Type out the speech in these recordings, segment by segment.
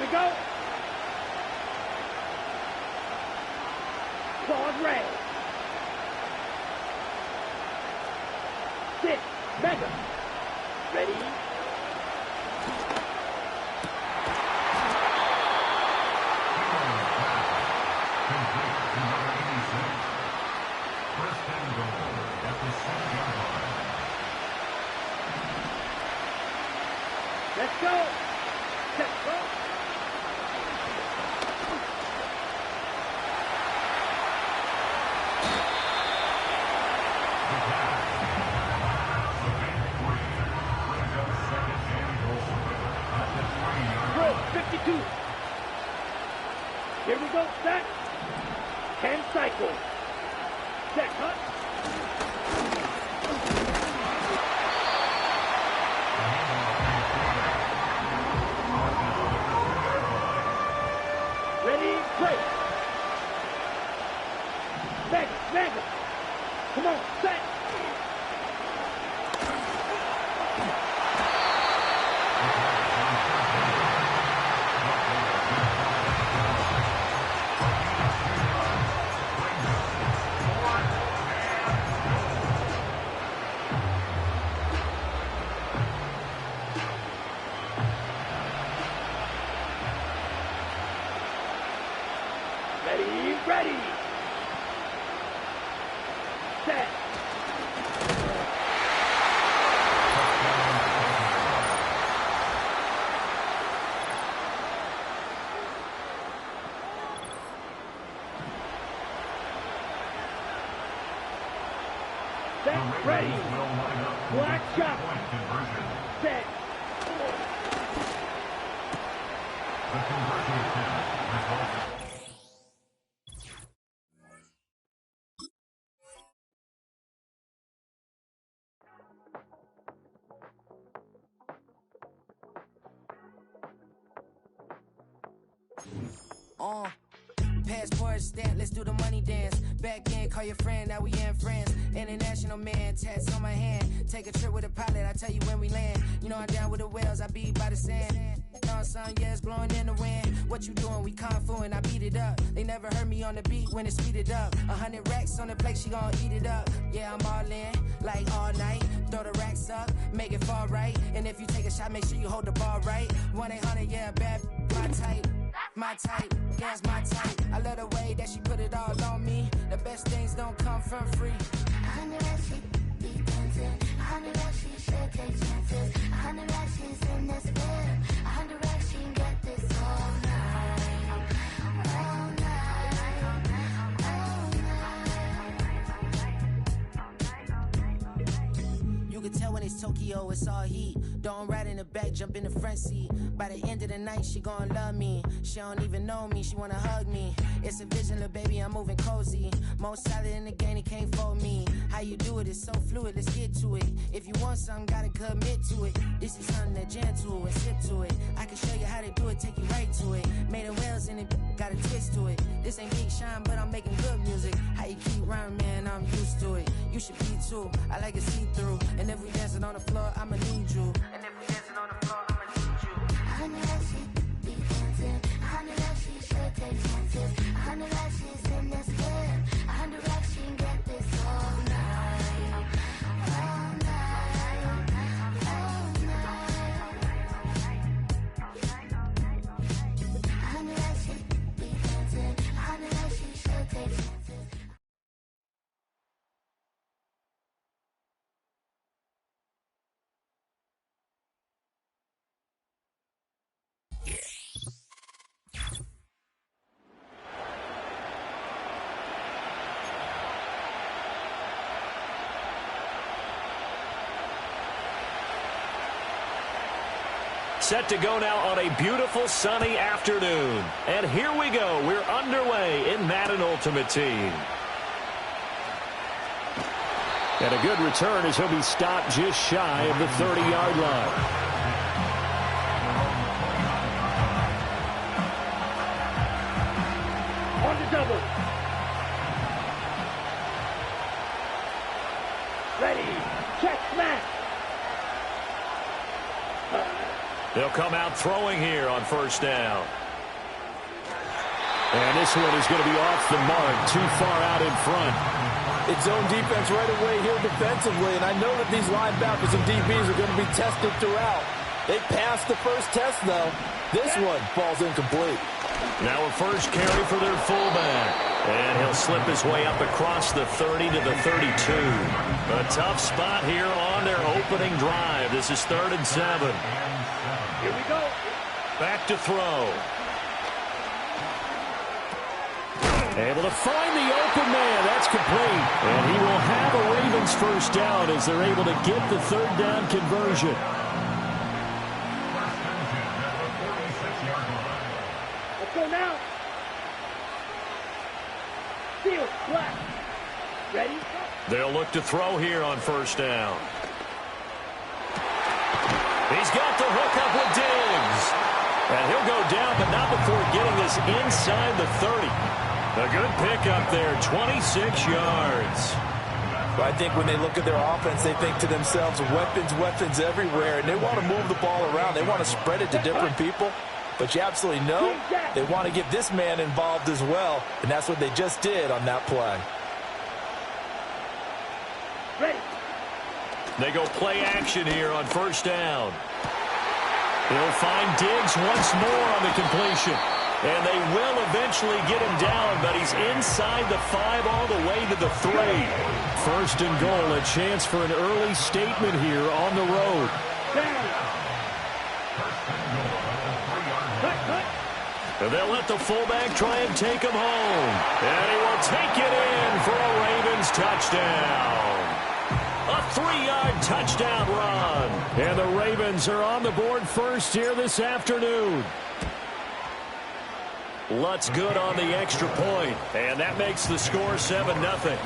we go. Pause red. Sit. Mega. Ready. Let's go. Set, go. Bro, 52. Here we go, set. 10 cycles. Set, cut. Ready, play. Mega. Come on, set. Ready. Set. Set, ready. Black shot. Set. The conversion attempt resulted. Passport stamp, let's do the money dance. Back in, call your friend, now we in France. International man, tats on my hand. Take a trip with a pilot, I tell you when we land. You know I'm down with the whales, I be by the sand. On sun, yeah, it's blowing in the wind. What you doing? We kung fu and I beat it up. They never heard me on the beat when it's speeded up. 100 racks on the plate, she gon' eat it up. Yeah, I'm all in, like all night. Throw the racks up, make it fall right. And if you take a shot, make sure you hold the ball right. 1-800, yeah, bad, my type. My type, yeah, it's my type. I love the way that she put it all on me. The best things don't come from free. 100 racks, she be dancing. 100 racks, she should take chances. 100 racks, she's in this bed. 100 racks, she can get this all night. All night. All night. You can tell when it's Tokyo, it's all heat. Don't ride in the back, jump in the front seat. By the end of the night, she gon' love me. She don't even know me, she wanna hug me. It's a vision, little baby, I'm moving cozy. Most solid in the game, he can't fold me. How you do it, it's so fluid, let's get to it. If you want something, gotta commit to it. This is something that gentle and sip to it. I can show you how to do it, take you right to it. Made of whales in it, got a twist to it. This ain't Big Shine, but I'm making good music. How you keep rhyming, man, I'm used to it. You should be too, I like it see-through. And if we dancing on the floor, I'ma need you. And if we dancing on the floor, I'ma need you. 100 racks, she be dancing. 100 racks, she should take chances. 100 racks, she's in this bed. 100 racks, she can get this all night. All night. All night. 100 racks, she be dancing. 100 racks, she should take chances. Set to go now on a beautiful sunny afternoon. And here we go. We're underway in Madden Ultimate Team. And a good return as he'll be stopped just shy of the 30-yard line. On the double. Ready. Check smash. They'll come out throwing here on first down. And this one is going to be off the mark, too far out in front. It's zone defense right away here defensively, and I know that these linebackers and DBs are going to be tested throughout. They passed the first test, though. This one falls incomplete. Now a first carry for their fullback. And he'll slip his way up across the 30 to the 32. A tough spot here on their opening drive. This is 3rd and 7. Here we go. Back to throw. Able to find the open man. That's complete. And he will have a Ravens first down as they're able to get the 3rd down conversion. Let's go now. Field, black. Ready? They'll look to throw here on first down. He's got the hook up with Diggs. And he'll go down, but not before getting this inside the 30. A good pickup there, 26 yards. But I think when they look at their offense, they think to themselves, weapons everywhere, and they want to move the ball around. They want to spread it to different people. But you absolutely know they want to get this man involved as well, and that's what they just did on that play. Ready. They go play action here on first down. He'll find Diggs once more on the completion. And they will eventually get him down, but he's inside the 5 all the way to the 3. 1st and goal, a chance for an early statement here on the road. And they'll let the fullback try and take him home. And he will take it in for a Ravens touchdown. A 3-yard touchdown run. And the Ravens are on the board first here this afternoon. Lutz good on the extra point. And that makes the score 7-0.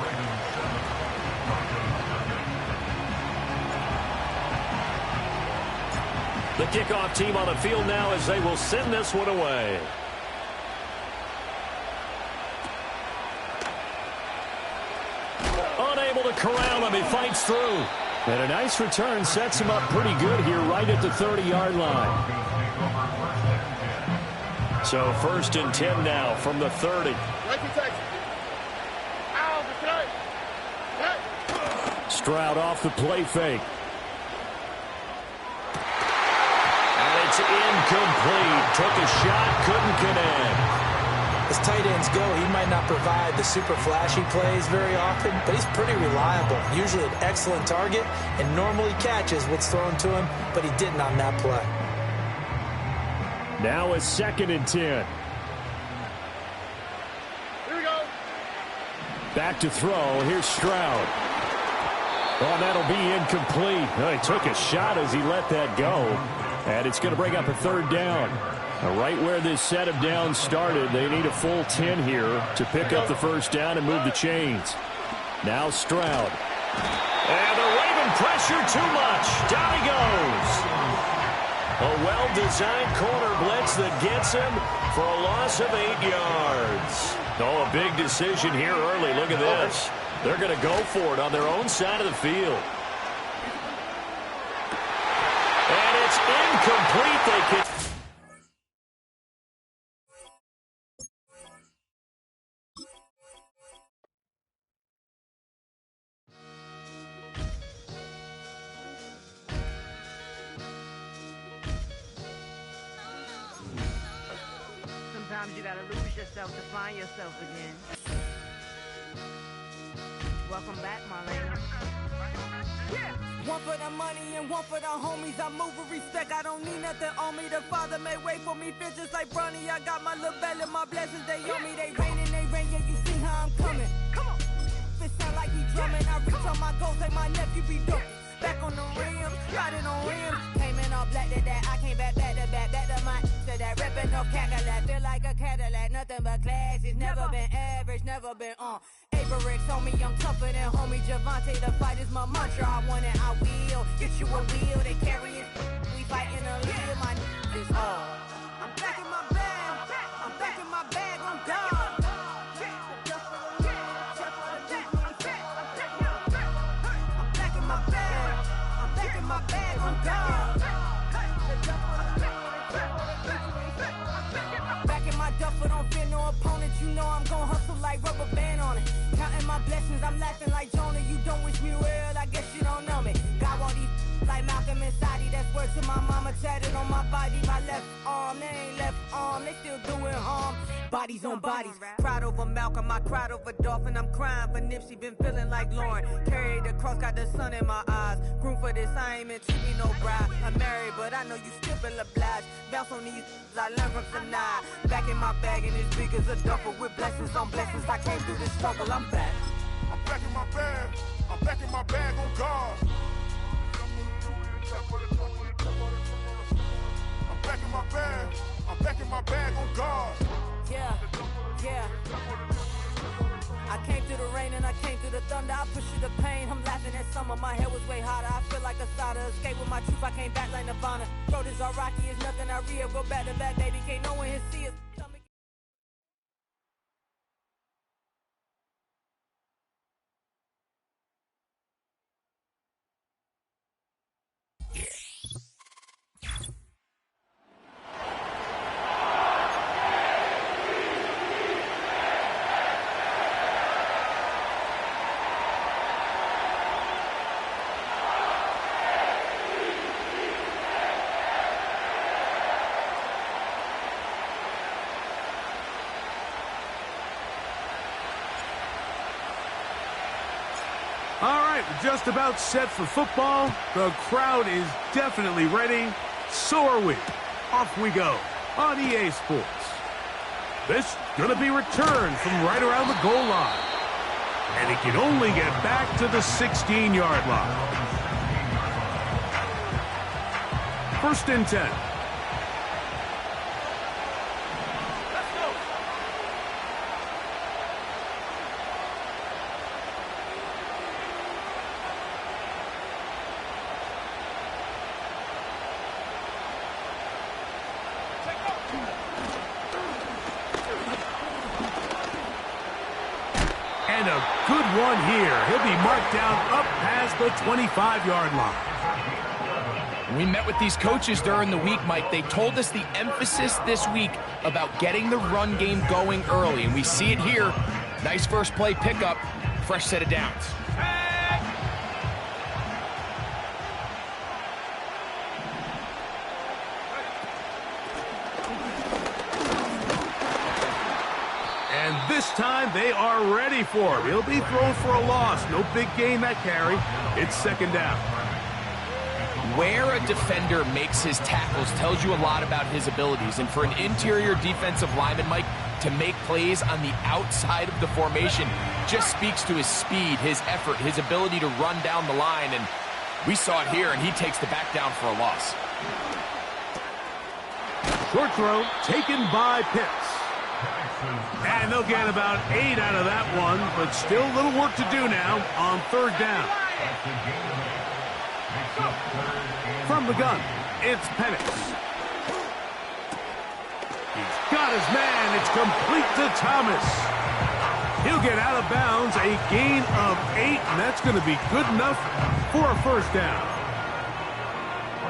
The kickoff team on the field now as they will send this one away. Unable to corral him. He fights through. And a nice return sets him up pretty good here right at the 30-yard line. So 1st and 10 now from the 30. Stroud off the play fake. And it's incomplete. Took a shot, couldn't connect. As tight ends go, he might not provide the super flashy plays very often, but he's pretty reliable. Usually an excellent target and normally catches what's thrown to him, but he didn't on that play. Now a 2nd and 10. Here we go. Back to throw. Here's Stroud. Oh, that'll be incomplete. Oh, he took a shot as he let that go. And it's going to bring up a 3rd down. Right where this set of downs started, they need a full 10 here to pick up the first down and move the chains. Now Stroud. And the Raven pressure too much. Down he goes. A well-designed corner blitz that gets him for a loss of 8 yards. Oh, a big decision here early. Look at this. They're going to go for it on their own side of the field. And it's incomplete. They can... Sometimes you gotta lose yourself to find yourself again. Welcome back, Marlena. Yeah. One for the money and one for the homies. I move with respect. I don't need nothing on me. The Father may wait for me. Bitches like Bronny. I got my little belly. My blessings, they on me. They rain and they rain. Yeah, you see how I'm coming. Come on. It sound like he drumming. I reach on my goals like my nephew be dope. Back on the rims, riding on rims. Came in all black to that. I came back to back to my to that ripping no Cadillac. Feel like a Cadillac, nothing but class. It's never been average, never been on. Averix on me, I'm tougher than homie Javante. The fight is my mantra. I want it, I will. Get you a wheel, they carry it. We fighting a lead, my is all. I'm back in my bag. I'm back in my bag on God. My bag on God. blessings. I'm laughing like Jonah. You don't wish me well, I guess you don't know me. Got all these like Malcolm and Sadie. That's word to my mama. Tatted on my body, my left arm. They ain't left arm, they still doing harm. Bodies on bodies. Cried over Malcolm, I cried over Dolphin. I'm crying for Nipsey, been feeling like Lauren. Carried the cross, got the sun in my eyes. Groom for this, I ain't meant to be no bride. I'm married, but I know you still feel obliged. Bounce on these, I learned from tonight. Back in my bag, and it's big as a duffel with blessings on blessings. I came through this struggle, I'm back. I'm back in my bag. I'm back in my bag on guard. I'm back in my bag. I'm back in my bag on guard. Yeah, yeah. I came through the rain and I came through the thunder. I pushed through the pain. I'm laughing at summer. My head was way hotter. I feel like a starter. Escape with my truth. I came back like Nirvana. Throat is all rocky. It's nothing I real. Go back to back, baby. Can't no one here see us. All right, we're just about set for football. The crowd is definitely ready. So are we. Off we go on EA Sports. This going to be returned from right around the goal line. And he can only get back to the 16-yard line. 1st and 10. And a good one here. He'll be marked down up past the 25-yard line. We met with these coaches during the week, Mike. They told us the emphasis this week about getting the run game going early, and we see it here. Nice first play pickup, fresh set of downs. And this time they are ready for him. He'll be thrown for a loss. No big gain that carry. It's 2nd down. Where a defender makes his tackles tells you a lot about his abilities. And for an interior defensive lineman, Mike, to make plays on the outside of the formation just speaks to his speed, his effort, his ability to run down the line. And we saw it here, and he takes the back down for a loss. Short throw taken by Pitts. And they'll get about 8 out of that one, but still a little work to do now on 3rd down. From the gun, it's Penix. He's got his man. It's complete to Thomas. He'll get out of bounds, a gain of 8, and that's going to be good enough for a 1st down.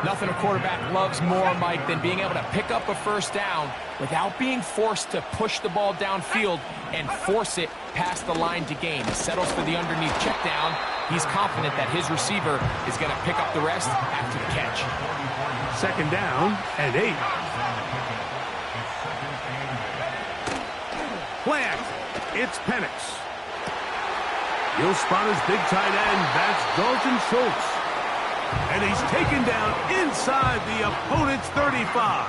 Nothing a quarterback loves more, Mike, than being able to pick up a 1st down without being forced to push the ball downfield and force it past the line to gain. He settles for the underneath check down. He's confident that his receiver is going to pick up the rest after the catch. 2nd down and 8. Play action. It's Penix. He'll spot his big tight end. That's Dalton Schultz. And he's taken down inside the opponent's 35.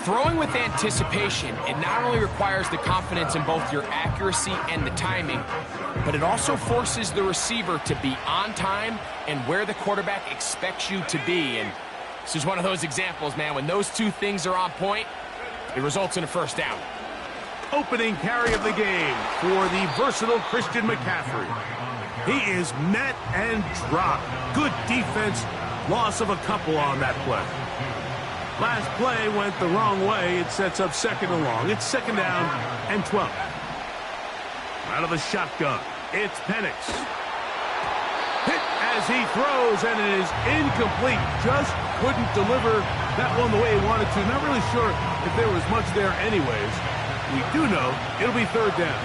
Throwing with anticipation, it not only requires the confidence in both your accuracy and the timing, but it also forces the receiver to be on time and where the quarterback expects you to be. And this is one of those examples, man. When those two things are on point, it results in a 1st down. Opening carry of the game for the versatile Christian McCaffrey. He is met and dropped. Good defense. Loss of a couple on that play. Last play went the wrong way. It sets up 2nd and long. It's 2nd down and 12. Out of the shotgun, it's Penix. Hit as he throws, and it is incomplete. Just couldn't deliver that one the way he wanted to. Not really sure if there was much there anyways. We do know it'll be 3rd down.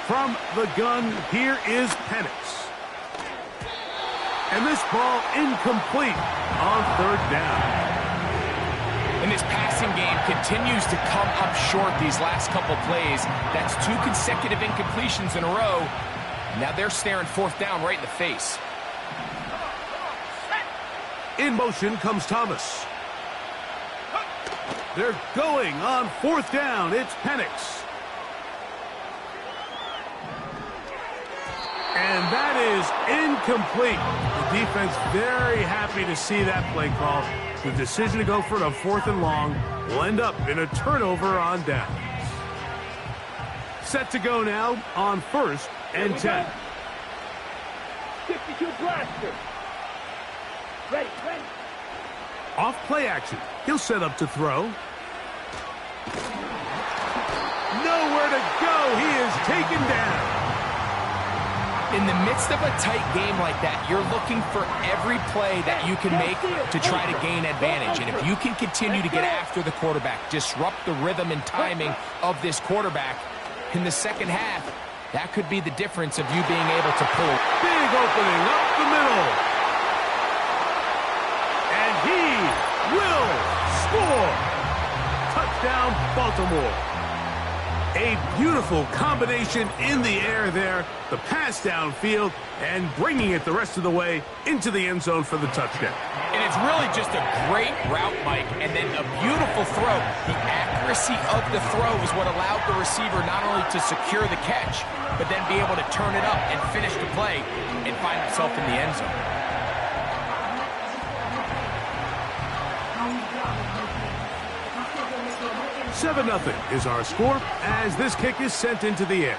From the gun, here is Penix. And this ball incomplete on third down. And this passing game continues to come up short these last couple plays. That's 2 consecutive incompletions in a row. Now they're staring fourth down right in the face. In motion comes Thomas. They're going on fourth down. It's Penix. And that is incomplete. The defense very happy to see that play call. The decision to go for it on fourth and long will end up in a turnover on downs. Set to go now on first and 10. 52 blaster. Ready. Off play action. He'll set up to throw. Nowhere to go. He is taken down. In the midst of a tight game like that, you're looking for every play that you can make to try to gain advantage. And if you can continue to get after the quarterback, disrupt the rhythm and timing of this quarterback in the second half, that could be the difference of you being able to pull. Big opening up the middle. And he will score. Touchdown, Baltimore. A beautiful combination in the air there. The pass downfield and bringing it the rest of the way into the end zone for the touchdown. And it's really just a great route, Mike, and then a beautiful throw. The accuracy of the throw is what allowed the receiver not only to secure the catch, but then be able to turn it up and finish the play and find himself in the end zone. Seven 0 is our score as this kick is sent into the air.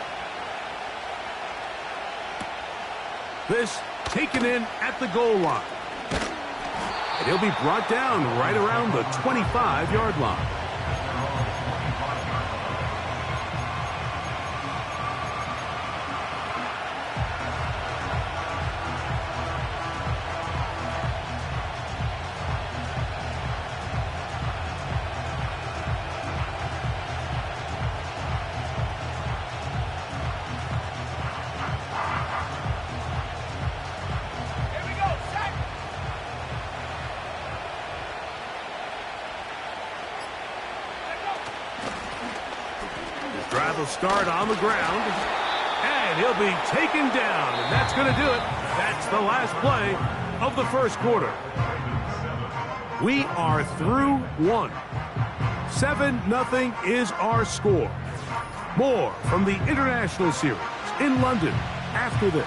This taken in at the goal line. And he'll be brought down right around the 25-yard line. Drive will start on the ground, and he'll be taken down, and that's going to do it. That's the last play of the first quarter. We are through one. 7-0 is our score. More from the International Series in London after this.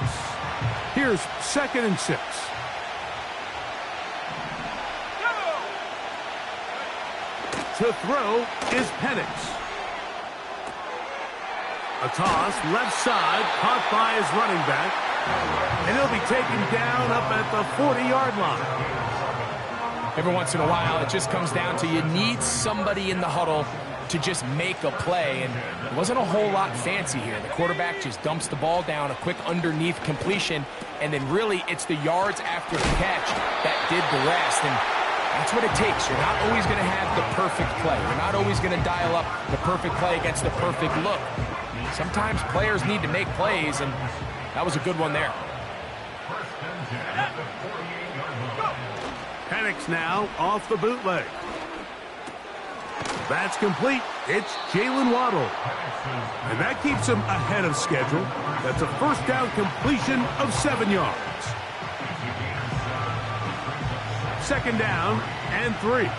Here's 2nd and 6. To throw is Penix. A toss, left side, caught by his running back. And he'll be taken down up at the 40-yard line. Every once in a while, it just comes down to you need somebody in the huddle to just make a play. And it wasn't a whole lot fancy here. The quarterback just dumps the ball down, a quick underneath completion. And then really, it's the yards after the catch that did the rest. And that's what it takes. You're not always going to have the perfect play. You're not always going to dial up the perfect play against the perfect look. Sometimes players need to make plays, and that was a good one there. Penix now off the bootleg. That's complete. It's Jalen Waddle. And that keeps him ahead of schedule. That's a first down completion of 7 yards. 2nd down and 3.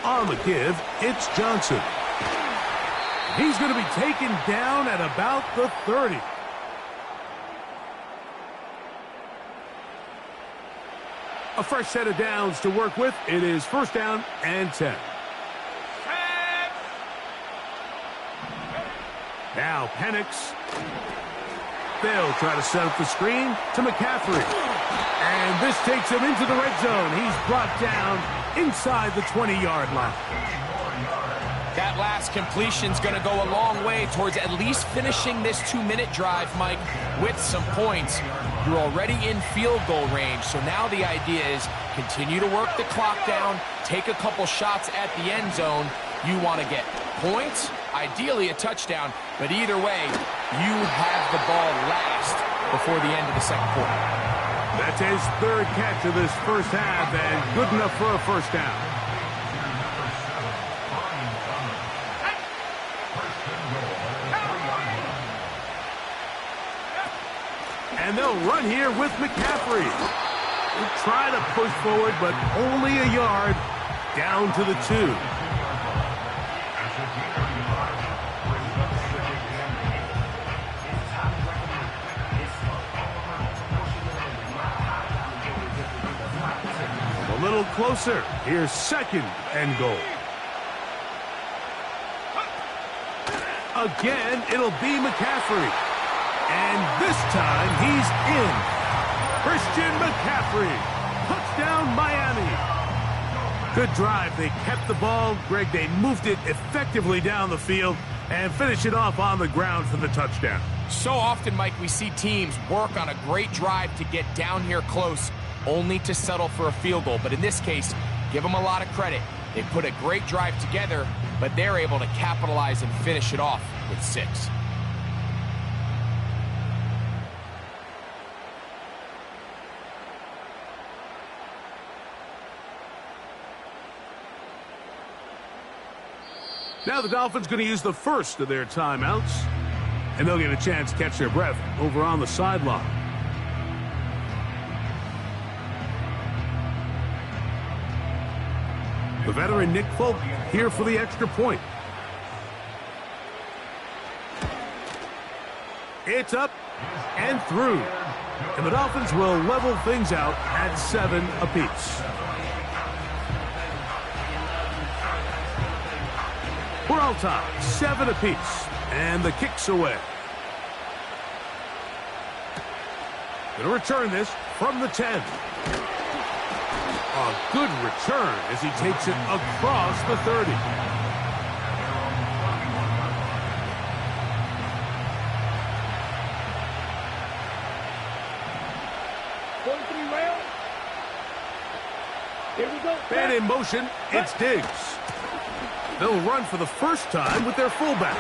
On the give, it's Johnson. He's going to be taken down at about the 30. A fresh set of downs to work with. It is 1st down and 10. Now Penix. They'll try to set up the screen to McCaffrey. And this takes him into the red zone. He's brought down inside the 20-yard line. That last completion's going to go a long way towards at least finishing this 2-minute drive, Mike, with some points. You're already in field goal range, so now the idea is continue to work the clock down, take a couple shots at the end zone. You want to get points, ideally a touchdown, but either way, you have the ball last before the end of the second quarter. That's his third catch of this first half, and good enough for a first down. And they'll run here with McCaffrey. He'll try to push forward, but only a yard down to the 2. A little closer. Here's second and goal. Again, it'll be McCaffrey. And this time, he's in. Christian McCaffrey. Touchdown, Miami. Good drive. They kept the ball. Greg, they moved it effectively down the field and finished it off on the ground for the touchdown. So often, Mike, we see teams work on a great drive to get down here close, only to settle for a field goal. But in this case, give them a lot of credit. They put a great drive together, but they're able to capitalize and finish it off with 6. Now the Dolphins going to use the first of their timeouts, and they'll get a chance to catch their breath over on the sideline. The veteran Nick Folk here for the extra point. It's up and through. And the Dolphins will level things out at 7 apiece. We're all tied, 7 apiece. And the kick's away. Going to return this from the 10. A good return as he takes it across the 30. Here we go. Man in motion, it's Diggs. They'll run for the first time with their fullback.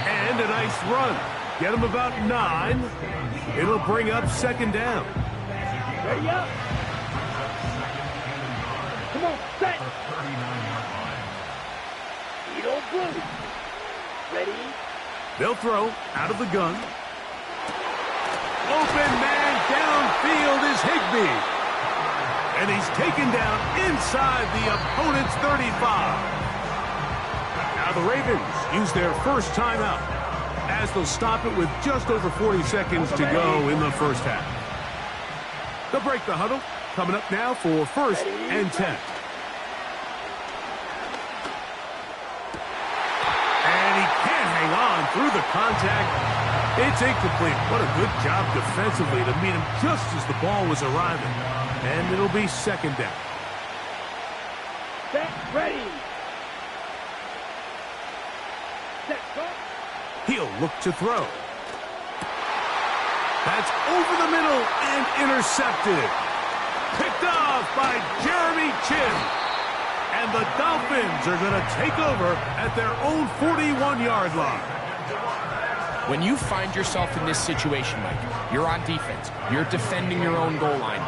And a nice run. Get them about 9. It'll bring up second down. Ready up. Come on, set. Edo blue. Ready. They'll throw out of the gun. Open man downfield is Higbee. And he's taken down inside the opponent's 35. Now the Ravens use their first timeout as they'll stop it with just over 40 seconds to go in the first half. They'll break the huddle. Coming up now for first and 10. And he can't hang on through the contact. It's incomplete. What a good job defensively to meet him just as the ball was arriving. And it'll be second down. Set, ready. Set, go. He'll look to throw. That's over the middle and intercepted. Picked off by Jeremy Chin. And the Dolphins are going to take over at their own 41-yard line. When you find yourself in this situation, Mike, you're on defense, you're defending your own goal line,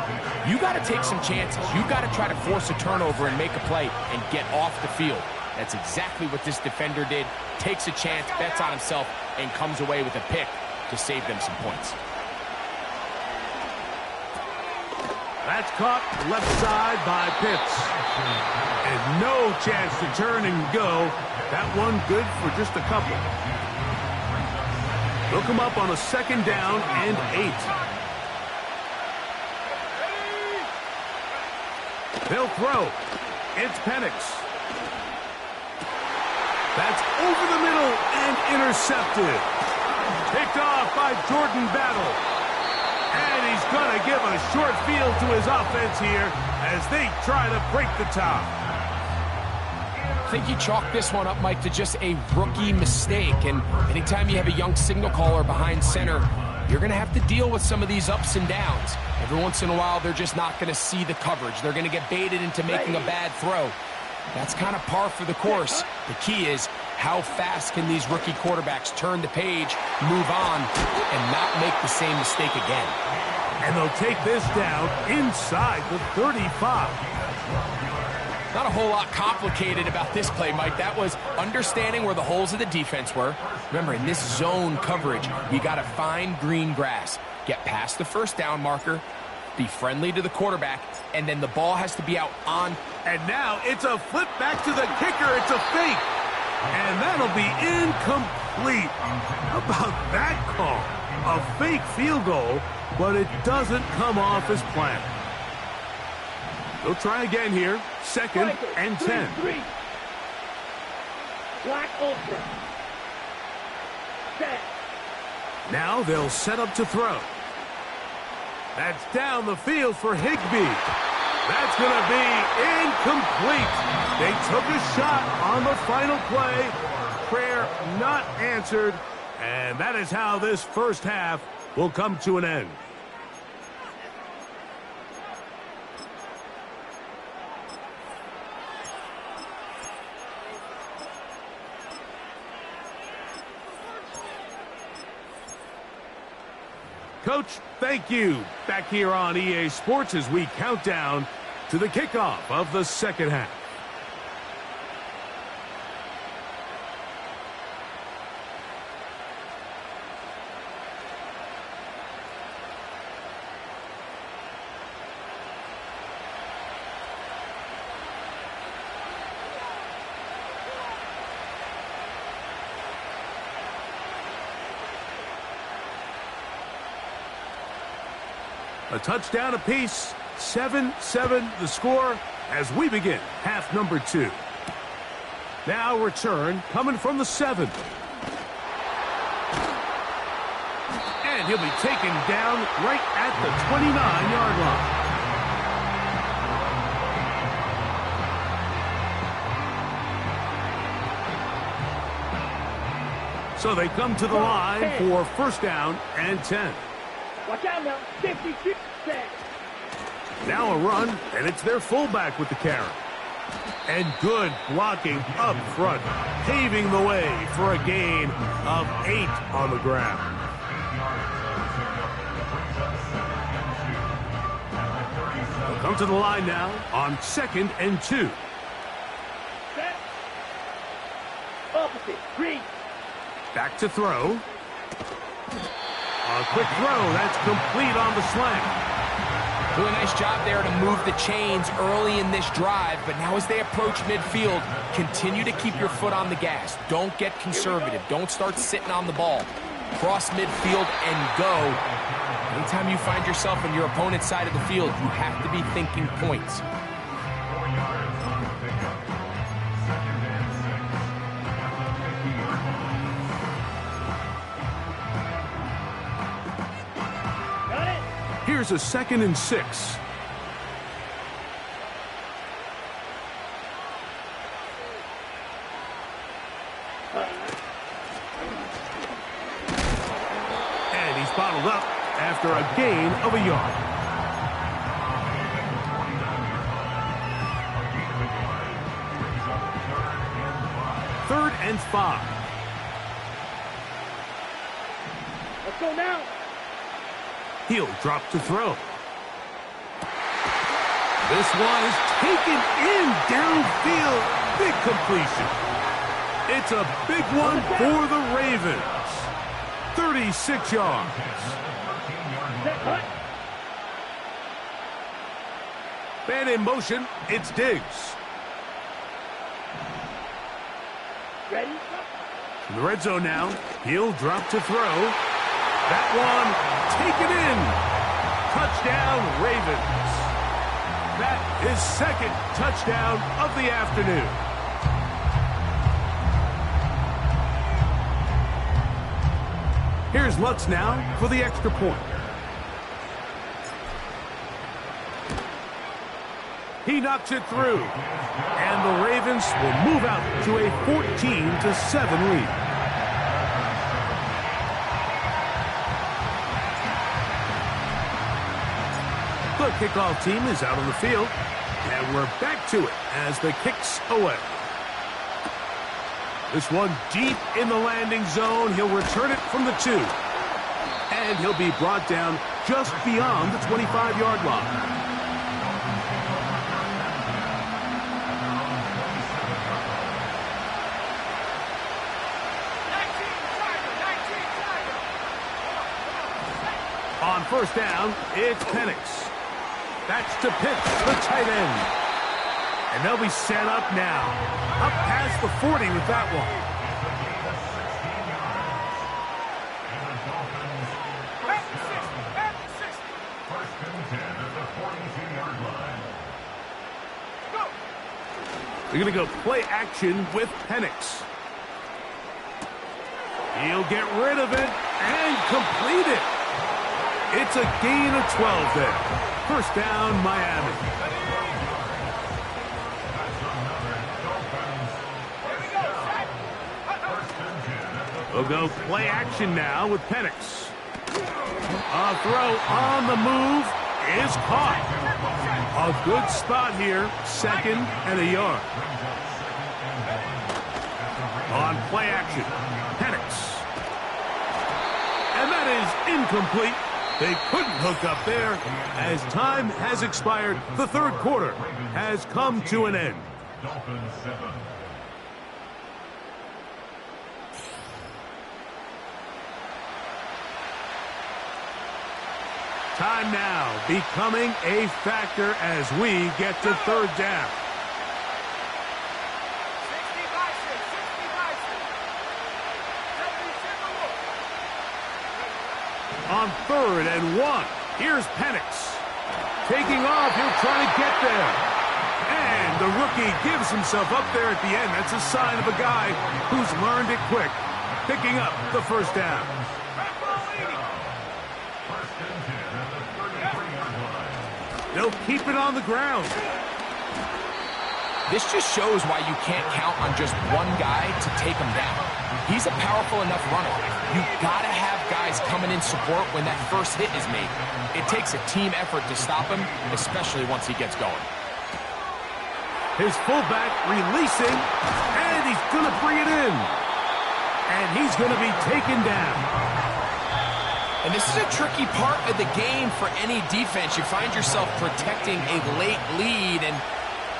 you got to take some chances. You got to try to force a turnover and make a play and get off the field. That's exactly what this defender did. Takes a chance, bets on himself, and comes away with a pick to save them some points. That's caught left side by Pitts. And no chance to turn and go. That one good for just a couple. They'll come up on a second down and 8. They'll throw. It's Penix. That's over the middle and intercepted. Picked off by Jordan Battle. And he's going to give a short field to his offense here as they try to break the top. I think you chalk this one up, Mike, to just a rookie mistake. And anytime you have a young signal caller behind center, you're going to have to deal with some of these ups and downs. Every once in a while, they're just not going to see the coverage. They're going to get baited into making a bad throw. That's kind of par for the course. The key is, how fast can these rookie quarterbacks turn the page, move on, and not make the same mistake again? And they'll take this down inside the 35. Not a whole lot complicated about this play, Mike. That was understanding where the holes of the defense were. Remember, in this zone coverage, you got to find green grass. Get past the first down marker, be friendly to the quarterback, and then the ball has to be out on. And now it's a flip back to the kicker. It's a fake. And that'll be incomplete. How about that call? A fake field goal, but it doesn't come off as planned. They'll try again here. Second and 10. Black ultra. Set. Now they'll set up to throw. That's down the field for Higbee. That's going to be incomplete. They took a shot on the final play. Prayer not answered. And that is how this first half will come to an end. Coach, thank you. Back here on EA Sports as we count down to the kickoff of the second half. A touchdown apiece, 7-7 the score as we begin half number 2. Now return coming from the 7. And he'll be taken down right at the 29-yard line. So they come to the line for first down and 10. Watch out now, 56 set. Now a run, and it's their fullback with the carry. And good blocking up front, paving the way for a gain of 8 on the ground. They'll come to the line now on second and 2. Set. Opposite, green. Back to throw. A quick throw, that's complete on the slant. Doing a nice job there to move the chains early in this drive, but now as they approach midfield, continue to keep your foot on the gas. Don't get conservative. Don't start sitting on the ball. Cross midfield and go. Anytime you find yourself on your opponent's side of the field, you have to be thinking points. Here's a second and 6. And he's bottled up after a gain of a yard. Third and 5. Let's go now. He'll drop to throw. This one is taken in downfield. Big completion. It's a big one for the Ravens. 36 yards. Man in motion. It's Diggs. Ready? In the red zone now. He'll drop to throw. That one taken in. Touchdown, Ravens. That is second touchdown of the afternoon. Here's Lutz now for the extra point. He knocks it through. And the Ravens will move out to a 14-7 lead. kickoff team is out on the field. And we're back to it as the kick's away. This one deep in the landing zone. He'll return it from the 2. And he'll be brought down just beyond the 25-yard line. On first down, it's Penix. That's to Pitts, the tight end. And they'll be set up now. Up past the 40 with that one. They're going to go play action with Penix. He'll get rid of it and complete it. It's a gain of 12 there. First down, Miami. We'll go play action now with Penix. A throw on the move is caught. A good spot here, 2nd and a yard. On play action, Penix. And that is incomplete. They couldn't hook up there. As time has expired, the third quarter has come to an end. Time now becoming a factor as we get to third down. On 3rd and 1, here's Penix. Taking off, he'll try to get there. And the rookie gives himself up there at the end. That's a sign of a guy who's learned it quick. Picking up the first down. They'll keep it on the ground. This just shows why you can't count on just one guy to take him down. He's a powerful enough runner. You've got to have guys coming in support when that first hit is made. It takes a team effort to stop him, especially once he gets going. His fullback releasing, and he's going to bring it in. And he's going to be taken down. And this is a tricky part of the game for any defense. You find yourself protecting a late lead, and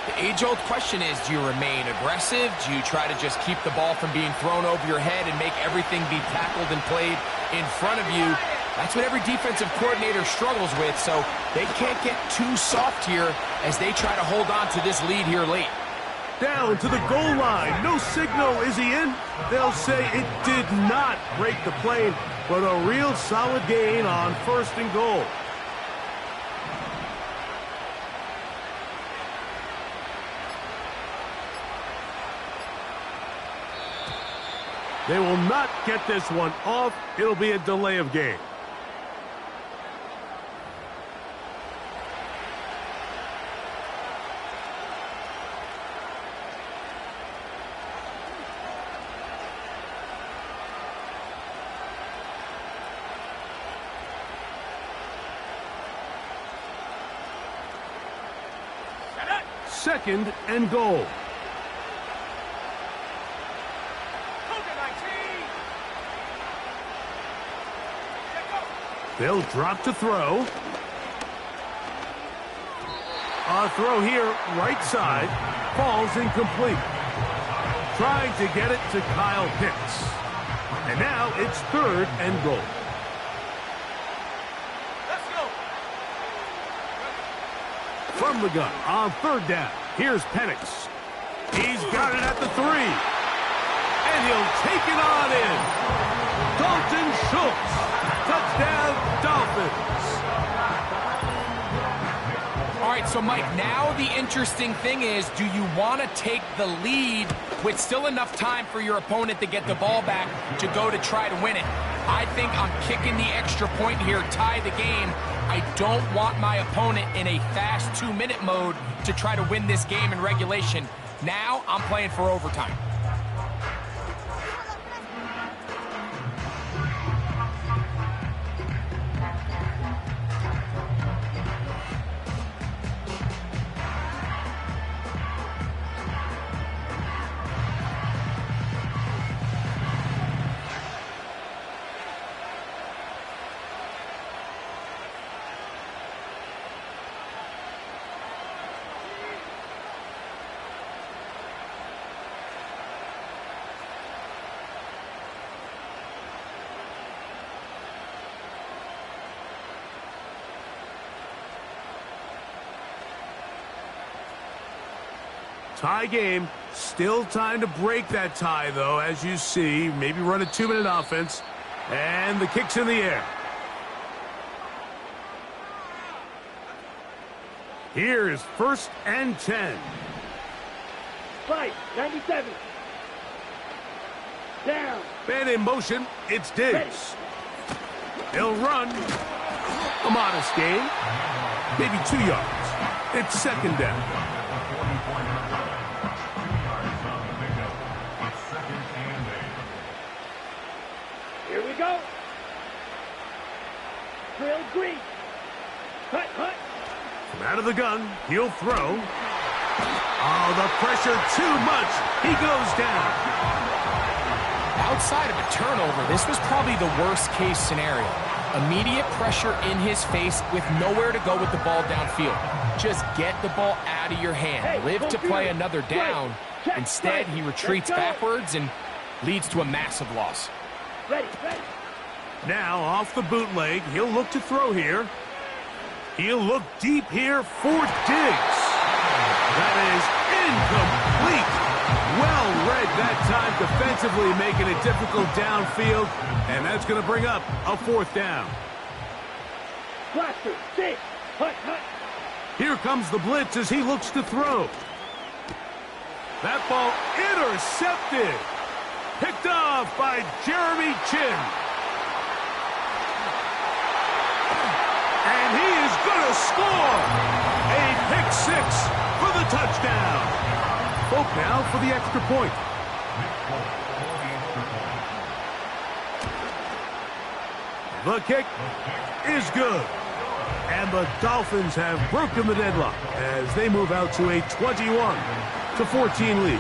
the age-old question is, do you remain aggressive? Do you try to just keep the ball from being thrown over your head and make everything be tackled and played in front of you? That's what every defensive coordinator struggles with, so they can't get too soft here as they try to hold on to this lead here late. Down to the goal line. No signal. Is he in? They'll say it did not break the plane, but a real solid gain on 1st and goal. They will not get this one off. It'll be a delay of game. Second and goal. They'll drop to throw. A throw here, right side, falls incomplete. Trying to get it to Kyle Pitts. And now it's 3rd and goal. Let's go. From the gun on 3rd down. Here's Penix. He's got it at the 3. And he'll take it on in. Dalton Schultz. Touchdown, Dolphins. All right, so Mike, now the interesting thing is, do you want to take the lead with still enough time for your opponent to get the ball back to go to try to win it? I think I'm kicking the extra point here, tie the game. I don't want my opponent in a fast 2-minute mode to try to win this game in regulation. Now I'm playing for overtime. Tie game. Still time to break that tie, though, as you see. Maybe run a 2-minute offense. And the kick's in the air. Here is 1st and 10. Fight, 97. Down. Man in motion, it's Diggs. He'll run. A modest gain. Maybe 2 yards. It's 2nd down. Here we go. Drill green. Hut, hut. From out of the gun, he'll throw. Oh, the pressure too much. He goes down. Outside of a turnover, this was probably the worst-case scenario. Immediate pressure in his face with nowhere to go with the ball downfield. Just get the ball out of your hand. Live to play another down. Instead, he retreats backwards and leads to a massive loss. Ready, ready. Now, off the bootleg, he'll look to throw here. He'll look deep here for Diggs. That is incomplete. Well read that time defensively, making it difficult downfield, and that's going to bring up a 4th down. Blaster, Diggs, hut, hut. Here comes the blitz as he looks to throw. That ball intercepted. Picked off by Jeremy Chin. And he is going to score. A pick 6 for the touchdown. Folk now for the extra point. The kick is good. And the Dolphins have broken the deadlock as they move out to a 21-14 lead.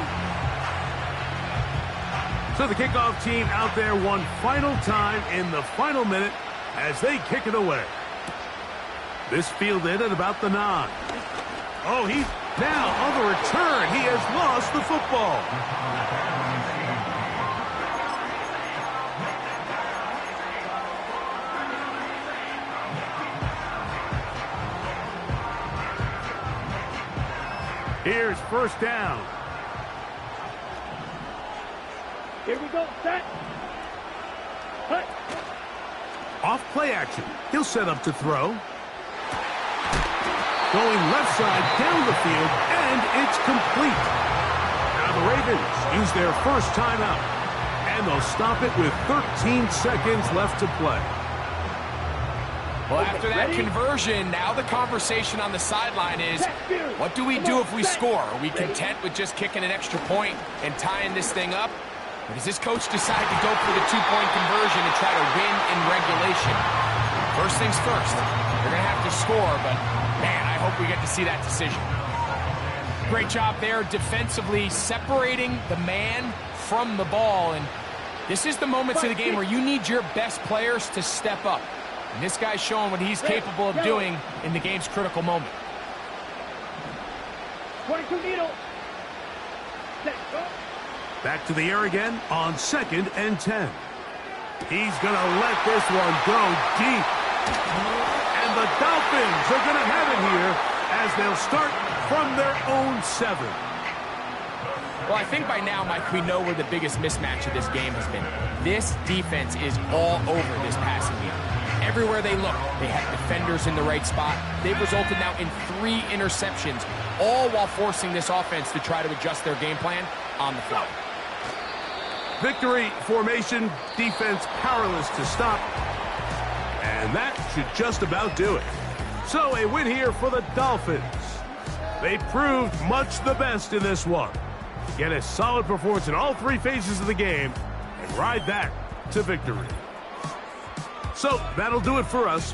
So the kickoff team out there one final time in the final minute as they kick it away. This fielded at about the 9. Oh, he's now on the return. He has lost the football. Here's 1st down. Here we go, set. Hut. Off play action. He'll set up to throw. Going left side down the field, and it's complete. Now the Ravens use their first timeout, and they'll stop it with 13 seconds left to play. Well, after that conversion, now the conversation on the sideline is, what do we do if we score? Are we content with just kicking an extra point and tying this thing up? Or does this coach decide to go for the 2-point conversion and try to win in regulation? First things first, they're going to have to score, but man, I hope we get to see that decision. Great job there defensively separating the man from the ball, and this is the moments of the game where you need your best players to step up. And this guy's showing what he's capable of doing in the game's critical moment. 22 needle. Set, go. Back to the air again on 2nd and 10. He's going to let this one go deep. And the Dolphins are going to have it here as they'll start from their own 7. Well, I think by now, Mike, we know where the biggest mismatch of this game has been. This defense is all over this passing game. Everywhere they look, they have defenders in the right spot. They've resulted now in 3 interceptions, all while forcing this offense to try to adjust their game plan on the fly. Victory formation, defense powerless to stop. And that should just about do it. So a win here for the Dolphins. They proved much the best in this one. Get a solid performance in all 3 phases of the game and ride that to victory. So that'll do it for us.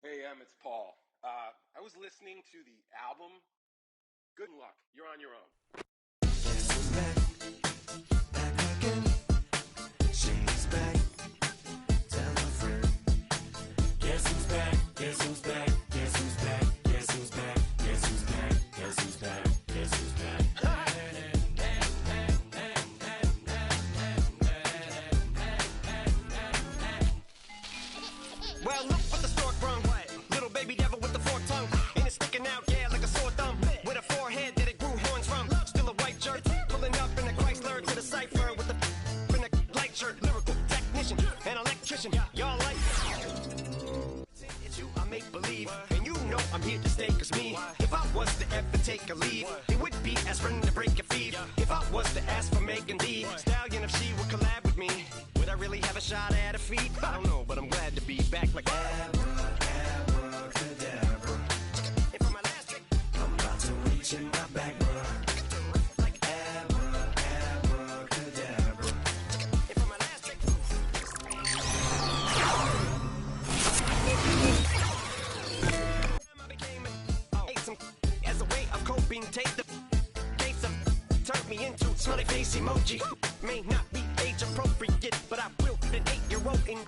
Hey, it's Paul. I was listening to the album. Good luck. You're on your own. She's back. Tell a friend. Guess who's back? Guess who's back? Guess who's back? Guess who's back? Guess who's back? Guess who's back? Guess who's back? Well, look what the stork brung. Little baby devil with the forked tongue. And it's sticking leave. And you know I'm here to stay, cause me, if I was to ever take a leave, it would be as friend to break your feet. If I was to ask for Megan D Stallion, if she would collab with me, would I really have a shot at a feat? I don't know, but I'm glad to be back like abracadabra. And for my last trick, I'm about to reach in my back, bro. Like abracadabra. And for my last trick, I became ate some as a way of coping. Take the case of turned me into smiley face emoji. May not be age appropriate, but I will fit an 8-year-old in.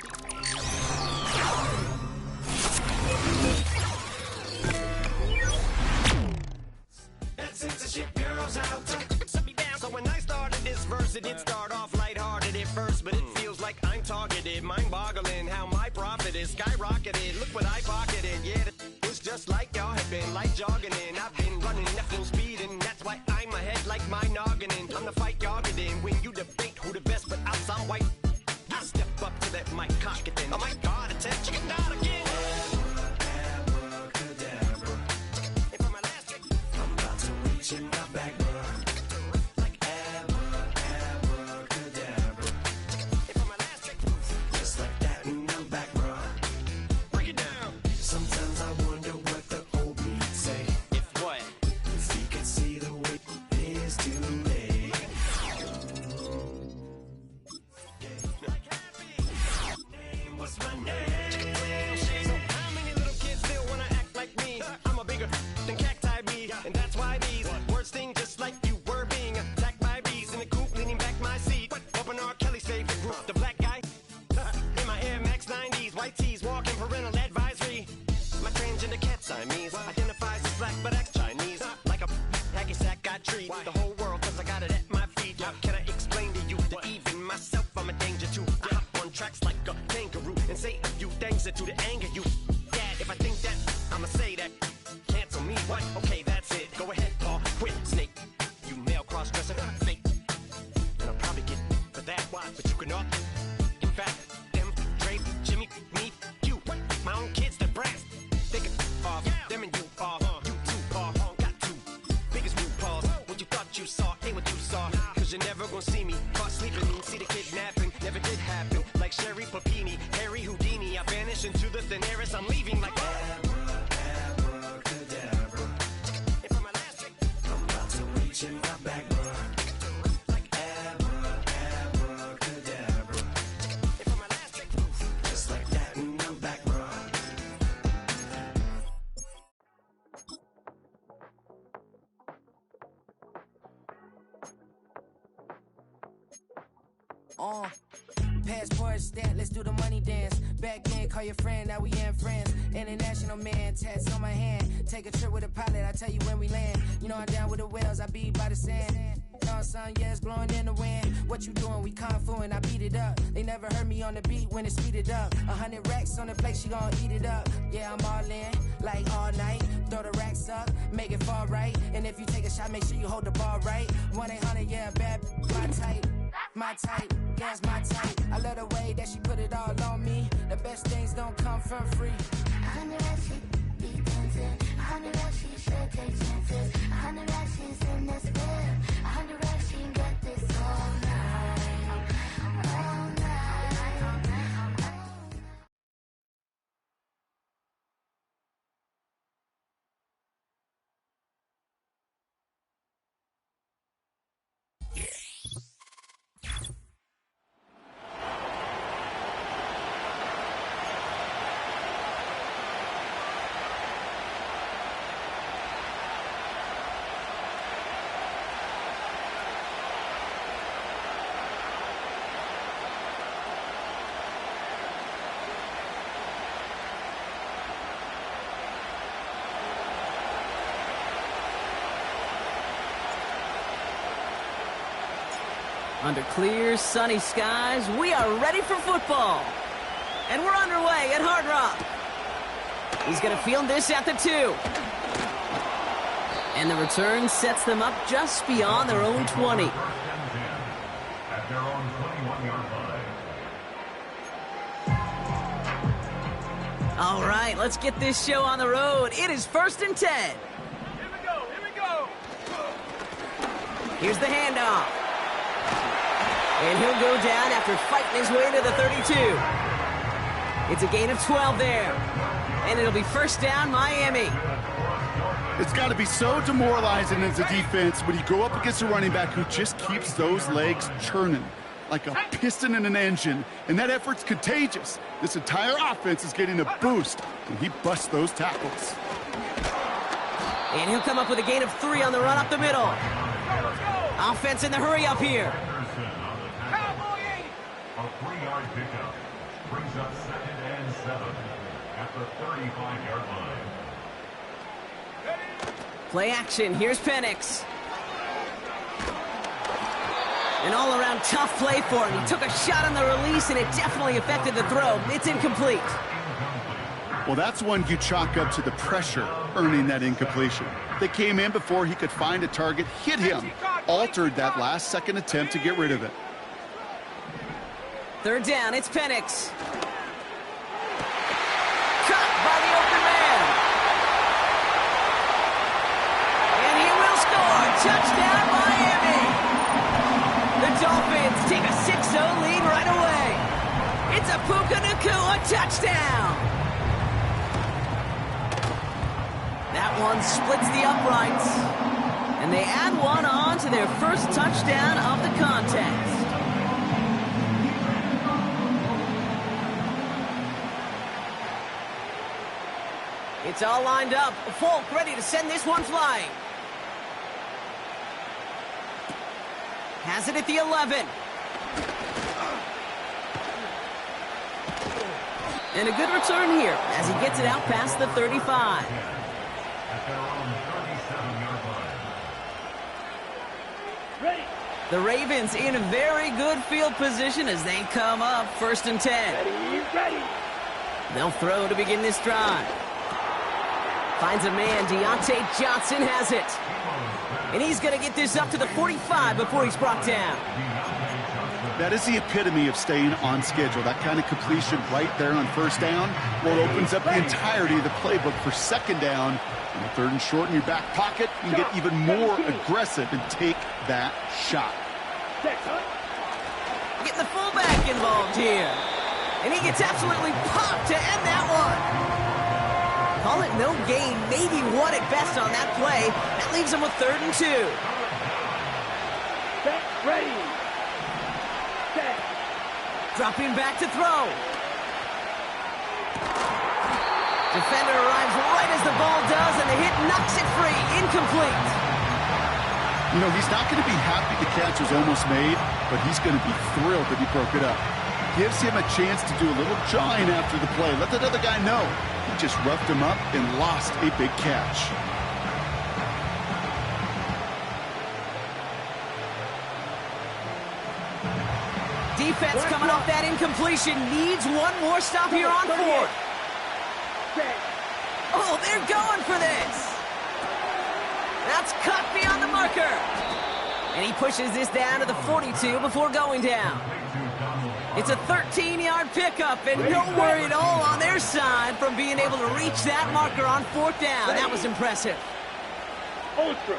That censorship girls out. Shut me down. So when I started this verse, it did start off lighthearted at first, but it feels like I'm targeted. Mind-boggling how my profit is skyrocketed. Look what I pocketed. Yeah, it's just like y'all have been like jogging in. I've been running at full speed, and that's why I'm ahead like my noggin. I'm the fight y'all get in when you debate who the best, but I'm some white. I step up to that mic, cock it then. Oh my God, attempt chicken out again. Abracadabra. And for my last trick, I'm about to reach in my back, bro. Like abracadabra. And for my last trick, just like that, and I'm back, bro. Break it down. Sometimes I wonder what the old me say. If what? If he could see the way it is today. What's my name? So how many little kids still wanna act like me? I'm a bigger than cacti bee, and that's why these words sting just like you were being attacked by bees in the coop, leaning back my seat. Open R. Kelly's favorite group, the black guy. In my Air Max 90s, white tees, walking parental advisory. My transgender cat Siamese identifies as black but acts Chinese. Like a hacky sack I treat the whole world cause I got it at my feet. Can I explain to you that even myself I'm a danger to? I hop on tracks like a kangaroo and say a few things that do to anger you. Dad, if I think that, I'ma say that. Cancel me, what? Okay, that's it. Go ahead, Paul, quit, snake. You male cross-dresser, fake. And I'll probably get for that, why? But you can all. In fact, them, Dre, Jimmy, me, you. My own kids, the brass. They can off, them and you off. You too, Paul, got two biggest root paws. What you thought you saw ain't what you saw. Cause you're never gonna see me caught sleeping. See the kidnapping, never did happen. Like Sherry Papini, Harry Houdini. I vanish into the thin air as I'm leaving like abracadabra. And for my last trick, I'm about to reach in my back, bro. Like abracadabra. And for my last trick, just like that, and I'm back, bro. Passport stamp, let's do the money dance. Back in, call your friend, now we ain't friends. International man, tats on my hand. Take a trip with a pilot, I tell you when we land. You know I'm down with the whales, I be by the sand. No sun, yeah, it's blowing in the wind. What you doing? We kung fu and I beat it up. They never heard me on the beat when it's speeded up. 100 racks on the plate, she gon' eat it up. Yeah, I'm all in, like all night. Throw the racks up, make it fall right. And if you take a shot, make sure you hold the ball right. 1-800, yeah, bad, my type. My type, yeah, it's my type. I love the way that she put it all on me. The best things don't come for free. 100 racks, she be dancing. 100 racks, she should take chances. 100 racks, she's in this bed. 100 racks, she can get this all night. All night. All night. Under clear, sunny skies, we are ready for football. And we're underway at Hard Rock. He's going to field this at the 2. And the return sets them up just beyond their own 20. At their own 21-yard line. All right, let's get this show on the road. It is 1st and 10. Here we go. Here's the handoff. And he'll go down after fighting his way to the 32. It's a gain of 12 there. And it'll be 1st down, Miami. It's got to be so demoralizing as a defense when you go up against a running back who just keeps those legs churning like a piston in an engine, and that effort's contagious. This entire offense is getting a boost when he busts those tackles. And he'll come up with a gain of 3 on the run up the middle. Offense in the hurry up here. A 3-yard pickup brings up 2nd and 7 at the 35-yard line. Play action. Here's Penix. An all-around tough play for him. He took a shot on the release, and it definitely affected the throw. It's incomplete. Well, that's one you chalk up to the pressure earning that incompletion. They came in before he could find a target, hit him, altered that last-second attempt to get rid of it. 3rd down, it's Penix. Cut by the open man. And he will score. Touchdown, Miami. The Dolphins take a 6-0 lead right away. It's a Puka Nacua touchdown. That one splits the uprights. And they add one on to their first touchdown of the contest. It's all lined up. Folk ready to send this one flying. Has it at the 11. And a good return here as he gets it out past the 35. The Ravens in a very good field position as they come up 1st and 10. Ready. They'll throw to begin this drive. Finds a man. Deontay Johnson has it. And he's going to get this up to the 45 before he's brought down. That is the epitome of staying on schedule. That kind of completion right there on 1st down. Well, it opens up the entirety of the playbook for 2nd down. And 3rd and short in your back pocket, you can get even more aggressive and take that shot. Get the fullback involved here. And he gets absolutely popped to end that one. Call it no gain, maybe 1 at best on that play. That leaves him with 3rd and 2. Ready. Set. Dropping back to throw. Defender arrives right as the ball does, and the hit knocks it free. Incomplete. You know, he's not going to be happy the catch was almost made, but he's going to be thrilled that he broke it up. Gives him a chance to do a little jawing after the play. Let that other guy know. He just roughed him up and lost a big catch. Defense coming off that incompletion needs one more stop here on 4th. Oh, they're going for this. That's cut beyond the marker. And he pushes this down to the 42 before going down. It's a 13-yard pickup, and no worry at all on their side from being able to reach that marker on 4th down. That was impressive. Ultra.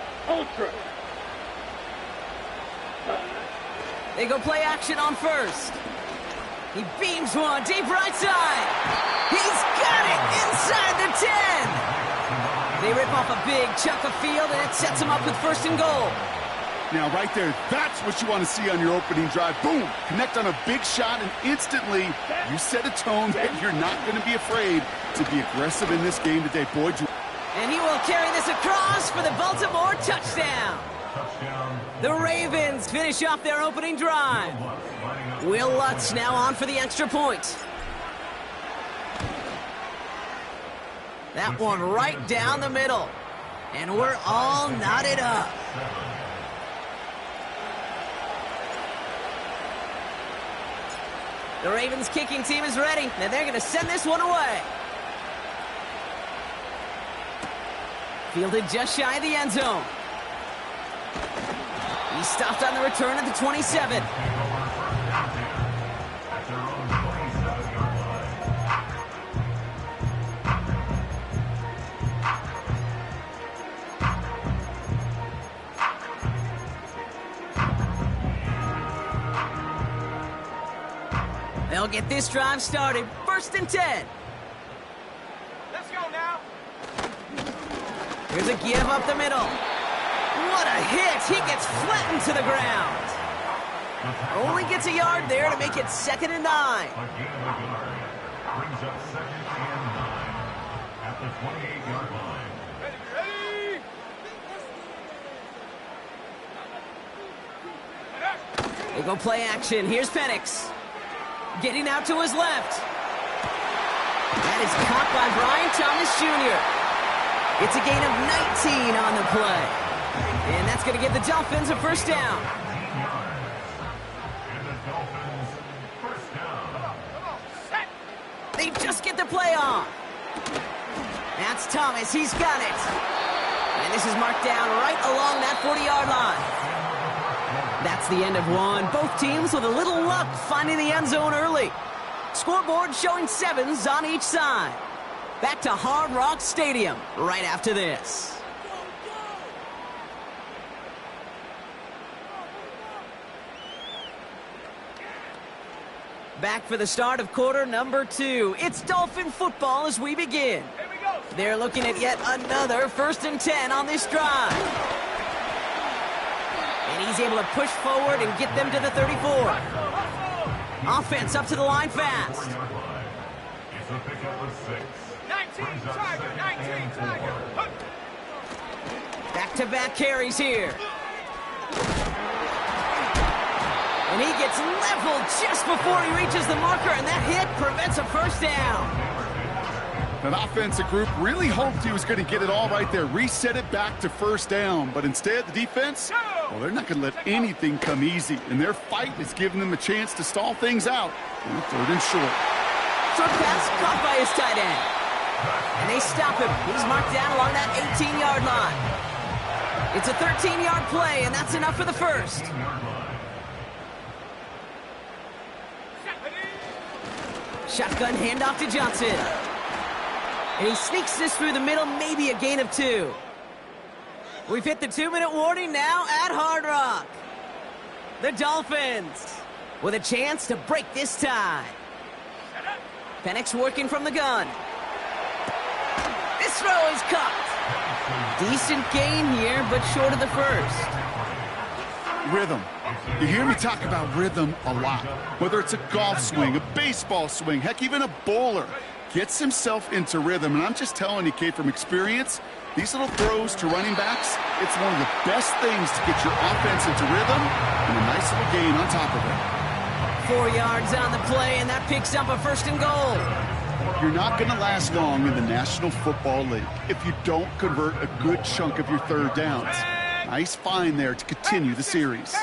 They go play action on 1st. He beams one deep right side. He's got it inside the 10. They rip off a big chunk of field, and it sets him up with 1st and goal. Now, right there, that's what you want to see on your opening drive. Boom! Connect on a big shot, and instantly you set a tone that you're not going to be afraid to be aggressive in this game today. Boy, and he will carry this across for the Baltimore touchdown. The Ravens finish off their opening drive. Will Lutz now on for the extra point. That one right down the middle. And we're all knotted up. The Ravens kicking team is ready, and they're going to send this one away. Fielded just shy of the end zone. He stopped on the return at the 27. They'll get this drive started. 1st and 10. Let's go now. Here's a give up the middle. What a hit. He gets flattened to the ground. Only gets a yard there to make it 2nd and 9. A gain of a yard. Brings up 2nd and 9 at the 28-yard line. Ready? They go play action. Here's Penix. Getting out to his left. That is caught by Brian Thomas Jr. It's a gain of 19 on the play. And that's going to give the Dolphins a 1st down. They just get the play on. That's Thomas. He's got it. And this is marked down right along that 40-yard line. That's the end of one. Both teams with a little luck finding the end zone early. Scoreboard showing 7s on each side. Back to Hard Rock Stadium right after this. Back for the start of quarter number 2. It's Dolphin football as we begin. They're looking at yet another 1st and 10 on this drive. And he's able to push forward and get them to the 34. Offense up to the line fast. It's a pickup of 6. 19 Tiger. Back-to-back carries here. And he gets leveled just before he reaches the marker, and that hit prevents a 1st down. That offensive group really hoped he was going to get it all right there, reset it back to 1st down. But instead, the defense, well, they're not going to let anything come easy. And their fight is giving them a chance to stall things out on 3rd and short. Short pass caught by his tight end. And they stop him. He's marked down along that 18-yard line. It's a 13-yard play, and that's enough for the 1st. Shotgun handoff to Johnson. And he sneaks this through the middle, maybe a gain of 2. We've hit the 2-minute warning now at Hard Rock. The Dolphins with a chance to break this tie. Penix working from the gun. This throw is caught. Decent gain here, but short of the 1st. Rhythm. You hear me talk about rhythm a lot. Whether it's a golf swing, a baseball swing, heck, even a bowler gets himself into rhythm. And I'm just telling you, Kate, from experience, these little throws to running backs, it's one of the best things to get your offense into rhythm and a nice little gain on top of it. 4 yards on the play, and that picks up a 1st and goal. You're not going to last long in the National Football League if you don't convert a good chunk of your 3rd downs. Nice find there to continue the series.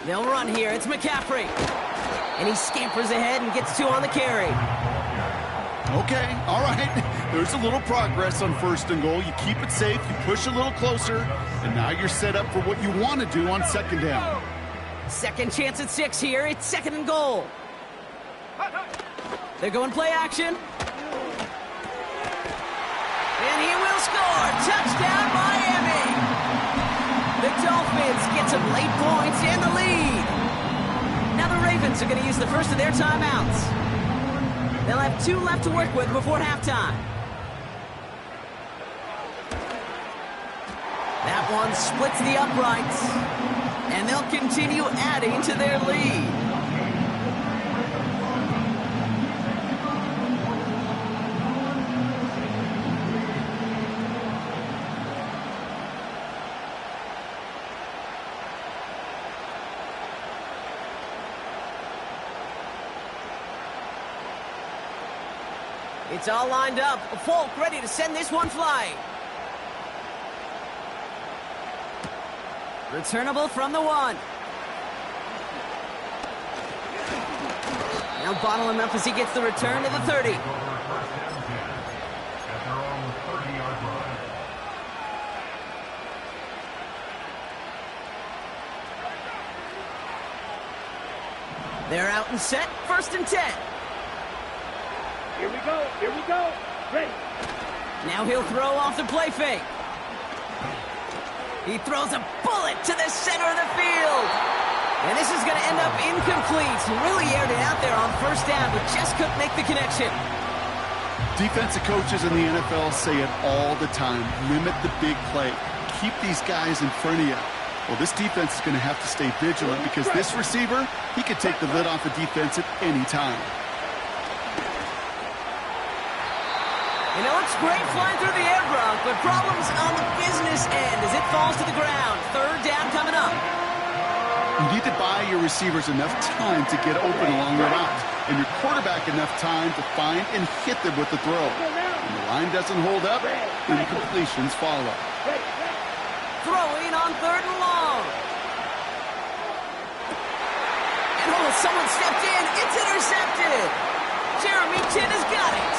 They'll run here. It's McCaffrey. And he scampers ahead and gets 2 on the carry. Okay, all right. There's a little progress on 1st and goal. You keep it safe, you push a little closer, and now you're set up for what you want to do on 2nd down. Second chance at 6 here. It's 2nd and goal. They're going play action. And he will score. Touchdown, Miami. The Dolphins get some late points and the lead. Now the Ravens are going to use the first of their timeouts. They'll have 2 left to work with before halftime. That one splits the uprights. And they'll continue adding to their lead. It's all lined up. Folk ready to send this one flying. Returnable from the 1. Now bottle him up as he gets the return to the 30. They're out and set. 1st and 10. Here we go. Here we go. Ready. Now he'll throw off the play fake. He throws a bullet to the center of the field. And this is going to end up incomplete. Really aired it out there on first down, but just couldn't make the connection. Defensive coaches in the NFL say it all the time. Limit the big play. Keep these guys in front of you. Well, this defense is going to have to stay vigilant because this receiver, he could take the lid off a defense at any time. And it looks great flying through the air, Brock, but problems on the business end as it falls to the ground. Third down coming up. You need to buy your receivers enough time to get open along the route, and your quarterback enough time to find and hit them with the throw. When the line doesn't hold up, incompletions follow. Throwing on third and long. And oh, someone stepped in. It's intercepted. Jeremy Chin has got it.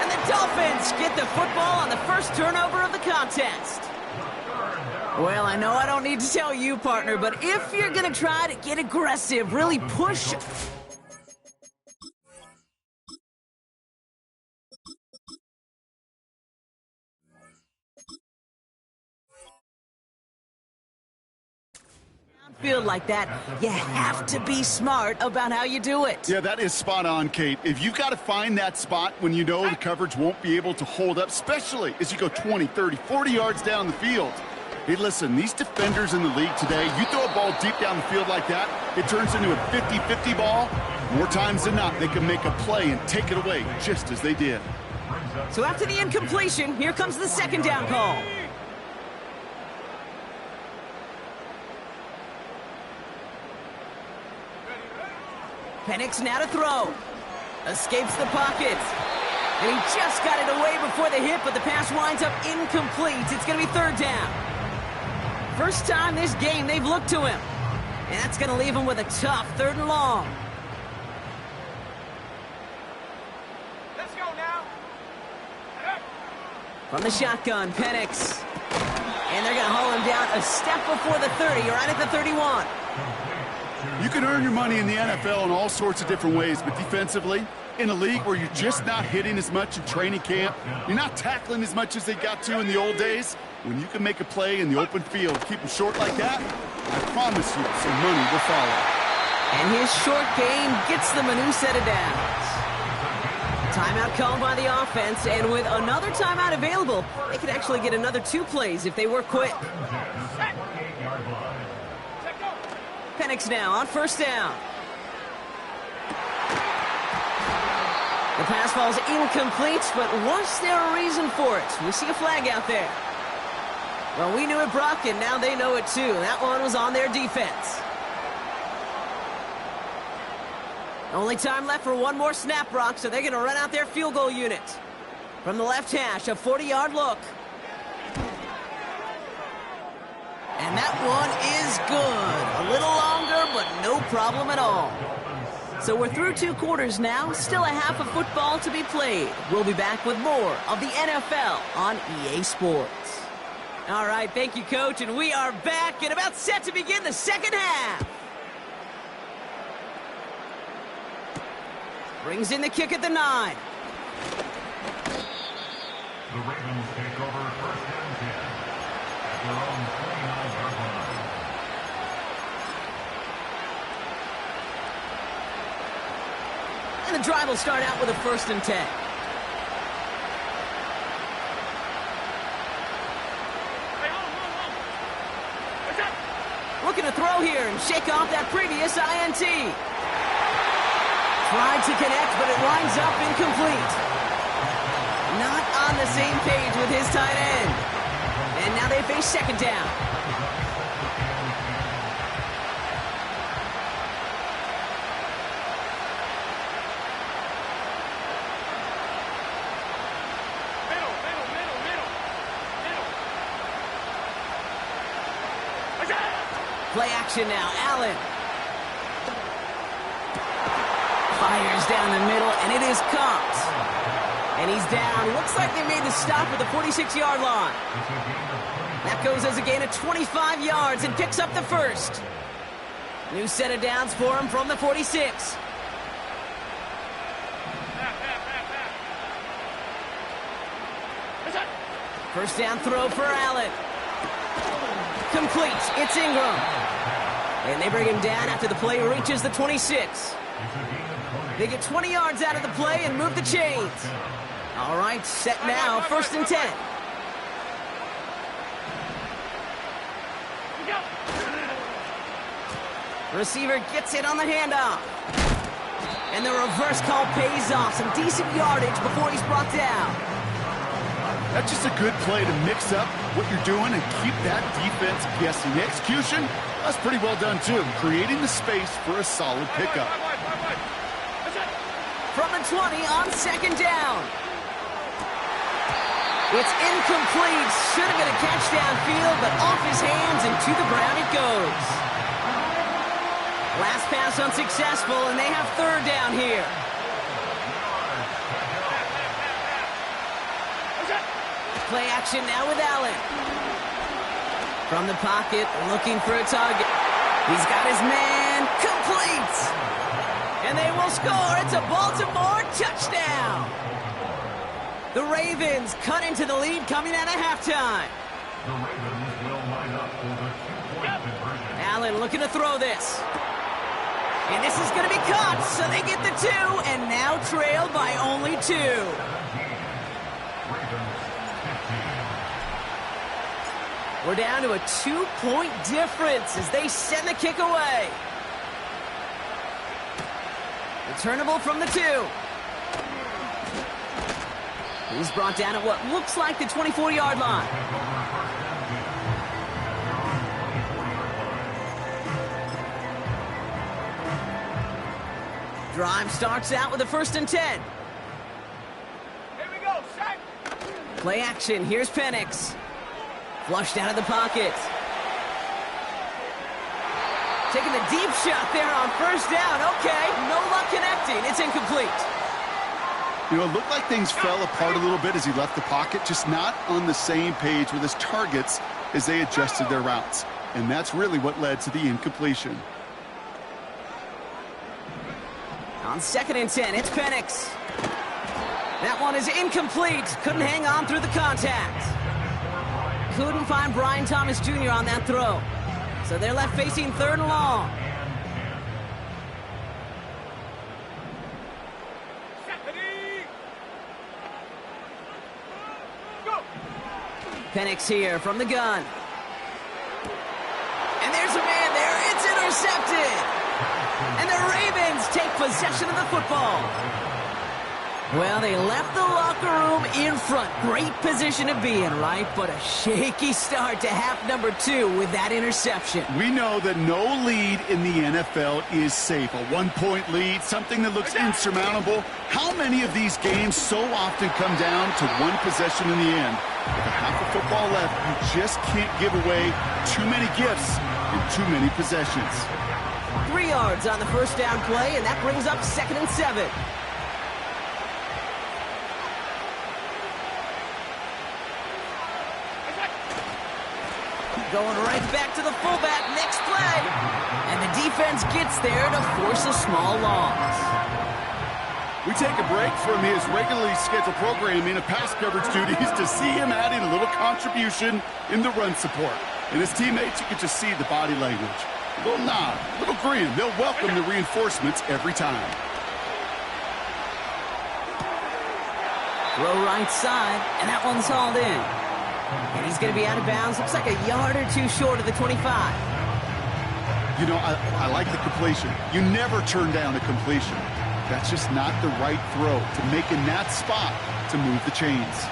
And the Dolphins get the football on the first turnover of the contest. Well, I know I don't need to tell you, partner, but if you're going to try to get aggressive, really push... Feel like that, you have to be smart about how you do it. Yeah, that is spot on, Kate. If you've got to find that spot when you know the coverage won't be able to hold up, especially as you go 20, 30, 40 yards down the field. Hey, listen, these defenders in the league today, you throw a ball deep down the field like that, it turns into a 50-50 ball. More times than not, they can make a play and take it away, just as they did. So after the incompletion, here comes the second down call. Penix now to throw. Escapes the pocket. And he just got it away before the hit, but the pass winds up incomplete. It's going to be third down. First time this game they've looked to him. And that's going to leave him with a tough third and long. Let's go now. From the shotgun, Penix. And they're going to haul him down a step before the 30, right at the 31. You can earn your money in the NFL in all sorts of different ways, but defensively, in a league where you're just not hitting as much in training camp, you're not tackling as much as they got to in the old days, when you can make a play in the open field, keep them short like that, I promise you some money will follow. And his short game gets them a new set of downs. Timeout called by the offense, and with another timeout available, they could actually get another 2 plays if they were quick. Penix now on first down. The pass falls incomplete, but was there a reason for it? We see a flag out there. Well, we knew it, Brock, and now they know it too. That one was on their defense. Only time left for one more snap, Brock, so they're going to run out their field goal unit. From the left hash, a 40-yard look. And that one is good. A little longer, but no problem at all. So we're through 2 quarters now. Still a half of football to be played. We'll be back with more of the NFL on EA Sports. All right, thank you, Coach. And we are back and about set to begin the second half. Brings in the kick at the 9. The Ravens take over first and 10 at their own 29-yard line. And the drive will start out with a first and 10. Looking to throw here and shake off that previous INT. Tried to connect, but it winds up incomplete. Not on the same page with his tight end. And now they face second down. Play action now, Allen. Fires down the middle, and it is caught. And he's down. Looks like they made the stop at the 46-yard line. That goes as a gain of 25 yards and picks up the first. New set of downs for him from the 46. First down throw for Allen. Complete. It's Ingram. And they bring him down after the play reaches the 26. They get 20 yards out of the play and move the chains. All right, set now, 1st and 10. Receiver gets it on the handoff. And the reverse call pays off. Some decent yardage before he's brought down. That's just a good play to mix up what you're doing and keep that defense guessing. The execution, that's pretty well done too. Creating the space for a solid pickup. From the 20 on 2nd down. It's incomplete. Should have been a catch downfield, but off his hands and to the ground it goes. Last pass unsuccessful, and they have 3rd down here. Play action now with Allen. From the pocket, looking for a target. He's got his man. Complete. And they will score. It's a Baltimore touchdown. The Ravens cut into the lead coming out of halftime. The Ravens will line up for the 2-point conversion. Allen looking to throw this. And this is going to be caught, so they get the 2, and now trailed by only 2. We're down to a 2-point difference as they send the kick away. Returnable from the 2. He's brought down at what looks like the 24-yard line. Drive starts out with a 1st and 10. Here we go, set. Play action. Here's Penix. Flushed out of the pocket. Taking the deep shot there on 1st down. Okay, no luck connecting. It's incomplete. You know, it looked like things fell apart a little bit as he left the pocket, just not on the same page with his targets as they adjusted their routes. And that's really what led to the incompletion. On 2nd and 10, it's Penix. That one is incomplete. Couldn't hang on through the contact. Couldn't find Brian Thomas Jr. on that throw. So they're left facing 3rd and long. Penix here from the gun. And there's a man there. It's intercepted. And the Ravens take possession of the football. Well, they left the locker room in front. Great position to be in, right? But a shaky start to half number 2 with that interception. We know that no lead in the NFL is safe. A 1-point lead, something that looks insurmountable. How many of these games so often come down to one possession in the end? With a half of football left, you just can't give away too many gifts in too many possessions. 3 yards on the 1st down play, and that brings up 2nd and 7. Going right back to the fullback, next play. And the defense gets there to force a small loss. We take a break from his regularly scheduled programming of pass coverage duties to see him adding a little contribution in the run support. And his teammates, you can just see the body language. A little nod, a little grin. They'll welcome the reinforcements every time. Throw right side, and that one's hauled in. And he's going to be out of bounds. Looks like a yard or 2 short of the 25. You know, I like the completion. You never turn down a completion. That's just not the right throw to make in that spot to move the chains.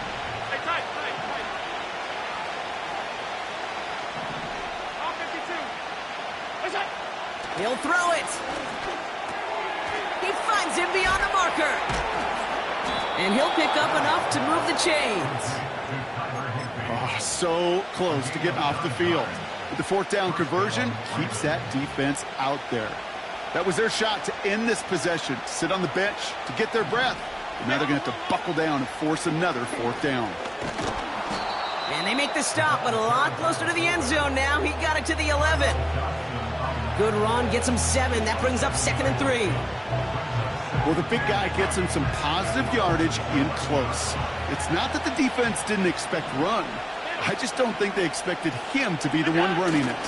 He'll throw it. He finds him beyond the marker. And he'll pick up enough to move the chains. Oh, so close to getting off the field. But the 4th down conversion keeps that defense out there. That was their shot to end this possession, sit on the bench to get their breath. And now they're going to have to buckle down and force another 4th down. And they make the stop, but a lot closer to the end zone now. He got it to the 11. Good run, gets him 7. That brings up 2nd and 3. Well, the big guy gets him some positive yardage in close. It's not that the defense didn't expect run. I just don't think they expected him to be the one running it.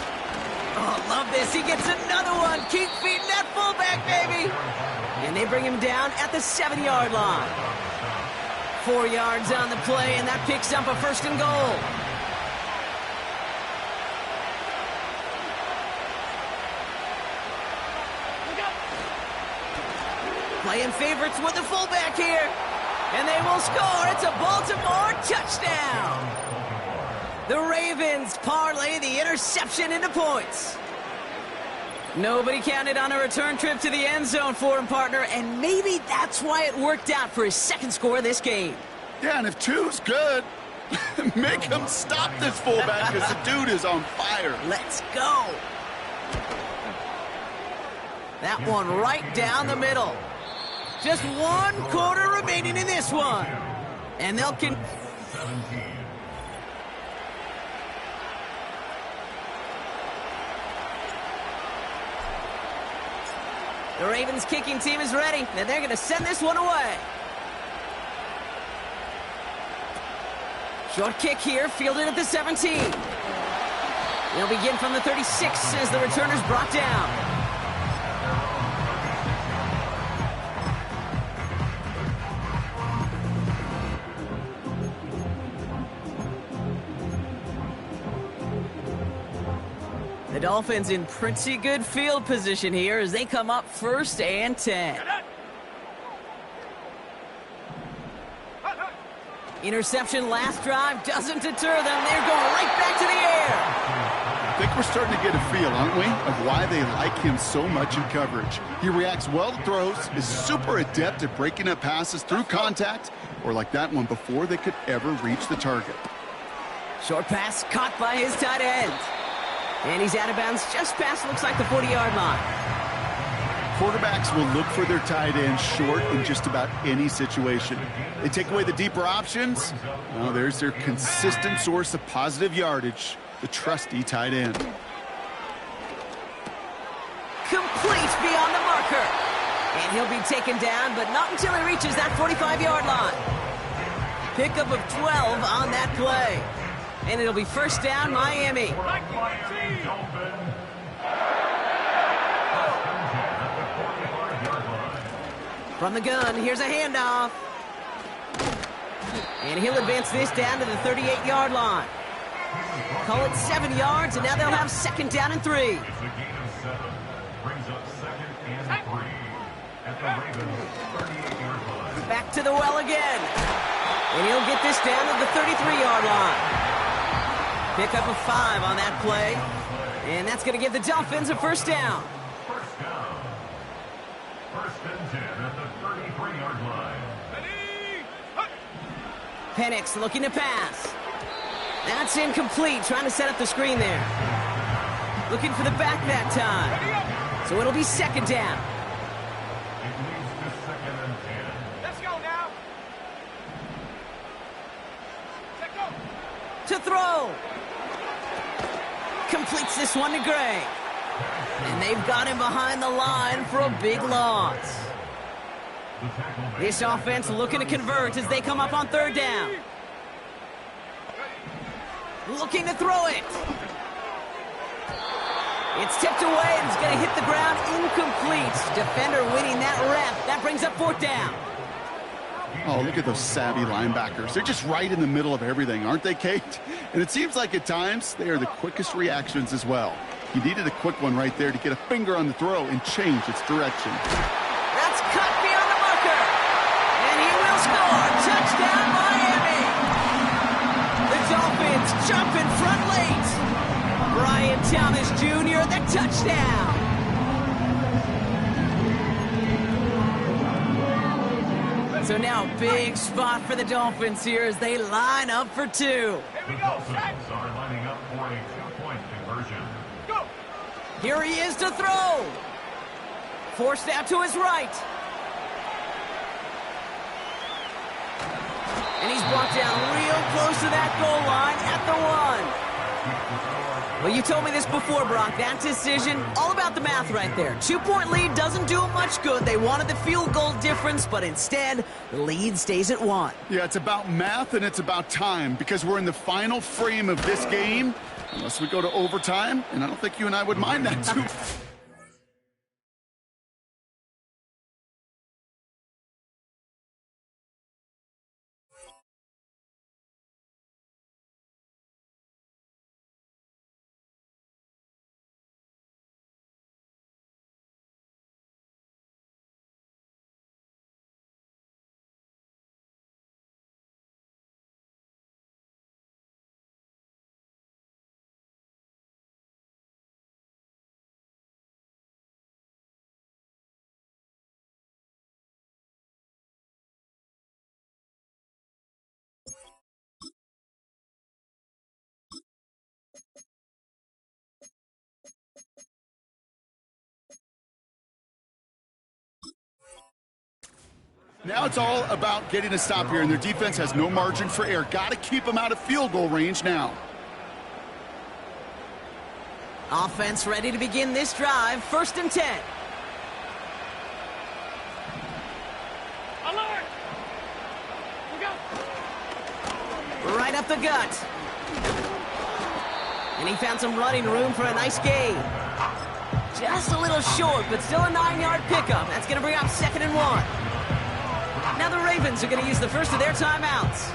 Oh, love this. He gets another one. Keep feeding that fullback, baby. And they bring him down at the 7-yard line. 4 yards on the play, and that picks up a 1st and goal. Playing favorites with the fullback here. And they will score. It's a Baltimore touchdown. The Ravens parlay the interception into points. Nobody counted on a return trip to the end zone for him, partner, and maybe that's why it worked out for his 2nd score of this game. Yeah, and if 2's good, make him stop this fullback because the dude is on fire. Let's go. That one right down the middle. Just 1 quarter remaining in this one. And they'll The Ravens kicking team is ready, and they're going to send this one away. Short kick here, fielded at the 17. They'll begin from the 36 as the returner's brought down. The Dolphins in pretty good field position here as they come up 1st and 10. Interception last drive doesn't deter them. They're going right back to the air. I think we're starting to get a feel, aren't we, of why they like him so much in coverage. He reacts well to throws, is super adept at breaking up passes through contact, or like that one before they could ever reach the target. Short pass caught by his tight end. And he's out of bounds just past, looks like, the 40-yard line. Quarterbacks will look for their tight end short in just about any situation. They take away the deeper options. Well, there's their consistent source of positive yardage, the trusty tight end. Complete beyond the marker. And he'll be taken down, but not until he reaches that 45-yard line. Pickup of 12 on that play. And it'll be 1st down, Miami. From the gun, here's a handoff. And he'll advance this down to the 38-yard line. Call it 7 yards, and now they'll have 2nd down and 3. It's a gain of 7. Brings up 2nd and 3 at the Ravens 38-yard line. Back to the well again. And he'll get this down to the 33-yard line. Pickup of 5 on that play. And that's going to give the Dolphins a 1st down. 1st down. 1st and 10 at the 33-yard line. Penix looking to pass. That's incomplete, trying to set up the screen there. Looking for the back that time. So it'll be 2nd down. It leads to 2nd and 10. Let's go now. Let's go. To throw. Completes this one to Gray. And they've got him behind the line for a big loss. This offense looking to convert as they come up on 3rd down. Looking to throw it. It's tipped away and it's going to hit the ground incomplete. Defender winning that rep. That brings up 4th down. Oh, look at those savvy linebackers. They're just right in the middle of everything, aren't they, Kate? And it seems like at times they are the quickest reactions as well. He needed a quick one right there to get a finger on the throw and change its direction. That's cut beyond the marker. And he will score. Touchdown, Miami. The Dolphins jump in front late. Brian Thomas Jr., the touchdown. So now big spot for the Dolphins here as they line up for 2. Here we go. Dolphins are lining up for a 2-point conversion. Go. Here he is to throw. Forced out to his right. And he's brought down real close to that goal line at the 1. Well, you told me this before, Brock. That decision, all about the math right there. 2-point lead doesn't do them much good. They wanted the field goal difference, but instead, the lead stays at 1. Yeah, it's about math and it's about time because we're in the final frame of this game. Unless we go to overtime, and I don't think you and I would mind that too. Now it's all about getting a stop here, and their defense has no margin for error. Got to keep them out of field goal range now. Offense ready to begin this drive. 1st and 10. Alert! We go! Right up the gut. And he found some running room for a nice gain. Just a little short, but still a 9-yard pickup. That's going to bring up 2nd and 1. Now the Ravens are going to use the first of their timeouts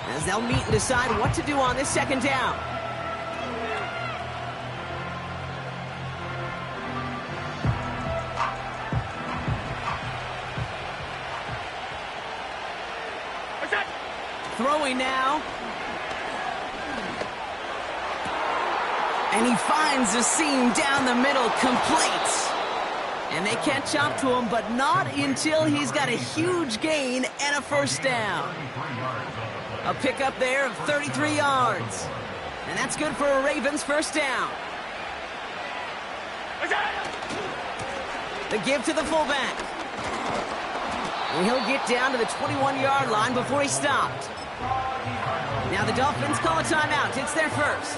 as they'll meet and decide what to do on this 2nd down. Throwing now. And he finds the seam down the middle, complete. And they catch up to him, but not until he's got a huge gain and a 1st down. A pickup there of 33 yards. And that's good for a Ravens 1st down. The give to the fullback. And he'll get down to the 21-yard line before he stopped. Now the Dolphins call a timeout. It's their first.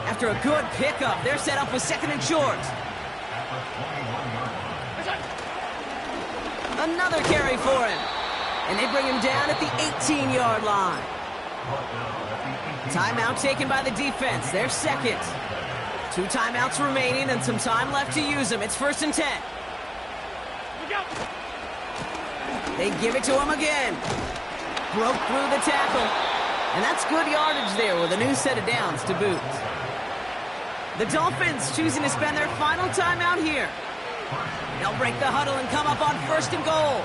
After a good pickup, they're set up with 2nd and short. Another carry for him. And they bring him down at the 18-yard line. Timeout taken by the defense. Their 2nd. 2 timeouts remaining and some time left to use them. It's 1st and 10. They give it to him again. Broke through the tackle. And that's good yardage there with a new set of downs to boot. The Dolphins choosing to spend their final timeout here. They'll break the huddle and come up on 1st and goal.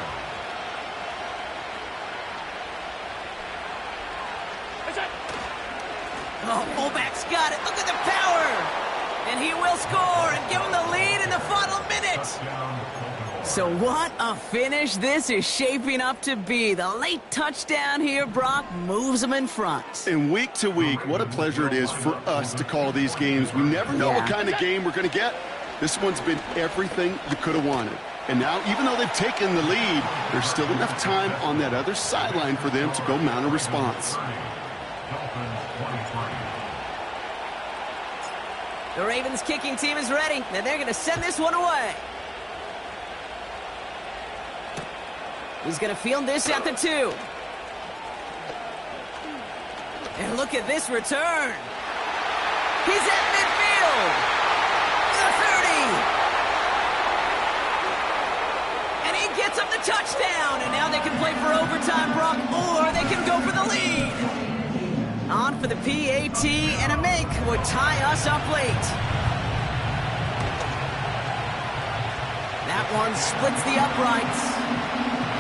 Oh, fullback's got it. Look at the power. And he will score and give him the lead in the final minute. So what a finish this is shaping up to be. The late touchdown here, Brock, moves them in front. And week to week, what a pleasure it is for us to call these games. We never know what kind of game we're going to get. This one's been everything you could have wanted. And now, even though they've taken the lead, there's still enough time on that other sideline for them to go mount a response. The Ravens kicking team is ready, and they're going to send this one away. He's going to field this at the 2. And look at this return. He's at midfield. The 30. And he gets him the touchdown. And now they can play for overtime, Brock, or they can go for the lead. On for the PAT, and a make would tie us up late. That one splits the uprights.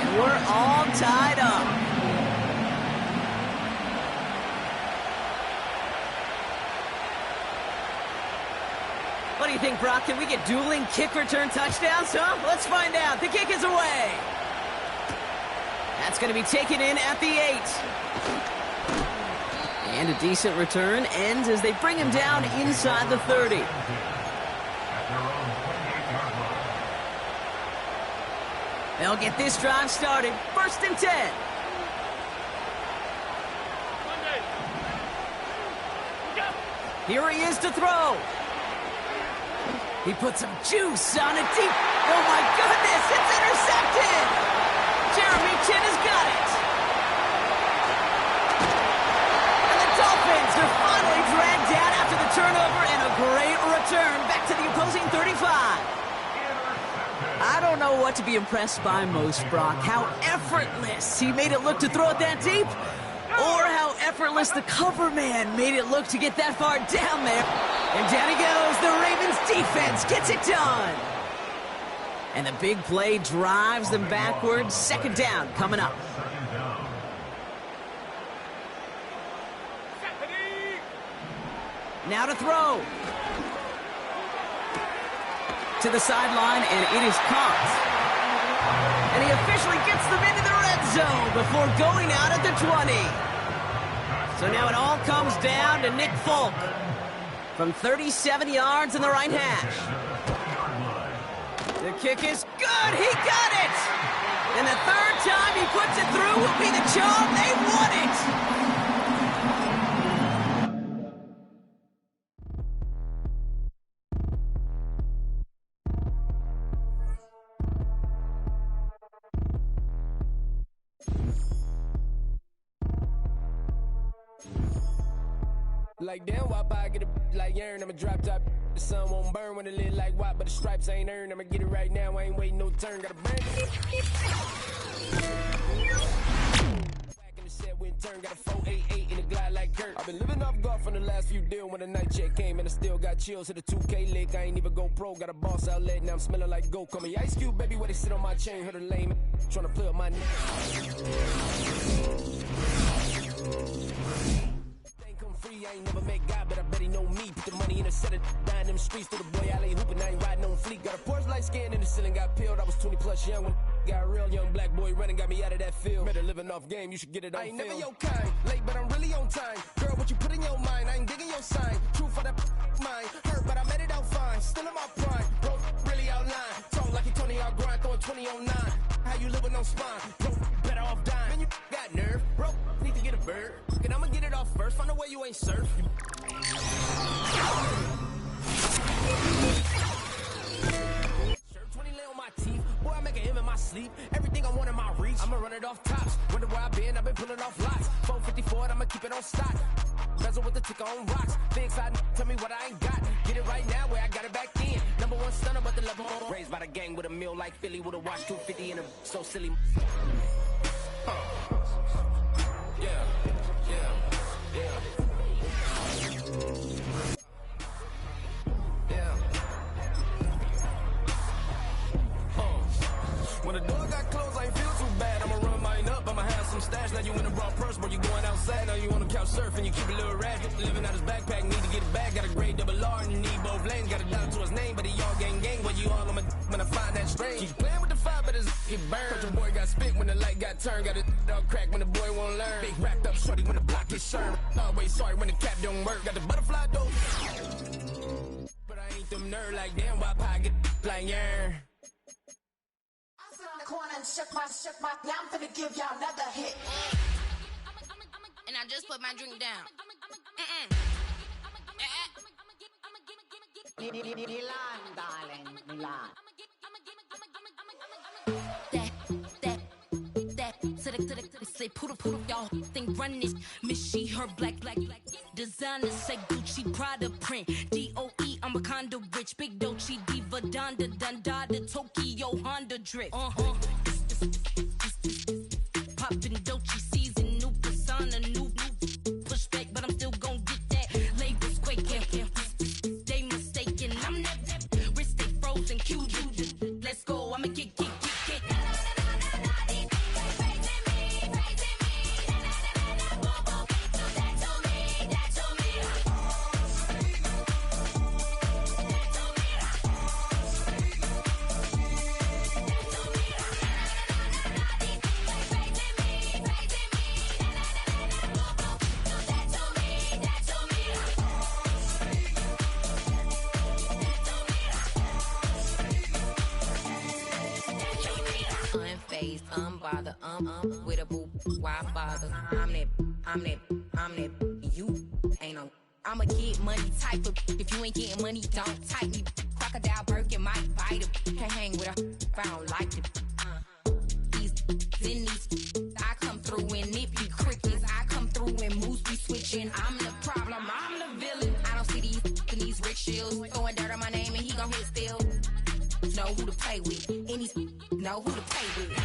And we're all tied up. What do you think, Brock? Can we get dueling kick return touchdowns, huh? Let's find out. The kick is away. That's going to be taken in at the 8. And a decent return ends as they bring him down inside the 30. They'll get this drive started. 1st and 10. Here he is to throw. He put some juice on it deep. Oh, my goodness, it's intercepted. Jeremy Chin has got it. And the Dolphins are finally dragged down after the turnover and a great return back to the opposing 35. I don't know what to be impressed by most, Brock. How effortless he made it look to throw it that deep, or how effortless the cover man made it look to get that far down there. And down he goes. The Ravens defense gets it done. And the big play drives them backwards. Second down coming up. Now to throw. To the sideline, and it is caught. And he officially gets them into the red zone before going out at the 20. So now it all comes down to Nick Folk from 37 yards in the right hash. The kick is good. He got it. And the third time he puts it through will be the charm. They won it. Like damn, why I get a like urn? I'ma drop top. The sun won't burn when it lit like white, but the stripes ain't earned. I'ma get it right now. I ain't waiting no turn. Gotta burn it. Back in the set when turn. Got a 488 in the glide like Kurt. I've been living off golf from the last few deals. When the night check came and I still got chills. Hit a 2K lick. I ain't even go pro. Got a boss outlet. Now I'm smelling like gold. Call me Ice Cube, baby. Where they sit on my chain. Heard a lame. Trying to play up my name. I ain't never met God, but I bet he know me. Put the money in the set of dying them streets to the boy alley hooping. I ain't riding on fleek. Got a Porsche light scan in the ceiling, got peeled. I was 20 plus young when got real young black boy running, got me out of that field. Better living off game, you should get it on film. I ain't never your kind, late but I'm really on time. Girl, what you put in your mind, I ain't digging your sign. True for that mine, hurt but I made it out fine. Still in my prime, bro, really outline. Talk like you Tony out grind, throwing 20 on 9. How you live with no spine, bro, better off dying. Man, you got nerve, bro, need to get a bird. And I'ma get it off first, find a way you ain't surf. Shirt 20 lay on my teeth, boy I make an M in my sleep. Everything I want in my reach, I'ma run it off tops. Wonder where I been, I've been pulling off lots. 454, I'ma keep it on stock. Bezel with the ticker on rocks. Big side, tell me what I ain't got. Get it right now where I got it back then. Number one stunner, but the level on. Raised by the gang with a meal like Philly with a watch 250 and a so silly. Yeah, yeah, yeah. When the door got closed, I ain't feel too bad. I'ma run mine up, I'ma have some stash. Now you in a raw purse, but you going outside. Now you on the couch surfing, you keep a little rat. Living out his backpack, need to get it back. Got a grade double R and you need both lanes. Got a dollar to his name, but he all gang. Where you all on my when I find that strange. Keep playing with the fire, but his get burned. But your boy got spit when the light got turned. Got a dog crack when the boy won't learn. Big wrapped up shorty when the block is served. Always sorry when the cap don't work. Got the butterfly though. But I ain't them nerd like damn, why I get like yeah. Corner and shook my, now I'm finna give y'all another hit. And I just put my drink down. Milan, darling, Milan. That, say poodle, y'all think run this. Miss she, her black, designer, say Gucci, Prada print, DOE, I'm a condo rich, big Dolce, Diva, Donda, Tokyo, Honda drip, poppin' Dolce season, new persona, new pushback, but I'm still gon' get that, labels quaking, they mistaken, I'm that, wrist stay frozen, QQ, let's go, I'ma get. Unfazed, unbothered, with a boo, why bother? I'm that, you ain't no I'm a get money type of. If you ain't getting money, don't type me. Crocodile Birkin might bite him. Can't hang with her if I don't like them. These in these, I come through and it be crickets. I come through and moves be switching. I'm the problem, I'm the villain. I don't see these in these rickshaws throwing dirt on my name and he gon' hit still. Know who to play with, and these know who to play with.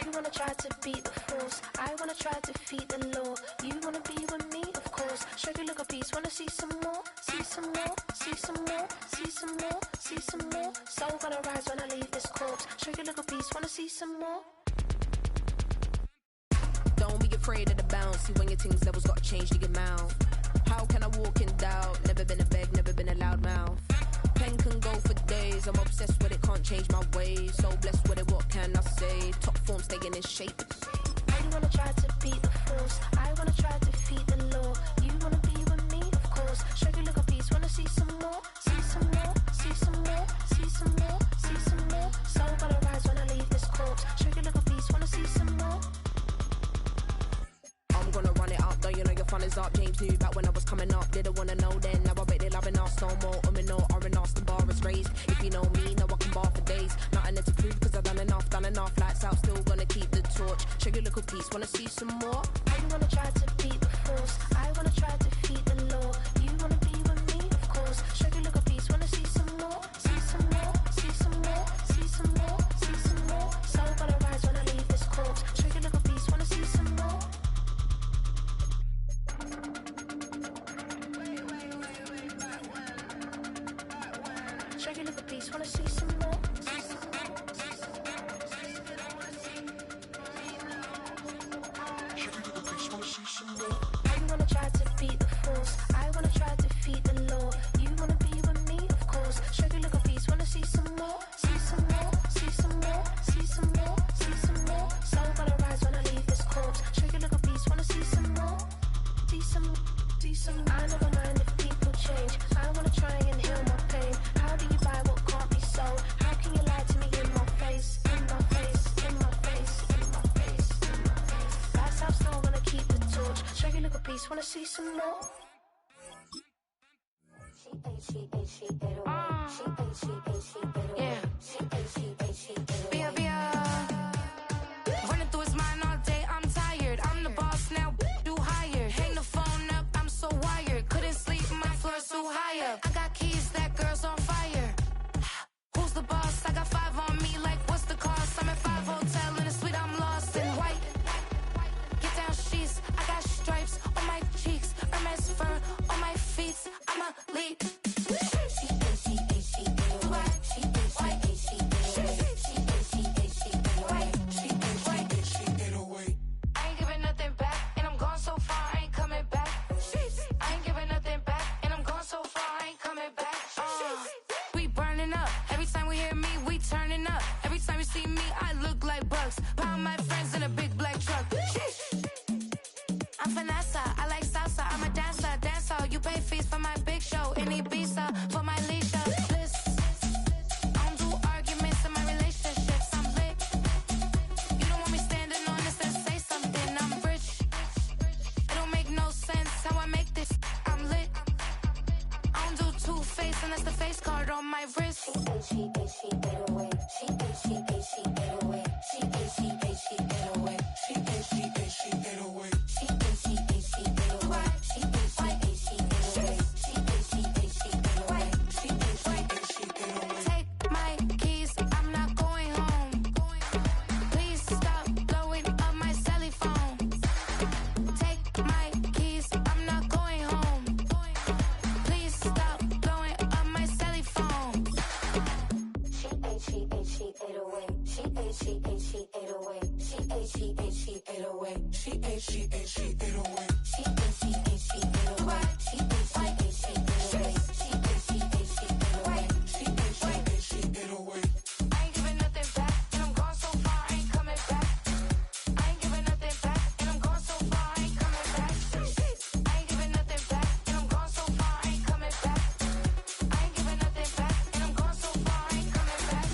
You wanna try to beat the force, I wanna try to defeat the law. You wanna be with me, of course. Show you look a piece, wanna see some more, see some more, see some more, see some more, see some more. Soul gonna rise when I leave this corpse. Show you look a piece, wanna see some more. Don't be afraid of the bounce. See when your things levels got changed to your mouth. How can I walk in doubt? Never been a beg, never been a loud mouth. Pen can go for days. I'm obsessed with it, can't change my ways. So blessed with it, what can I say? Top form staying in shape. You wanna try to beat the force, I wanna try to defeat the law. You wanna be with me, of course. Show you look a piece, wanna see some more, see some more, see some more, see some more, see some more. Soul gonna rise when I leave this corpse. Show you look a piece, wanna see some more. I'm gonna run it up, though you know your fun is up. James knew back when I was coming up. Didn't wanna know then, now I bet they loving us no more. No R&R, the bar is raised. If you know me, now I can bar for days. Nothing to prove cause I've done enough. Lights out, still gonna keep the torch. Show you little piece, wanna see some more? You wanna try to beat the force, I wanna try to defeat the law. You wanna be with me, of course. Show you look a piece, wanna see some more, see some more, see some more, see some more, see some more. Soul gonna rise when I leave this corpse. Show you look a piece, wanna see some more. Show you look a piece, wanna see some more. You wanna try to beat the force, I wanna try to defeat the law. You wanna be with me, of course. Show you look a piece, wanna see some more, see some more, see some more, see some more, see some more. Soul gonna rise when I leave this corpse. Show you look a piece, wanna see some more, see some, see some. I never mind if people change. I wanna try and heal my pain. How do you buy what can't be sold? How can you lie to me in my face, in my face, in my face, in my face, in my face? That's how still gonna keep the torch. Show you look a piece, wanna see some more. Running through his mind all day, I'm tired. I'm the boss now, do higher. Hang the phone up, I'm so wired. Couldn't sleep, my floor's too high up. I got keys, that girl's on fire. Who's the boss? I got 5 on me, like what's the cost? I'm at 5 hotel in a suite, I'm lost in white. Get down sheets, I got stripes on my cheeks, Hermes fur on my feet. I'm a lead. She turning up. Every time you see me, I look like Bugs. Pound my friends in a big black truck. Sheesh. I'm Vanessa, I like salsa. I'm a dancer, dancer. You pay fees for my big show in Ibiza for my leisure. Bliss. I don't do arguments in my relationships. I'm lit. You don't want me standing on this and say something. I'm rich. It don't make no sense how I make this. I'm lit. I don't do two-face unless the face card on my wrist. She 808. She 808. She 808. She 808. She 808. She 808. She 808. She 808. She 808. She 808. She 808. She 808. She 808. Take my keys, I'm not going home. Please stop blowing up my celly phone. Take my keys, I'm not going home. Please stop blowing up my celly phone. She 808. She 808. She 808. She 808. She 808. She 808. She 808. She 808. She 808. She 808. She 808. She 808. She 808. She 808. I ain't giving nothing back, and I'm gone so far, I ain't coming back. I ain't giving nothing back, and I'm gone so far, I ain't coming back. I ain't giving nothing back, and I'm gone so far, I ain't coming back. I ain't giving nothing back, and I'm gone so far, I ain't coming back.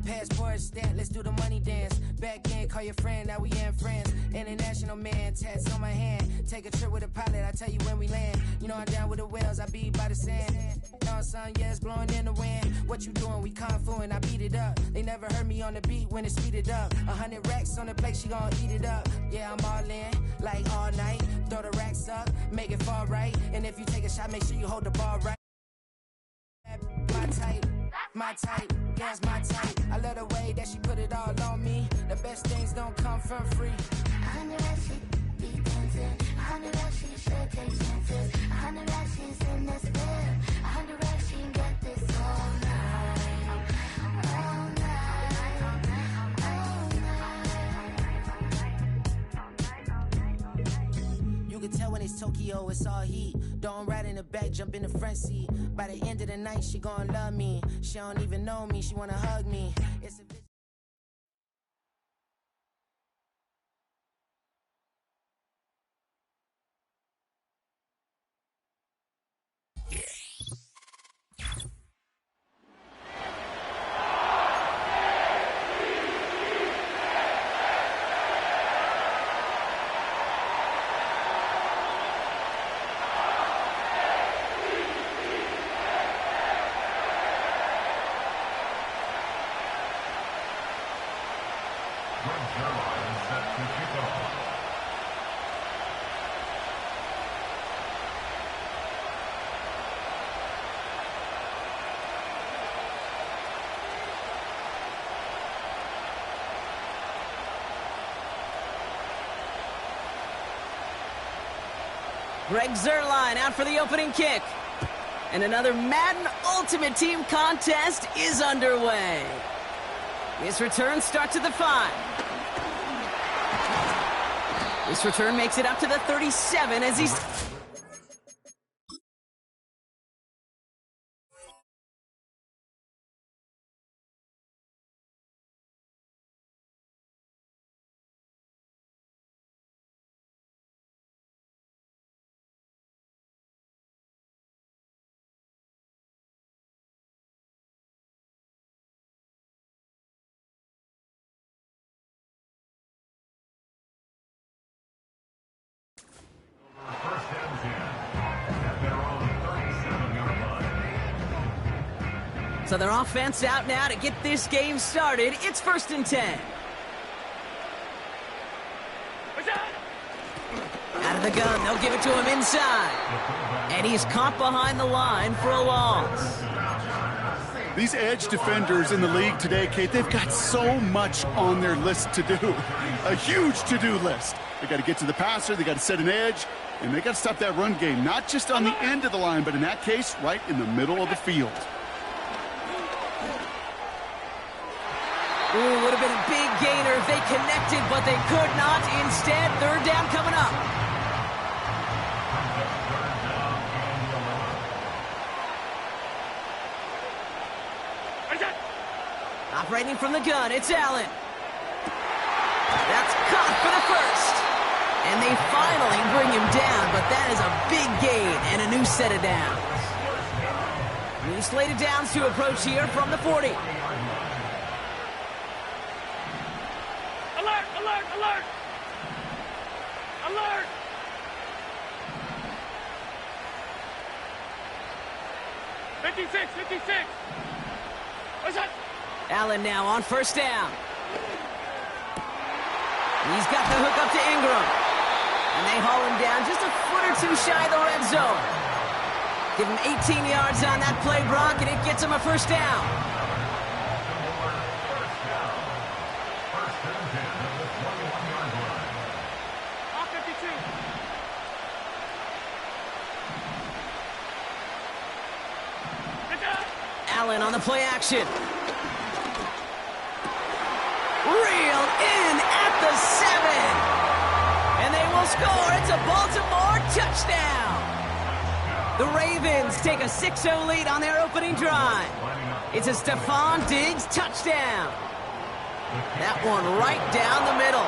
Passport stamp, let's do the money dance. Back in, call your friend, now we in friends. International man, tats on my hand. Take a trip with a pilot, I tell you when we land. You know I'm down with the whales, I be by the sand. On sun, yeah, it's blowing in the wind. What you doing? We kung fu and I beat it up. They never heard me on the beat when it's speeded up. 100 racks on the plate, she gon' eat it up. Yeah, I'm all in, like all night. Throw the racks up, make it fall right. And if you take a shot, make sure you hold the ball right. My type, yeah, it's my type. I love the way that she put it all on me. The best things don't come for free. 100 racks, she be dancing. 100 racks, she should take chances. 100 racks, she's in this bed. 100 racks, she can get this all night. All night. All night. You can tell when it's Tokyo, it's all heat. Don't ride in the back, jump in the front seat. By the end of the night, she gon' love me. She don't even know me, she wanna hug me. It's a Greg Zuerlein out for the opening kick. And another Madden Ultimate Team contest is underway. His return starts at the 5. This return makes it up to the 37 as he's... So their offense out now to get this game started. It's 1st and 10. Out of the gun, they'll give it to him inside. And he's caught behind the line for a loss. These edge defenders in the league today, Kate, they've got so much on their list to do. A huge to-do list. They got to get to the passer, they got to set an edge, and they got to stop that run game, not just on the end of the line, but in that case, right in the middle of the field. Ooh, would have been a big gainer if they connected, but they could not. Instead, third down coming up. Operating from the gun, it's Allen. That's caught for the first. And they finally bring him down, but that is a big gain and a new set of downs. New slate of downs to approach here from the 40. Alert, alert, alert! Alert! '56. What's that? Allen now on first down. He's got the hook up to Ingram. And they haul him down just a foot or two shy of the red zone. Give him 18 yards on that play, Brock, and it gets him a first down. Allen on the play action. Reeled in at the 7. And they will score. It's a Baltimore touchdown. The Ravens take a 6-0 lead on their opening drive. It's a Stephon Diggs touchdown. That one right down the middle.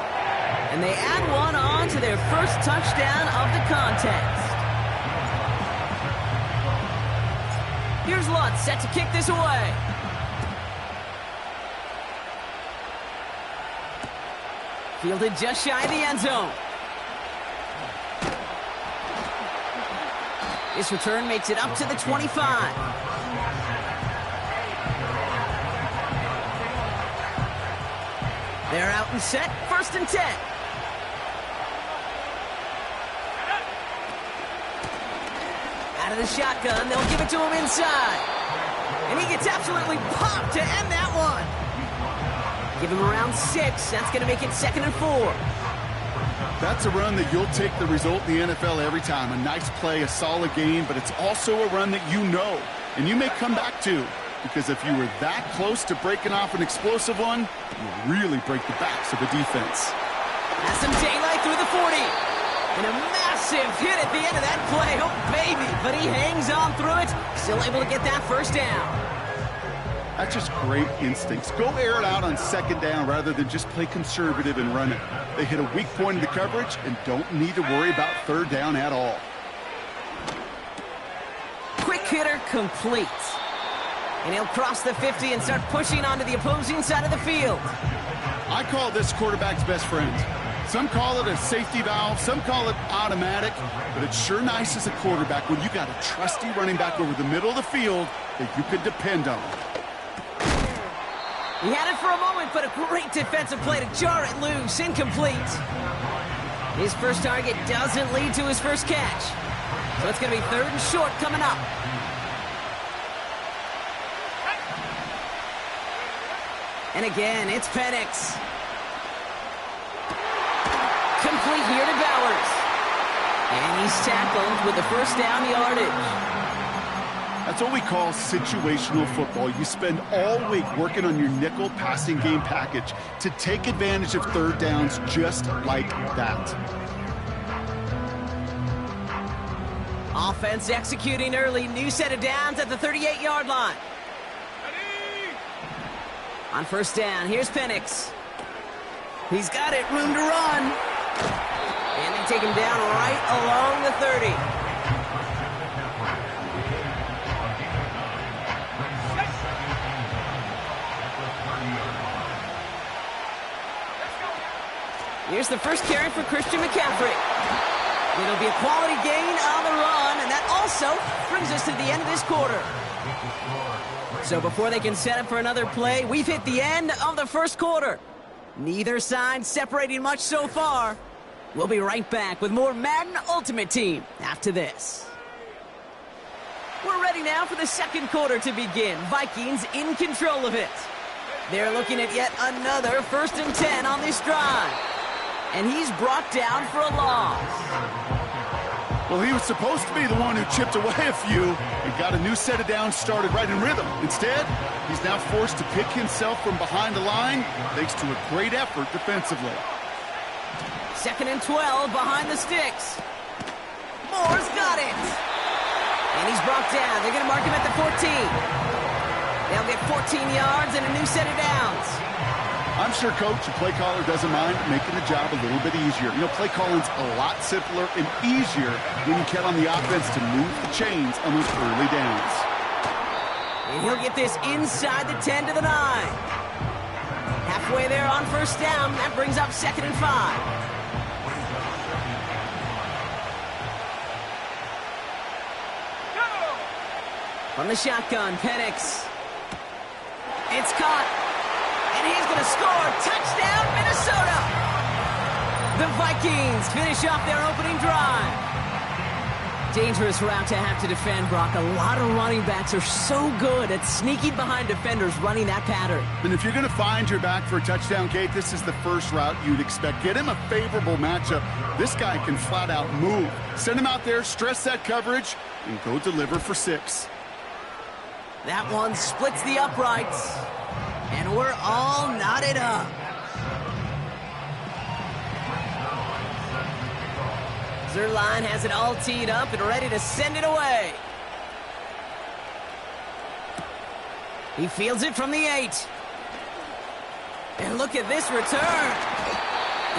And they add one on to their first touchdown of the contest. Here's Lutz set to kick this away. Fielded just shy of the end zone. This return makes it up to the 25. They're out and set, 1st and 10. Out of the shotgun, they'll give it to him inside. And he gets absolutely popped to end that one. Give him around 6. That's going to make it 2nd and 4. That's a run that you'll take the result in the NFL every time. A nice play, a solid game, but it's also a run that you know and you may come back to, because if you were that close to breaking off an explosive one, you really break the backs of the defense. Has some daylight through the 40. And a massive hit at the end of that play. Oh, baby. But he hangs on through it. Still able to get that first down. That's just great instincts. Go air it out on 2nd down rather than just play conservative and run it. They hit a weak point in the coverage and don't need to worry about 3rd down at all. Quick hitter complete. And he'll cross the 50 and start pushing onto the opposing side of the field. I call this quarterback's best friend. Some call it a safety valve, some call it automatic, but it's sure nice as a quarterback when you got a trusty running back over the middle of the field that you can depend on. He had it for a moment, but a great defensive play to jar it loose. Incomplete. His first target doesn't lead to his first catch. So it's going to be 3rd and short coming up. And again, it's Penix. Complete here to Bowers. And he's tackled with the first down yardage. That's what we call situational football. You spend all week working on your nickel passing game package to take advantage of 3rd downs just like that. Offense executing early. New set of downs at the 38-yard line. On first down, here's Penix. He's got it, room to run. And they take him down right along the 30. Here's the first carry for Christian McCaffrey. It'll be a quality gain on the run, and that also brings us to the end of this quarter. So before they can set up for another play, we've hit the end of the first quarter. Neither side separating much so far. We'll be right back with more Madden Ultimate Team after this. We're ready now for the second quarter to begin. Vikings in control of it. They're looking at yet another 1st and 10 on this drive. And he's brought down for a loss. Well, he was supposed to be the one who chipped away a few and got a new set of downs started right in rhythm. Instead, he's now forced to pick himself from behind the line thanks to a great effort defensively. 2nd and 12 behind the sticks. Moore's got it. And he's brought down. They're going to mark him at the 14. They'll get 14 yards and a new set of downs. I'm sure coach and play caller doesn't mind making the job a little bit easier. You know, play calling's a lot simpler and easier when you count on the offense to move the chains on those early downs. And he'll get this inside the 10 to the 9. Halfway there on 1st down. That brings up 2nd and 5. From the shotgun, Penix. It's caught. And he's going to score. Touchdown, Minnesota. The Vikings finish off their opening drive. Dangerous route to have to defend, Brock. A lot of running backs are so good at sneaking behind defenders running that pattern. And if you're going to find your back for a touchdown, Kate, this is the first route you'd expect. Get him a favorable matchup. This guy can flat out move. Send him out there, stress that coverage, and go deliver for 6. That one splits the uprights. And we're all knotted up. Zerline has it all teed up and ready to send it away. He fields it from the 8. And look at this return.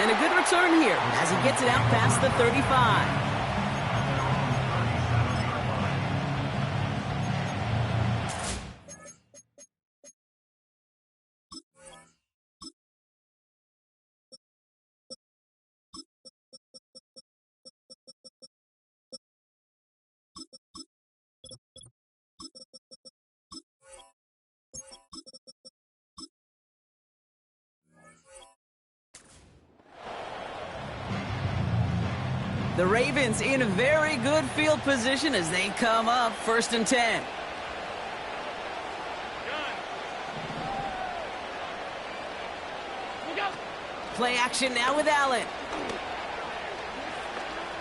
And a good return here as he gets it out past the 35. The Ravens in a very good field position as they come up 1st and 10. Play action now with Allen.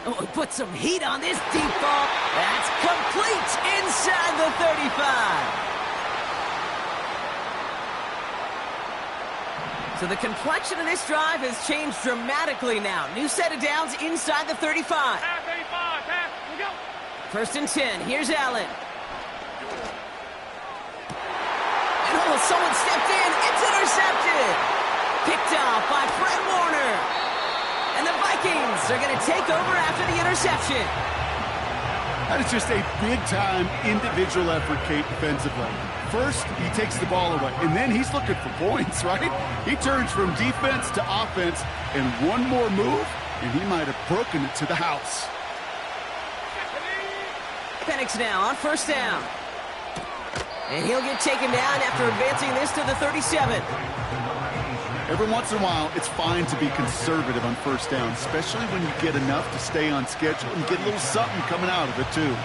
Oh, put some heat on this deep ball. That's complete inside the 35. So the complexion of this drive has changed dramatically now. New set of downs inside the 35. Pass, 35, pass, we go. 1st and 10. Here's Allen. And oh, someone stepped in. It's intercepted. Picked off by Fred Warner. And the Vikings are going to take over after the interception. That is just a big-time individual effort, Kate, defensively. First, he takes the ball away, and then he's looking for points, right? He turns from defense to offense, and one more move, and he might have broken it to the house. Penix now on 1st down. And he'll get taken down after advancing this to the 37. Every once in a while, it's fine to be conservative on 1st down, especially when you get enough to stay on schedule and get a little something coming out of it, too.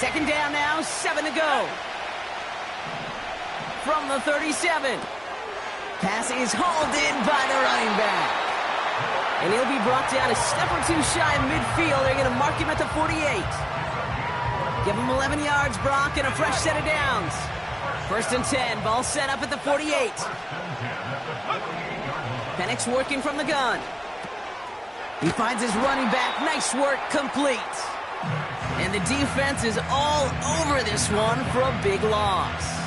2nd down now, 7 to go. From the 37. Pass is hauled in by the running back. And he'll be brought down a step or two shy of midfield. They're going to mark him at the 48. Give him 11 yards, Brock, and a fresh set of downs. 1st and 10. Ball set up at the 48. Penix working from the gun. He finds his running back. Nice work, complete. And the defense is all over this one for a big loss.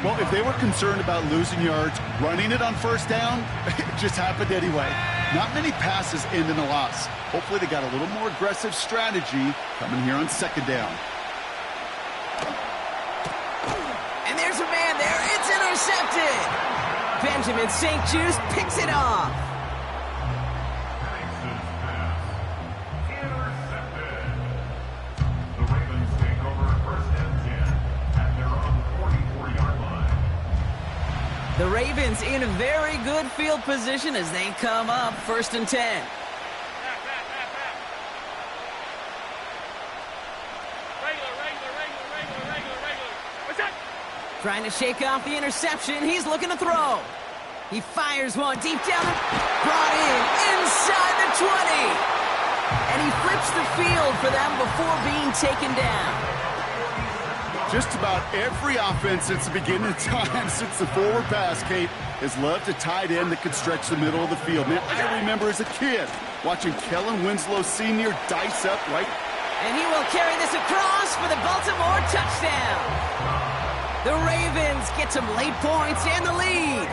Well, if they were concerned about losing yards, running it on 1st down, it just happened anyway. Not many passes end in a loss. Hopefully they got a little more aggressive strategy coming here on 2nd down. And there's a man there. It's intercepted. Benjamin St. Juste picks it off. The Ravens take over 1st and 10 at their own 44-yard line. The Ravens in a very good field position as they come up 1st and 10. Trying to shake off the interception. He's looking to throw. He fires one deep down. Brought in inside the 20. And he flips the field for them before being taken down. Just about every offense since the beginning of time, since the forward pass, Kate, has loved a tight end that could stretch the middle of the field. Man, I remember as a kid watching Kellen Winslow Sr. dice up right. And he will carry this across for the Baltimore touchdown. The Ravens get some late points and the lead.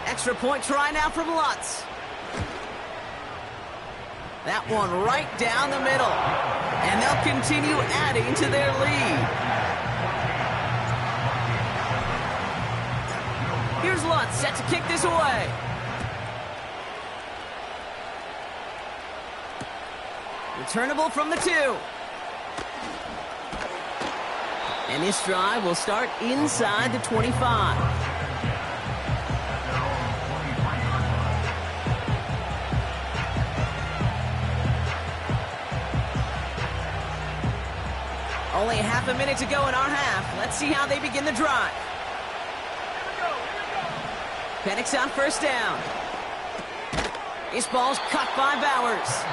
Extra point try now from Lutz. That one right down the middle. And they'll continue adding to their lead. Here's Lutz, set to kick this away. Returnable from the 2. And this drive will start inside the 25. Only half a minute to go in our half. Let's see how they begin the drive. Penix on first down. This ball's cut by Bowers.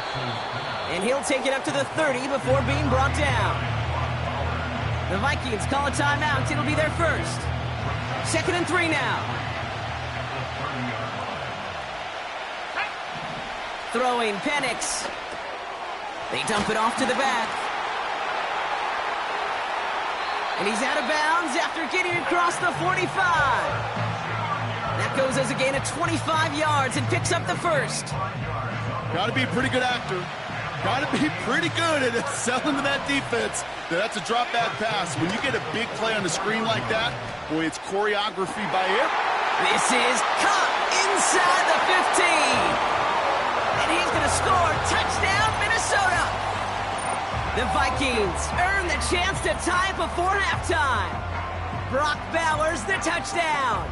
And he'll take it up to the 30 before being brought down. The Vikings call a timeout. It'll be their first. 2nd and 3 now. Throwing Penix. They dump it off to the back. And he's out of bounds after getting across the 45. That goes as a gain of 25 yards and picks up the first. Got to be a pretty good actor. Got to be pretty good at selling to that defense. That's a drop back pass. When you get a big play on the screen like that, boy, it's choreography by it. This is caught inside the 15. And he's going to score. Touchdown, Minnesota. The Vikings earn the chance to tie it before halftime. Brock Bowers, the touchdown.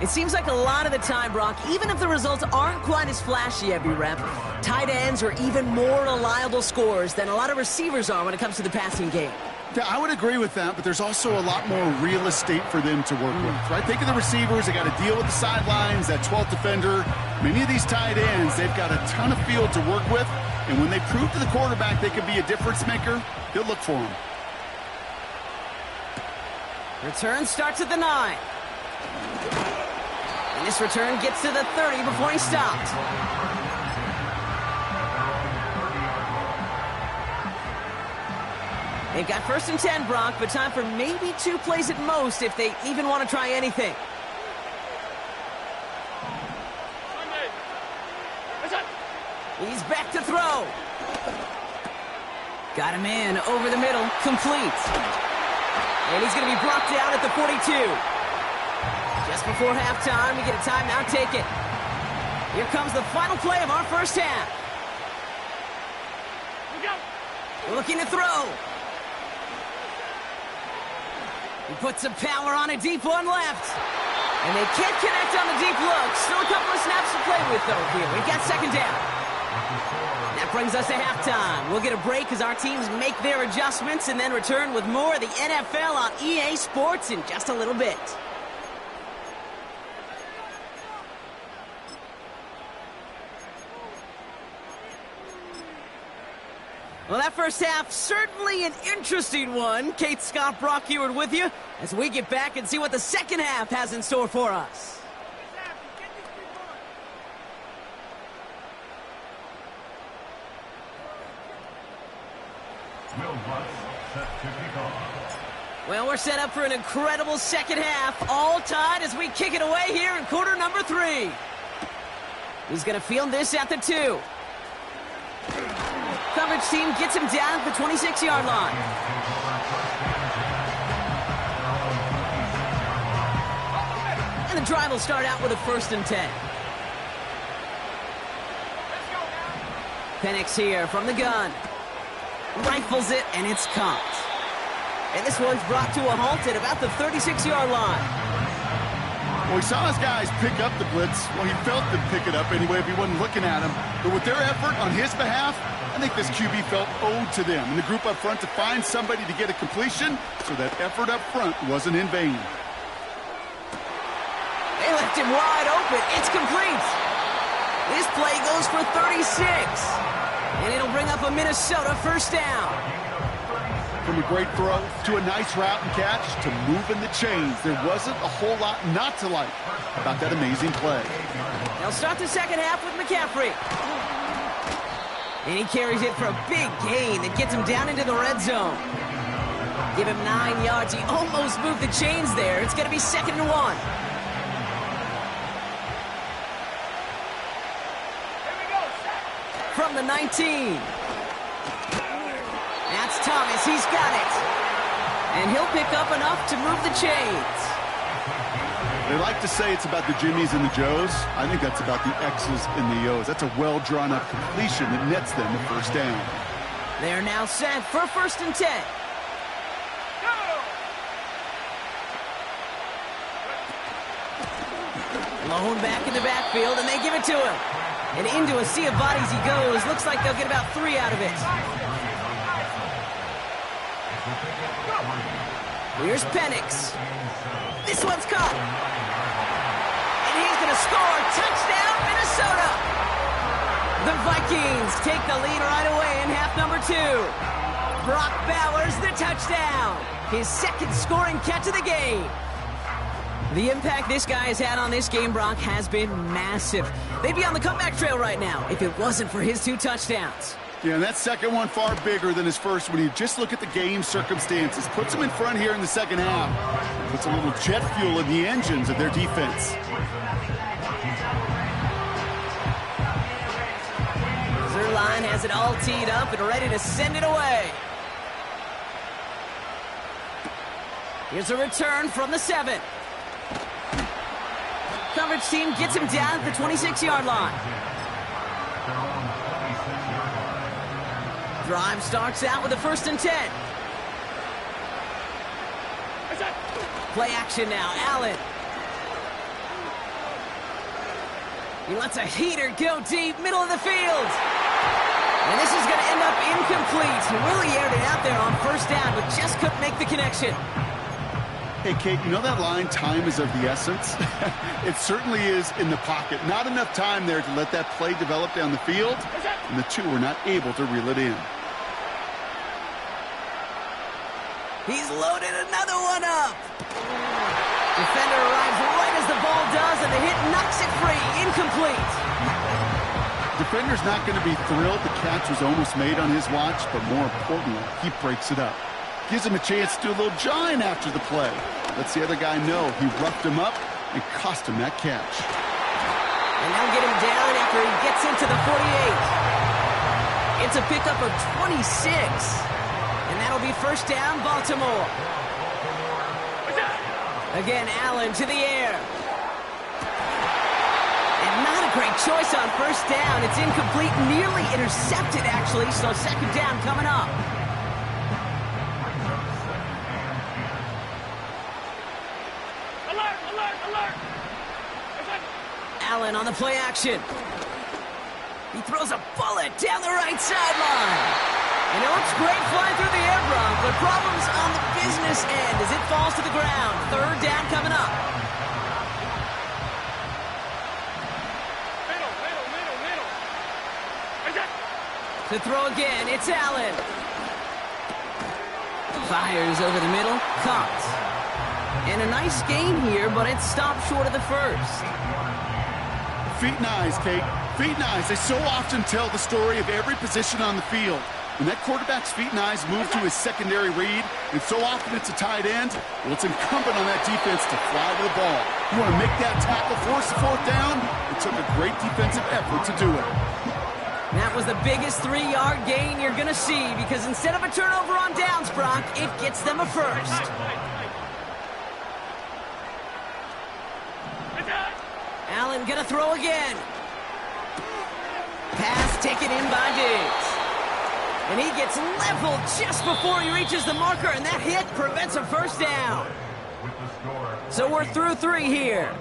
It seems like a lot of the time, Brock, even if the results aren't quite as flashy every rep, tight ends are even more reliable scorers than a lot of receivers are when it comes to the passing game. Yeah, I would agree with that, but there's also a lot more real estate for them to work with, right? Think of the receivers. They got to deal with the sidelines, that 12th defender. Many of these tight ends, they've got a ton of field to work with, and when they prove to the quarterback they can be a difference maker, he'll look for them. Return starts at the 9. And this return gets to the 30 before he stopped. They've got 1st and 10, Brock, but time for maybe 2 plays at most if they even want to try anything. He's back to throw. Got him in over the middle, complete. And he's going to be brought down at the 42. Just before halftime, we get a timeout taken. Here comes the final play of our first half. Looking to throw. He puts some power on a deep one left. And they can't connect on the deep look. Still a couple of snaps to play with, though, here. We've got 2nd down. That brings us to halftime. We'll get a break as our teams make their adjustments and then return with more of the NFL on EA Sports in just a little bit. Well, that first half, certainly an interesting one. Kate, Scott, Brock Heward with you as we get back and see what the second half has in store for us. Well, we're set up for an incredible second half. All tied as we kick it away here in quarter number 3. He's going to field this at the 2. Coverage team gets him down at the 26-yard line. And the drive will start out with a 1st and 10. Penix here from the gun. Rifles it, and it's caught. And this one's brought to a halt at about the 36-yard line. Well, we saw his guys pick up the blitz. Well, he felt them pick it up anyway if he wasn't looking at him. But with their effort on his behalf, I think this QB felt owed to them and the group up front to find somebody to get a completion, so that effort up front wasn't in vain. They left him wide open. It's complete. This play goes for 36. And it'll bring up a Minnesota first down. From a great throw to a nice route and catch to moving the chains, there wasn't a whole lot not to like about that amazing play. They'll start the second half with McCaffrey. And he carries it for a big gain that gets him down into the red zone. Give him 9 yards. He almost moved the chains there. It's going to be 2nd and 1. From the 19. That's Thomas. He's got it. And he'll pick up enough to move the chains. They like to say it's about the Jimmies and the Joes. I think that's about the X's and the O's. That's a well-drawn-up completion that nets them the first down. They're now set for 1st and 10. Lone back in the backfield, and they give it to him. And into a sea of bodies he goes. Looks like they'll get about 3 out of it. Here's Penix. This one's caught. And he's going to score. Touchdown, Minnesota. The Vikings take the lead right away in half number 2. Brock Bowers, the touchdown. His 2nd scoring catch of the game. The impact this guy has had on this game, Brock, has been massive. They'd be on the comeback trail right now if it wasn't for his 2 touchdowns. Yeah, and that second one far bigger than his first when you just look at the game circumstances. Puts them in front here in the second half. Puts a little jet fuel in the engines of their defense. Their line has it all teed up and ready to send it away. Here's a return from the 7. Coverage team gets him down at the 26-yard line. Drive starts out with a 1st and 10. Play action now, Allen. He lets a heater go deep, middle of the field. And this is going to end up incomplete. He really aired it out there on 1st down, but just couldn't make the connection. Hey, Kate, you know that line, time is of the essence? It certainly is in the pocket. Not enough time there to let that play develop down the field, and the 2 were not able to reel it in. He's loaded another one up. Defender arrives right as the ball does, and the hit knocks it free. Incomplete. Defender's not going to be thrilled the catch was almost made on his watch, but more importantly, he breaks it up. Gives him a chance to do a little jawing after the play. Lets the other guy know he roughed him up and cost him that catch. And they'll get him down after he gets into the 48. It's a pickup of 26. And that'll be 1st down, Baltimore. Again, Allen to the air. And not a great choice on 1st down. It's incomplete, nearly intercepted, actually, so 2nd down coming up. Allen on the play action. He throws a bullet down the right sideline. And it looks great flying through the air, Brock, but problems on the business end as it falls to the ground. 3rd down coming up. To throw again, it's Allen. Fires over the middle, caught. And a nice gain here, but it stopped short of the 1st. Feet and eyes, Kate. Feet and eyes. They so often tell the story of every position on the field. When that quarterback's feet and eyes move to his secondary read, and so often it's a tight end, well, it's incumbent on that defense to fly to the ball. You want to make that tackle, force the 4th down? It took a great defensive effort to do it. That was the biggest 3-yard gain you're going to see because instead of a turnover on downs, Brock, it gets them a 1st. Allen gonna throw again. Pass taken in by Diggs. And he gets leveled just before he reaches the marker, and that hit prevents a 1st down. So we're through 3 here.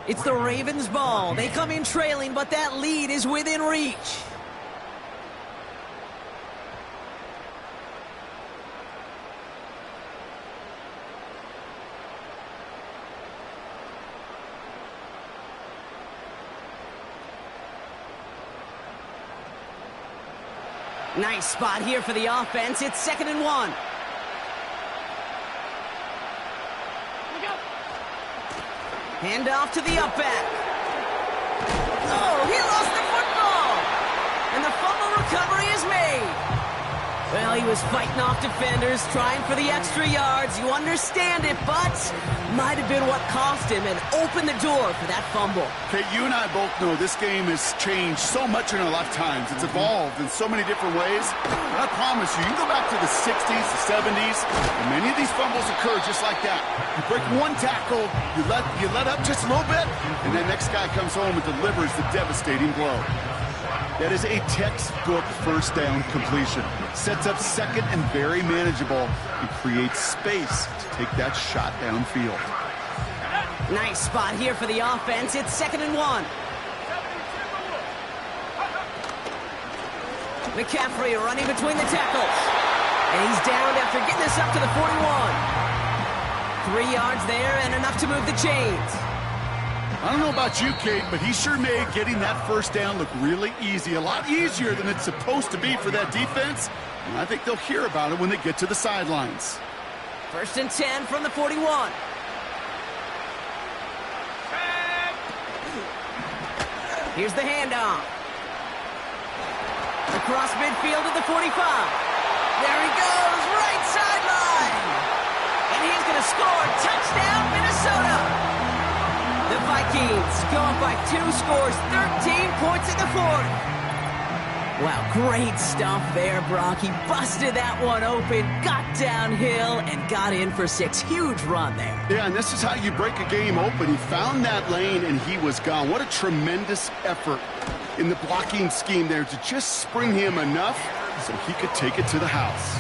It's the Ravens' ball. They come in trailing, but that lead is within reach. Nice spot here for the offense. It's 2nd and 1. Hand off to the up back. Oh, he lost the football. And the fumble recovery is made. Well, he was fighting off defenders, trying for the extra yards. You understand it, but might have been what cost him and opened the door for that fumble. Okay, you and I both know this game has changed so much in our lifetimes. It's evolved in so many different ways. But I promise you, you can go back to the 60s, the 70s, and many of these fumbles occur just like that. You break one tackle, you let up just a little bit, and the next guy comes home and delivers the devastating blow. That is a textbook first down completion. Sets up second and very manageable and creates space to take that shot downfield. Nice spot here for the offense. It's 2nd and 1. McCaffrey running between the tackles. And he's downed after getting this up to the 41. 3 yards there and enough to move the chains. I don't know about you, Kate, but he sure made getting that first down look really easy. A lot easier than it's supposed to be for that defense. And I think they'll hear about it when they get to the sidelines. 1st and 10 from the 41. Here's the handoff. Across midfield to the 45. There he goes, right sideline. And he's going to score. Touchdown, Minnesota. The Vikings go up by 2 scores, 13 points in the 4th. Wow, great stuff there, Brock. He busted that one open, got downhill, and got in for 6. Huge run there. Yeah, and this is how you break a game open. He found that lane, and he was gone. What a tremendous effort in the blocking scheme there to just spring him enough so he could take it to the house.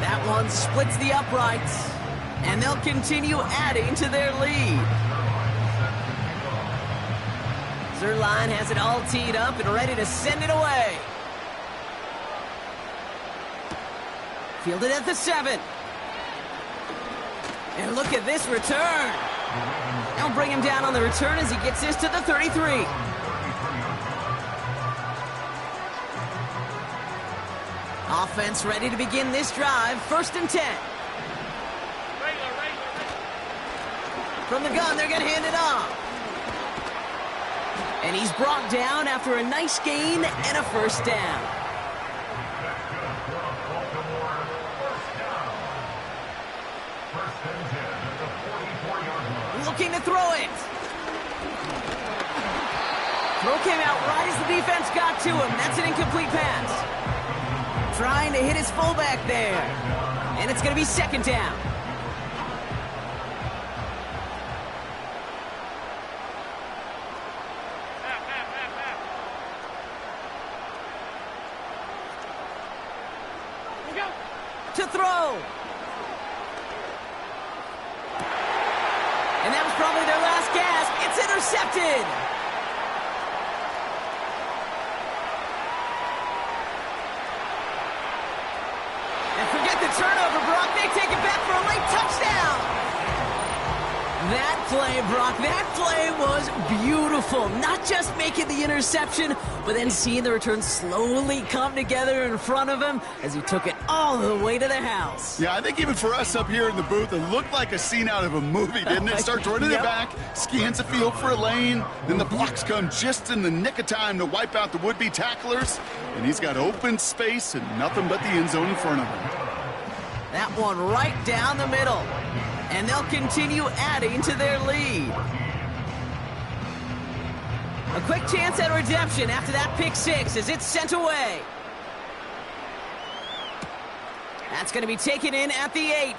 That one splits the uprights, and they'll continue adding to their lead. Zerline has it all teed up and ready to send it away. Fielded at the 7. And look at this return. They'll bring him down on the return as he gets this to the 33. Offense ready to begin this drive. 1st and 10. From the gun, they're going to hand it off. And he's brought down after a nice gain and a first down. Looking to throw it. Throw came out right as the defense got to him. That's an incomplete pass. Trying to hit his fullback there. And it's going to be 2nd down. To throw. And that was probably their last gasp. It's intercepted. And forget the turnover, Brock. They take it back for a late touchdown. That play, Brock, that play was beautiful. Not just making the interception, but then seeing the return slowly come together in front of him as he took it all the way to the house. Yeah, I think even for us up here in the booth, it looked like a scene out of a movie, didn't it? Starts running it back, scans the field for a lane, then the blocks come just in the nick of time to wipe out the would-be tacklers, and he's got open space and nothing but the end zone in front of him. That one right down the middle. And they'll continue adding to their lead. A quick chance at redemption after that pick 6 as it's sent away. That's going to be taken in at the 8.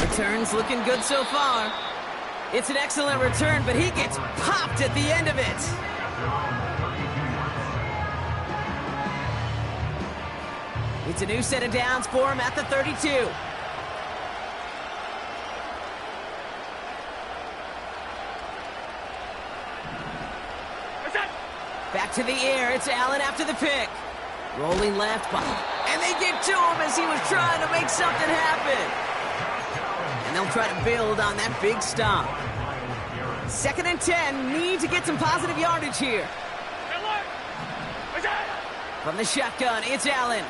Return's looking good so far. It's an excellent return, but he gets popped at the end of it. It's a new set of downs for him at the 32. Back to the air. It's Allen after the pick. Rolling left. And they get to him as he was trying to make something happen. And they'll try to build on that big stop. 2nd and 10. Need to get some positive yardage here. From the shotgun, it's Allen.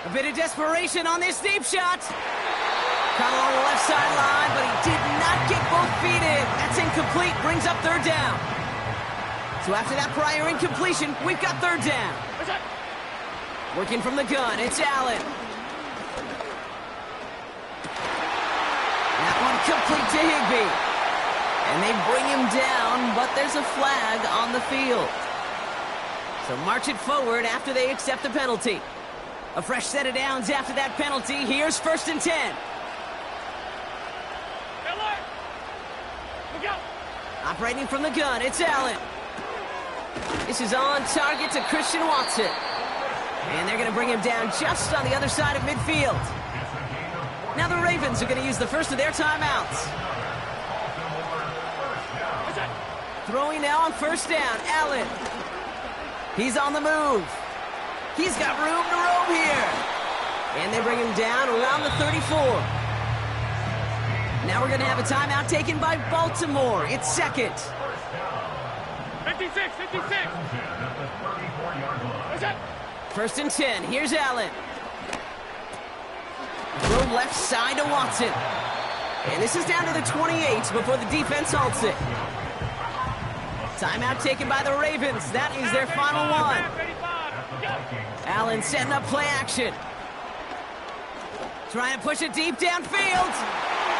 A bit of desperation on this deep shot. Caught along the left sideline, but he did not get both feet in. That's incomplete, brings up third down. So after that prior incompletion, we've got third down. Working from the gun, it's Allen. That one complete to Higbee. And they bring him down, but there's a flag on the field. So march it forward after they accept the penalty. A fresh set of downs after that penalty. Here's 1st and 10. Operating from the gun, it's Allen. This is on target to Christian Watson. And they're going to bring him down just on the other side of midfield. Now the Ravens are going to use the first of their timeouts. Throwing now on 1st down, Allen. He's on the move. He's got room to roam here. And they bring him down around the 34. Now we're going to have a timeout taken by Baltimore. It's 2nd. 56. 1st and 10. Here's Allen. Throw left side to Watson. And this is down to the 28 before the defense halts it. Timeout taken by the Ravens. That is their final one. Allen setting up play action. Trying to push it deep downfield.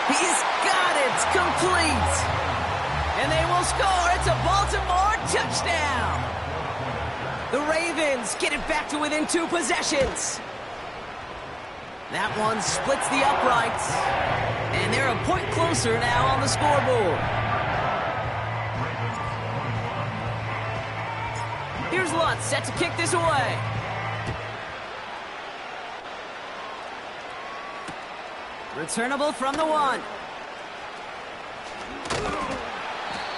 He's got it. Complete. And they will score. It's a Baltimore touchdown. The Ravens get it back to within 2 possessions. That one splits the uprights. And they're a point closer now on the scoreboard. Here's Lutz set to kick this away. Returnable from the 1.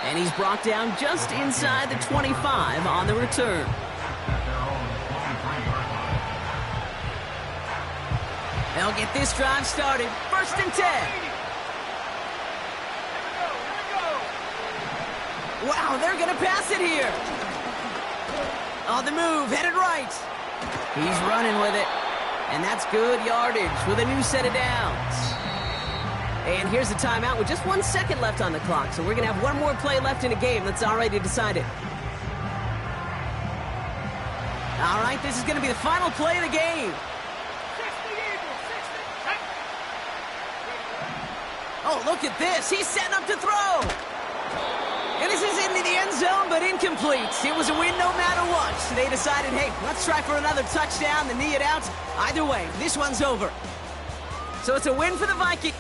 And he's brought down just inside the 25 on the return. They'll get this drive started. 1st and 10. Wow, they're going to pass it here. On the move, headed right. He's running with it. And that's good yardage with a new set of downs. And here's the timeout with just 1 second left on the clock. So we're going to have one more play left in a game that's already decided. All right, this is going to be the final play of the game. Oh, look at this. He's setting up to throw. And this is into the end zone, but incomplete. It was a win no matter what. So they decided, hey, let's try for another touchdown, then knee it out. Either way, this one's over. So it's a win for the Vikings.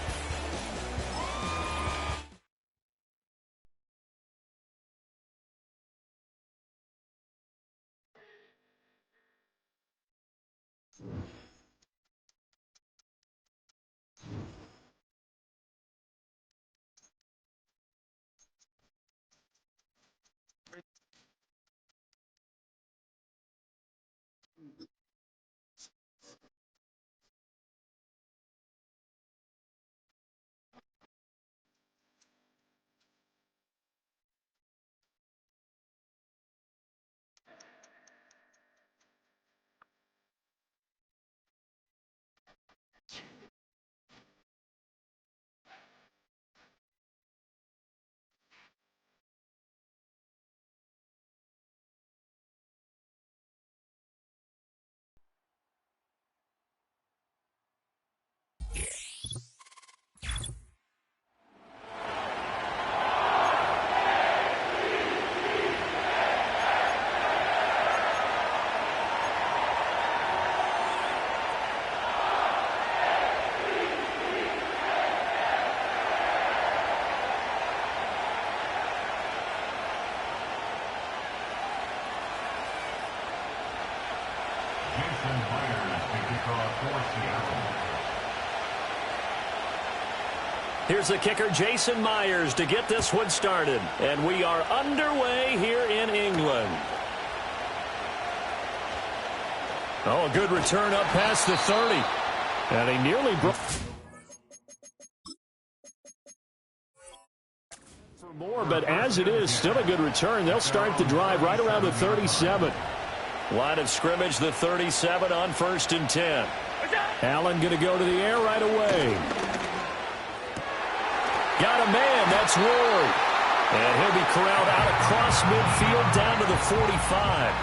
Here's the kicker, Jason Myers, to get this one started. And we are underway here in England. Oh, a good return up past the 30. And he nearly broke. For more, but as it is, still a good return. They'll start the drive right around the 37. Line of scrimmage, the 37 on 1st and 10. Allen going to go to the air right away. Got a man, that's Ward. And he'll be corralled out across midfield down to the 45.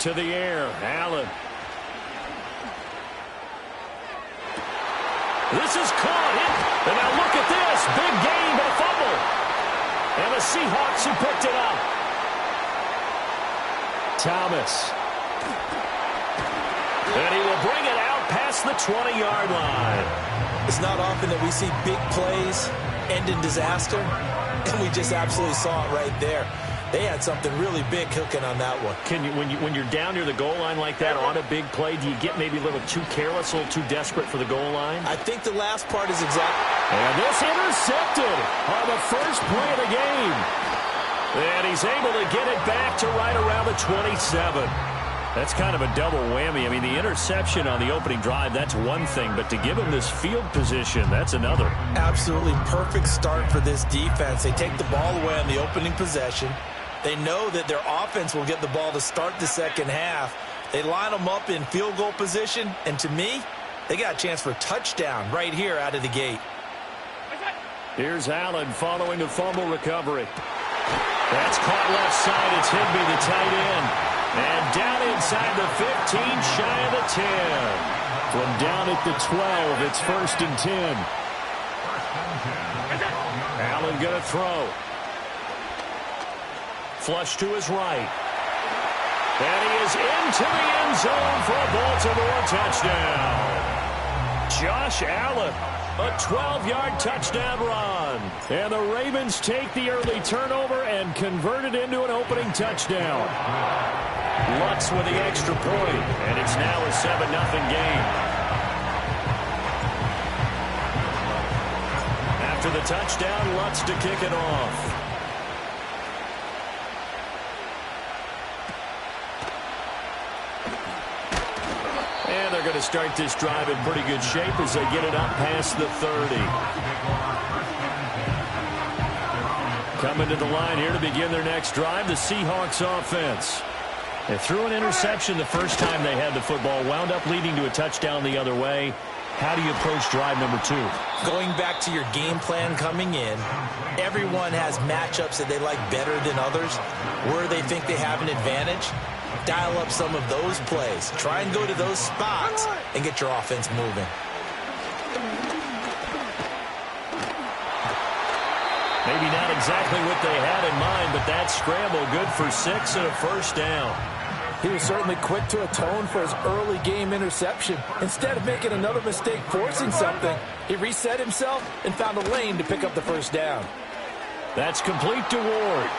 To the air, Allen. This is caught. And now look at this. Big gain, but a fumble. And the Seahawks who picked it up. Thomas. And he will bring it out past the 20-yard line. It's not often that we see big plays end in disaster, and we just absolutely saw it right there. They had something really big cooking on that one. Can you, when you're down near the goal line like that on a big play, do you get maybe a little too careless, a little too desperate for the goal line? I think the last part is exactly. And this intercepted on the first play of the game. And he's able to get it back to right around the 27. That's kind of a double whammy. I mean, the interception on the opening drive, that's one thing. But to give him this field position, that's another. Absolutely perfect start for this defense. They take the ball away on the opening possession. They know that their offense will get the ball to start the second half. They line them up in field goal position. And to me, they got a chance for a touchdown right here out of the gate. Here's Allen following the fumble recovery. That's caught left side. It's Higbee, the tight end. And down inside the 15, shy of the 10. From down at the 12, it's 1st and 10. Allen going to throw. Flush to his right. And he is into the end zone for a Baltimore touchdown. Josh Allen, a 12-yard touchdown run. And the Ravens take the early turnover and convert it into an opening touchdown. Lutz with the extra point, and it's now a 7-0 game. After the touchdown, Lutz to kick it off. And they're going to start this drive in pretty good shape as they get it up past the 30. Coming to the line here to begin their next drive, the Seahawks offense. They threw an interception the first time they had the football, wound up leading to a touchdown the other way. How do you approach drive number 2? Going back to your game plan coming in, everyone has matchups that they like better than others, where they think they have an advantage. Dial up some of those plays. Try and go to those spots and get your offense moving. Maybe not exactly what they had in mind, but that scramble good for 6 and a first down. He was certainly quick to atone for his early game interception. Instead of making another mistake forcing something, he reset himself and found a lane to pick up the first down. That's complete to Ward.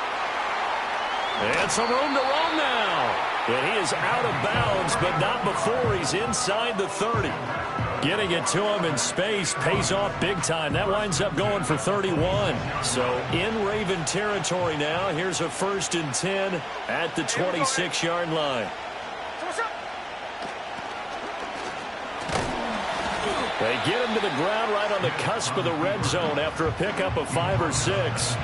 And some room to run now. And he is out of bounds, but not before he's inside the 30. Getting it to him in space pays off big time. That winds up going for 31. So in Raven territory now. Here's a 1st and 10 at the 26-yard line. They get him to the ground right on the cusp of the red zone after a pickup of 5 or 6.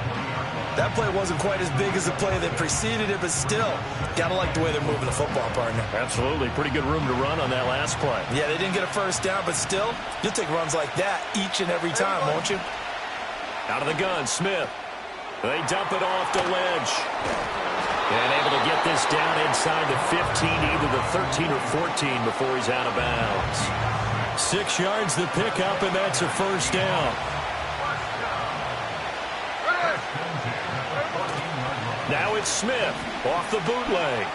That play wasn't quite as big as the play that preceded it, but still, gotta like the way they're moving the football, partner. Absolutely. Pretty good room to run on that last play. Yeah, they didn't get a first down, but still, you'll take runs like that each and every time, won't you? Out of the gun, Smith. They dump it off to Lynch. And able to get this down inside the 15, either the 13 or 14 before he's out of bounds. 6 yards the pickup, and that's a first down. Now it's Smith off the bootleg.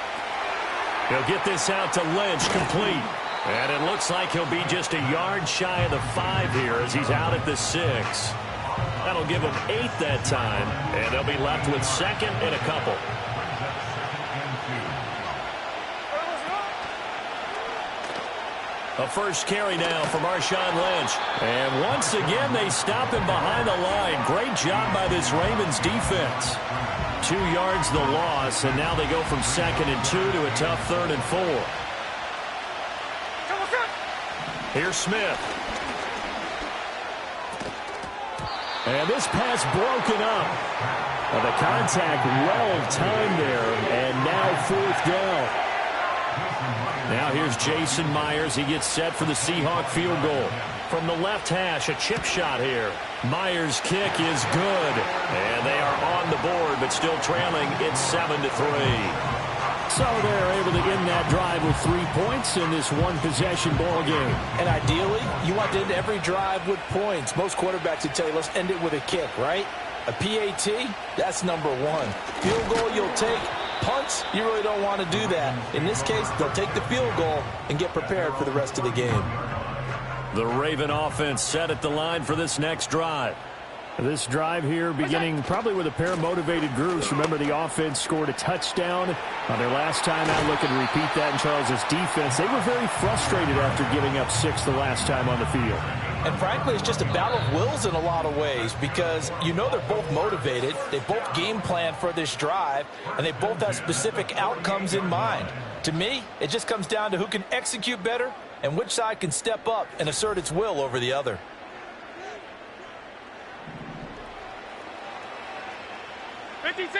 He'll get this out to Lynch, complete. And it looks like he'll be just a yard shy of the 5 here as he's out at the 6. That'll give him 8 that time, and they'll be left with 2nd and a couple. A first carry now for Marshawn Lynch. And once again, they stop him behind the line. Great job by this Ravens defense. 2 yards the loss, and now they go from 2nd and 2 to a tough 3rd and 4. Here's Smith. And this pass broken up. The contact well timed there, and now 4th down. Now here's Jason Myers. He gets set for the Seahawk field goal. From the left hash, a chip shot here. Myers' kick is good. And they are on the board, but still trailing. It's 7-3. So they're able to end that drive with 3 points in this one-possession ball game. And ideally, you want to end every drive with points. Most quarterbacks would tell you, let's end it with a kick, right? A PAT, that's number 1. Field goal you'll take. Punts, you really don't want to do that. In this case, they'll take the field goal and get prepared for the rest of the game. The Raven offense set at the line for this next drive. This drive here beginning probably with a pair of motivated groups. Remember, the offense scored a touchdown on their last time out. Looking to repeat that in Charles's defense. They were very frustrated after giving up 6 the last time on the field. And frankly, it's just a battle of wills in a lot of ways because you know they're both motivated. They both game plan for this drive, and they both have specific outcomes in mind. To me, it just comes down to who can execute better and which side can step up and assert its will over the other.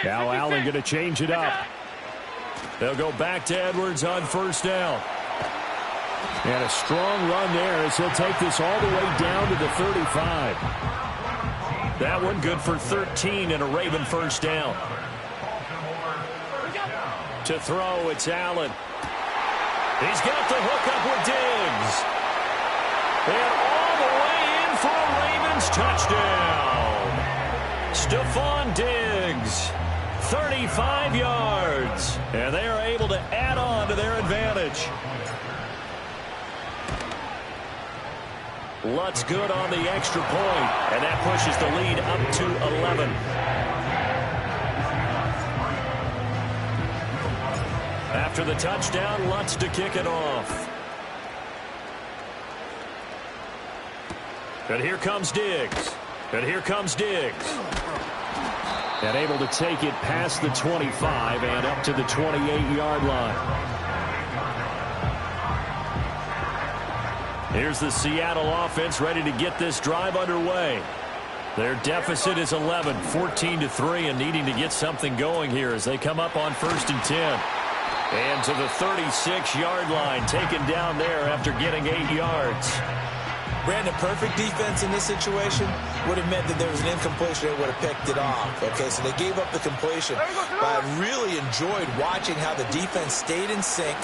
Now Allen going to change it up. They'll go back to Edwards on 1st down. And a strong run there as he'll take this all the way down to the 35. That one good for 13 and a Raven 1st down. To throw, it's Allen. He's got the hook up with Diggs. And all the way in for a Ravens touchdown. Stephon Diggs, 35 yards. And they are able to add on to their advantage. Lutz good on the extra point, and that pushes the lead up to 11. After the touchdown, Lutz to kick it off. And here comes Diggs. And here comes Diggs. And able to take it past the 25 and up to the 28-yard line. Here's the Seattle offense ready to get this drive underway. Their deficit is 11, 14-3, and needing to get something going here as they come up on 1st and 10. And to the 36-yard line, taken down there after getting 8 yards. Brandon, perfect defense in this situation would have meant that there was an incompletion that would have picked it off. Okay, so they gave up the completion. But I really enjoyed watching how the defense stayed in sync,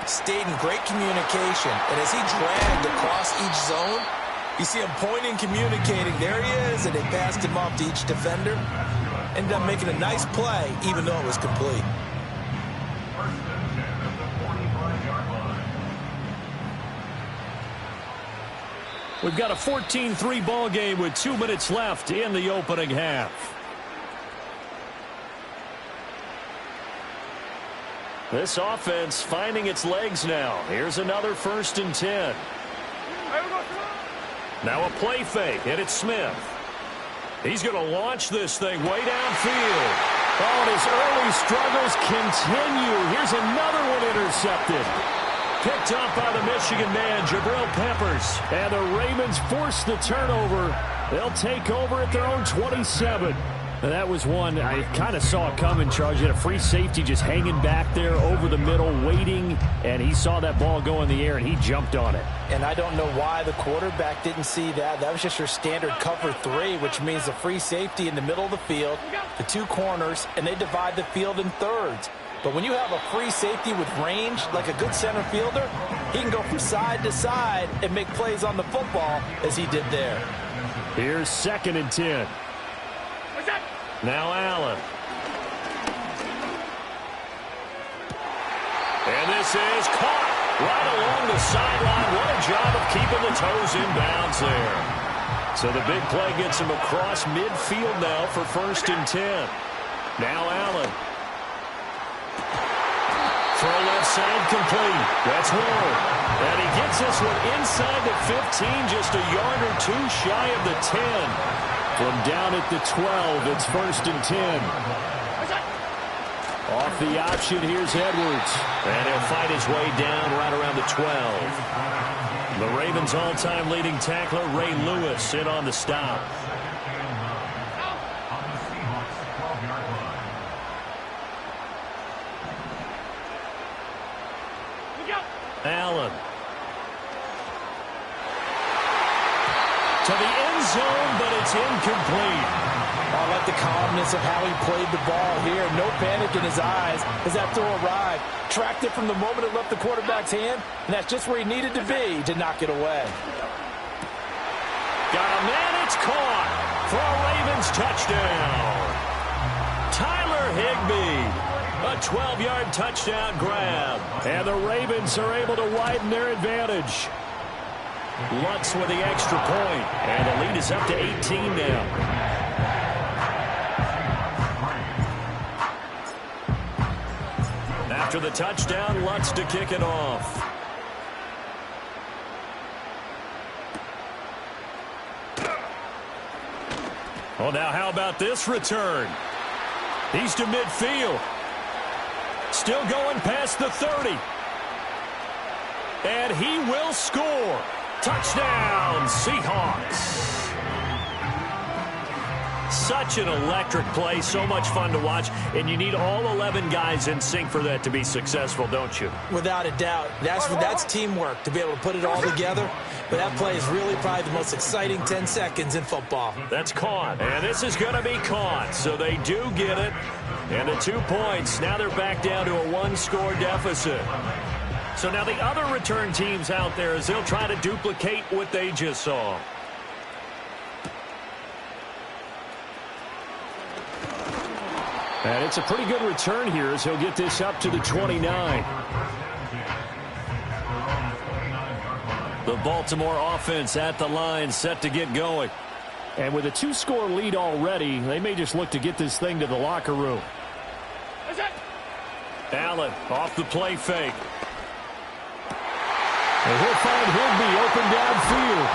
stayed in great communication, and as he dragged across each zone, you see him pointing, communicating. There he is, and they passed him off to each defender. Ended up making a nice play, even though it was complete. We've got a 14-3 ball game with 2 minutes left in the opening half. This offense finding its legs now. Here's another 1st and 10. Now a play fake, and it's Smith. He's going to launch this thing way downfield. Oh, and his early struggles continue. Here's another one intercepted. Picked up by the Michigan man, Jabril Peppers. And the Ravens force the turnover. They'll take over at their own 27. That was one I kind of saw coming, Charles. You had a free safety just hanging back there over the middle, waiting, and he saw that ball go in the air, and he jumped on it. And I don't know why the quarterback didn't see that. That was just your standard cover 3, which means a free safety in the middle of the field, the 2 corners, and they divide the field in thirds. But when you have a free safety with range, like a good center fielder, he can go from side to side and make plays on the football as he did there. Here's 2nd and 10. Now Allen. And this is caught right along the sideline. What a job of keeping the toes in bounds there. So the big play gets him across midfield now for 1st and 10. Now Allen. Throw left side complete. That's Ward. And he gets this one inside the 15, just a yard or 2 shy of the 10. From down at the 12, it's 1st and 10. Off the option, here's Edwards. And he'll fight his way down right around the 12. The Ravens' all-time leading tackler, Ray Lewis, in on the stop. Allen. To the end zone, but it's incomplete. I like the calmness of how he played the ball here. No panic in his eyes as that throw arrived. Tracked it from the moment it left the quarterback's hand, and that's just where he needed to be to knock it away. Got a man, it's caught for a Ravens touchdown. Tyler Higbee. A 12-yard touchdown grab. And the Ravens are able to widen their advantage. Lutz with the extra point. And the lead is up to 18 now. After the touchdown, Lutz to kick it off. Well, now how about this return? He's to midfield. Still going past the 30. And he will score. Touchdown, Seahawks. Such an electric play, so much fun to watch, and you need all 11 guys in sync for that to be successful, don't you? Without a doubt. That's teamwork, to be able to put it all together. But that play is really probably the most exciting 10 seconds in football. That's caught, and this is going to be caught, so they do get it. And the 2 points, now they're back down to a one-score deficit. So now the other return teams out there, as they'll try to duplicate what they just saw. And it's a pretty good return here as he'll get this up to the 29. The Baltimore offense at the line, set to get going. And with a 2-score lead already, they may just look to get this thing to the locker room. Allen off the play fake. And he'll find Higbee open downfield.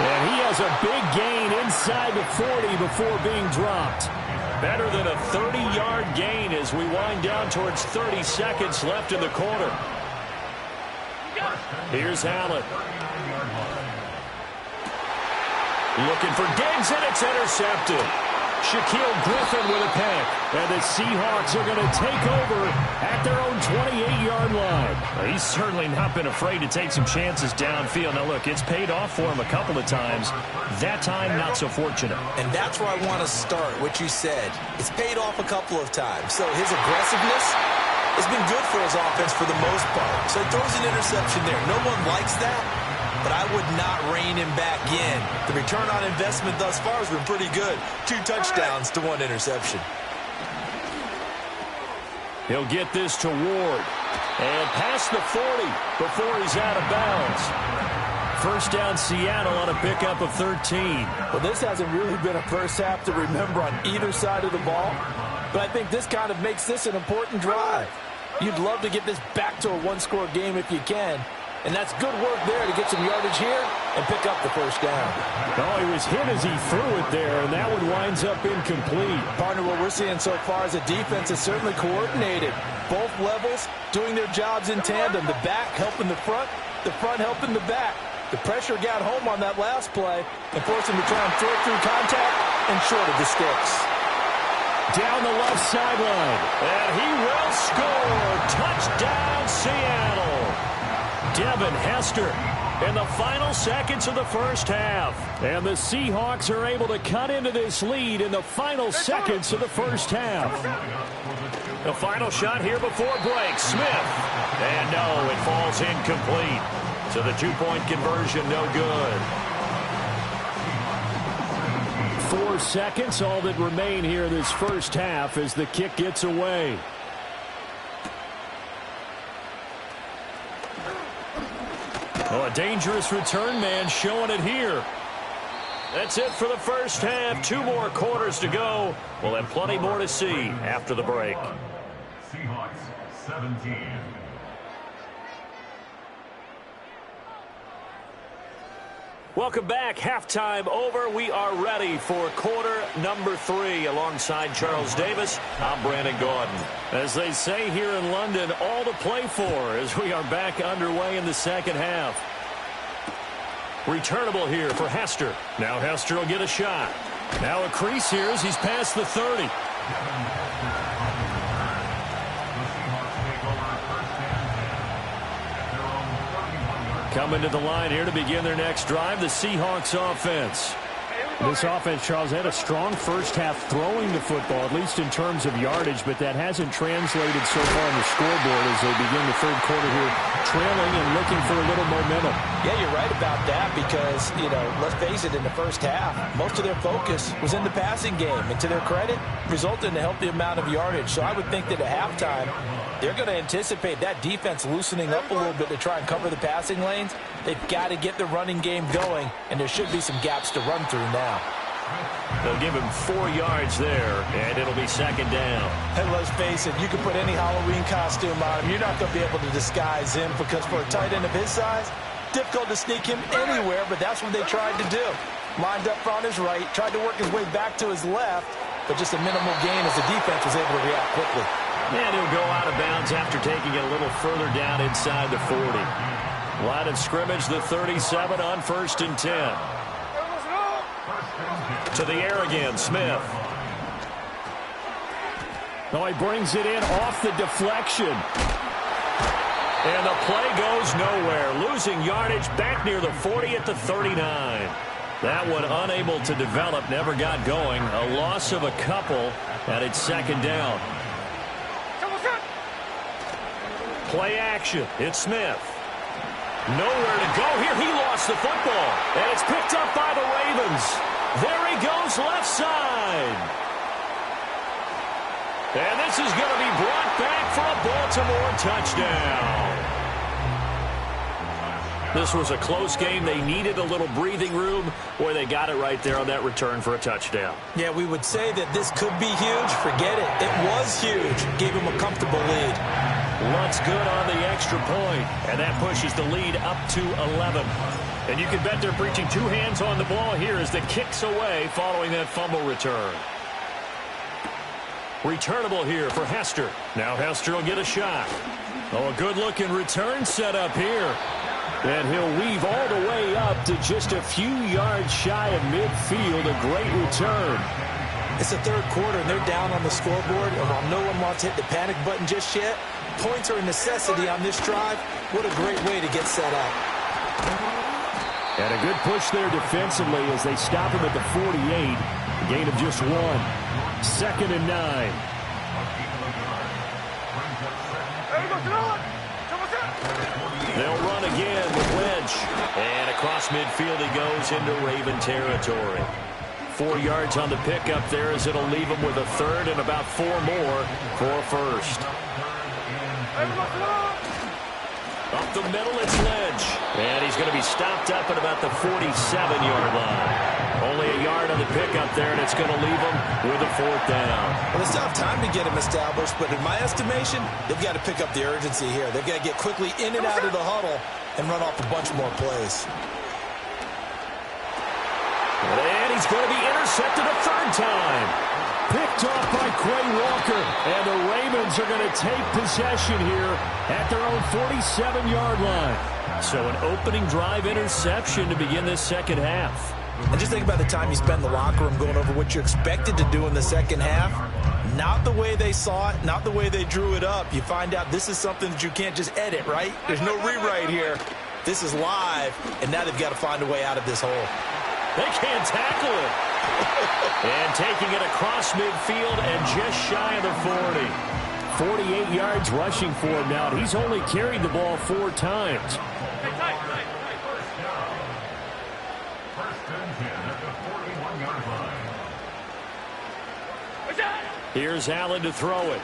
And he has a big gain inside the 40 before being dropped. Better than a 30-yard gain as we wind down towards 30 seconds left in the quarter. Here's Allen. Looking for Diggs, and it's intercepted. Shaquille Griffin with a pick. And the Seahawks are going to take over at their own 28-yard line. He's certainly not been afraid to take some chances downfield. Now, look, it's paid off for him a couple of times. That time, not so fortunate. And that's where I want to start, what you said. It's paid off a couple of times. So his aggressiveness has been good for his offense for the most part. So he throws an interception there. No one likes that, but I would not rein him back in. The return on investment thus far has been pretty good. 2 touchdowns to 1 interception. He'll get this to Ward. And past the 40 before he's out of bounds. First down, Seattle on a pickup of 13. Well, this hasn't really been a first half to remember on either side of the ball. But I think this kind of makes this an important drive. You'd love to get this back to a one-score game if you can. And that's good work there to get some yardage here and pick up the first down. Oh, he was hit as he threw it there, and that one winds up incomplete. Partner, what we're seeing so far is the defense is certainly coordinated. Both levels doing their jobs in tandem. The back helping the front helping the back. The pressure got home on that last play and forced him to try and throw through contact and short of the sticks. Down the left sideline, and he will score. Touchdown, Seattle. Devin Hester in the final seconds of the first half. And the Seahawks are able to cut into this lead in the final seconds of the first half. The final shot here before break. Smith. And no, it falls incomplete. So the 2-point conversion, no good. 4 seconds, all that remain here in this first half as the kick gets away. Oh, a dangerous return man showing it here. That's it for the first half. 2 more quarters to go. We'll have plenty more to see after the break. Seahawks 17. Welcome back. Halftime over. We are ready for quarter number 3. Alongside Charles Davis, I'm Brandon Gordon. As they say here in London, all to play for as we are back underway in the second half. Returnable here for Hester. Now Hester will get a shot. Now a crease here as he's past the 30. Coming to the line here to begin their next drive, the Seahawks offense. This offense, Charles, had a strong first half throwing the football, at least in terms of yardage, but that hasn't translated so far on the scoreboard as they begin the third quarter here, trailing and looking for a little momentum. Yeah, you're right about that because, let's face it, in the first half, most of their focus was in the passing game. And to their credit, resulted in a healthy amount of yardage. So I would think that at halftime, they're going to anticipate that defense loosening up a little bit to try and cover the passing lanes. They've got to get the running game going, and there should be some gaps to run through now. They'll give him 4 yards there, and it'll be second down. And let's face it, you can put any Halloween costume on him. You're not going to be able to disguise him because for a tight end of his size, difficult to sneak him anywhere, but that's what they tried to do. Lined up on his right, tried to work his way back to his left, but just a minimal gain as the defense was able to react quickly. And he'll go out of bounds after taking it a little further down inside the 40. Line of scrimmage, the 37 on 1st and 10. To the air again, Smith. Oh, he brings it in off the deflection. And the play goes nowhere. Losing yardage back near the 40 at the 39. That one unable to develop, never got going. A loss of a couple, and it's second down. Play action. It's Smith. Nowhere to go here. He lost the football. And it's picked up by the Ravens. There he goes left side. And this is going to be brought back for a Baltimore touchdown. This was a close game. They needed a little breathing room. Boy, they got it right there on that return for a touchdown. Yeah, we would say that this could be huge. Forget it. It was huge. Gave him a comfortable lead. Lutz good on the extra point, and that pushes the lead up to 11. And you can bet they're preaching 2 hands on the ball here as the kick's away following that fumble return. Returnable here for Hester. Now Hester will get a shot. Oh, a good-looking return set up here. And he'll weave all the way up to just a few yards shy of midfield. A great return. It's the third quarter, and they're down on the scoreboard. And while no one wants to hit the panic button just yet, points are a necessity on this drive. What a great way to get set up. And a good push there defensively as they stop him at the 48. A gain of just 1. 2nd and 9. They'll run again with Lynch. And across midfield he goes into Raven territory. 4 yards on the pickup there as it'll leave him with a third and about 4 more for a first. Up the middle, it's Lynch. And he's going to be stopped up at about the 47-yard line. Only a yard on the pickup there, and it's going to leave him with a 4th down. Well, they still have time to get him established, but in my estimation, they've got to pick up the urgency here. They've got to get quickly in and out of the huddle and run off a bunch more plays. And he's going to be intercepted a 3rd time. Picked off by Quay Walker, and the Ravens are going to take possession here at their own 47-yard line. So an opening drive interception to begin this second half. And just think about the time you spend in the locker room going over what you expected to do in the second half. Not the way they saw it, not the way they drew it up. You find out this is something that you can't just edit, right? There's no rewrite here. This is live, and now they've got to find a way out of this hole. They can't tackle it. And taking it across midfield and just shy of the 40. 48 yards rushing for him now. He's only carried the ball 4 times. Here's Allen to throw it.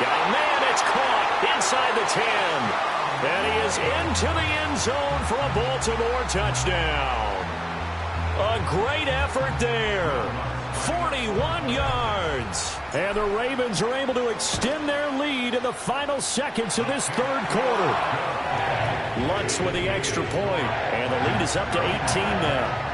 Got a man, it's caught inside the 10. And he is into the end zone for a Baltimore touchdown. A great effort there. 41 yards. And the Ravens are able to extend their lead in the final seconds of this 3rd quarter. Lutz with the extra point. And the lead is up to 18 now.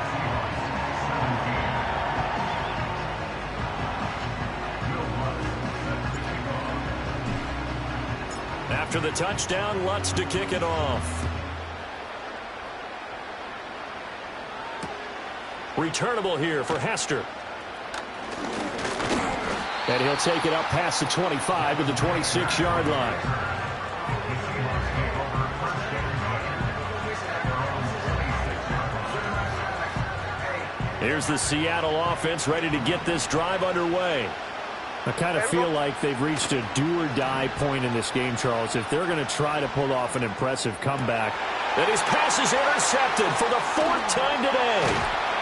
After the touchdown, Lutz to kick it off. Returnable here for Hester. And he'll take it up past the 25 to the 26-yard line. Here's the Seattle offense ready to get this drive underway. I kind of feel like they've reached a do-or-die point in this game, Charles. If they're going to try to pull off an impressive comeback. And his pass is intercepted for the 4th time today.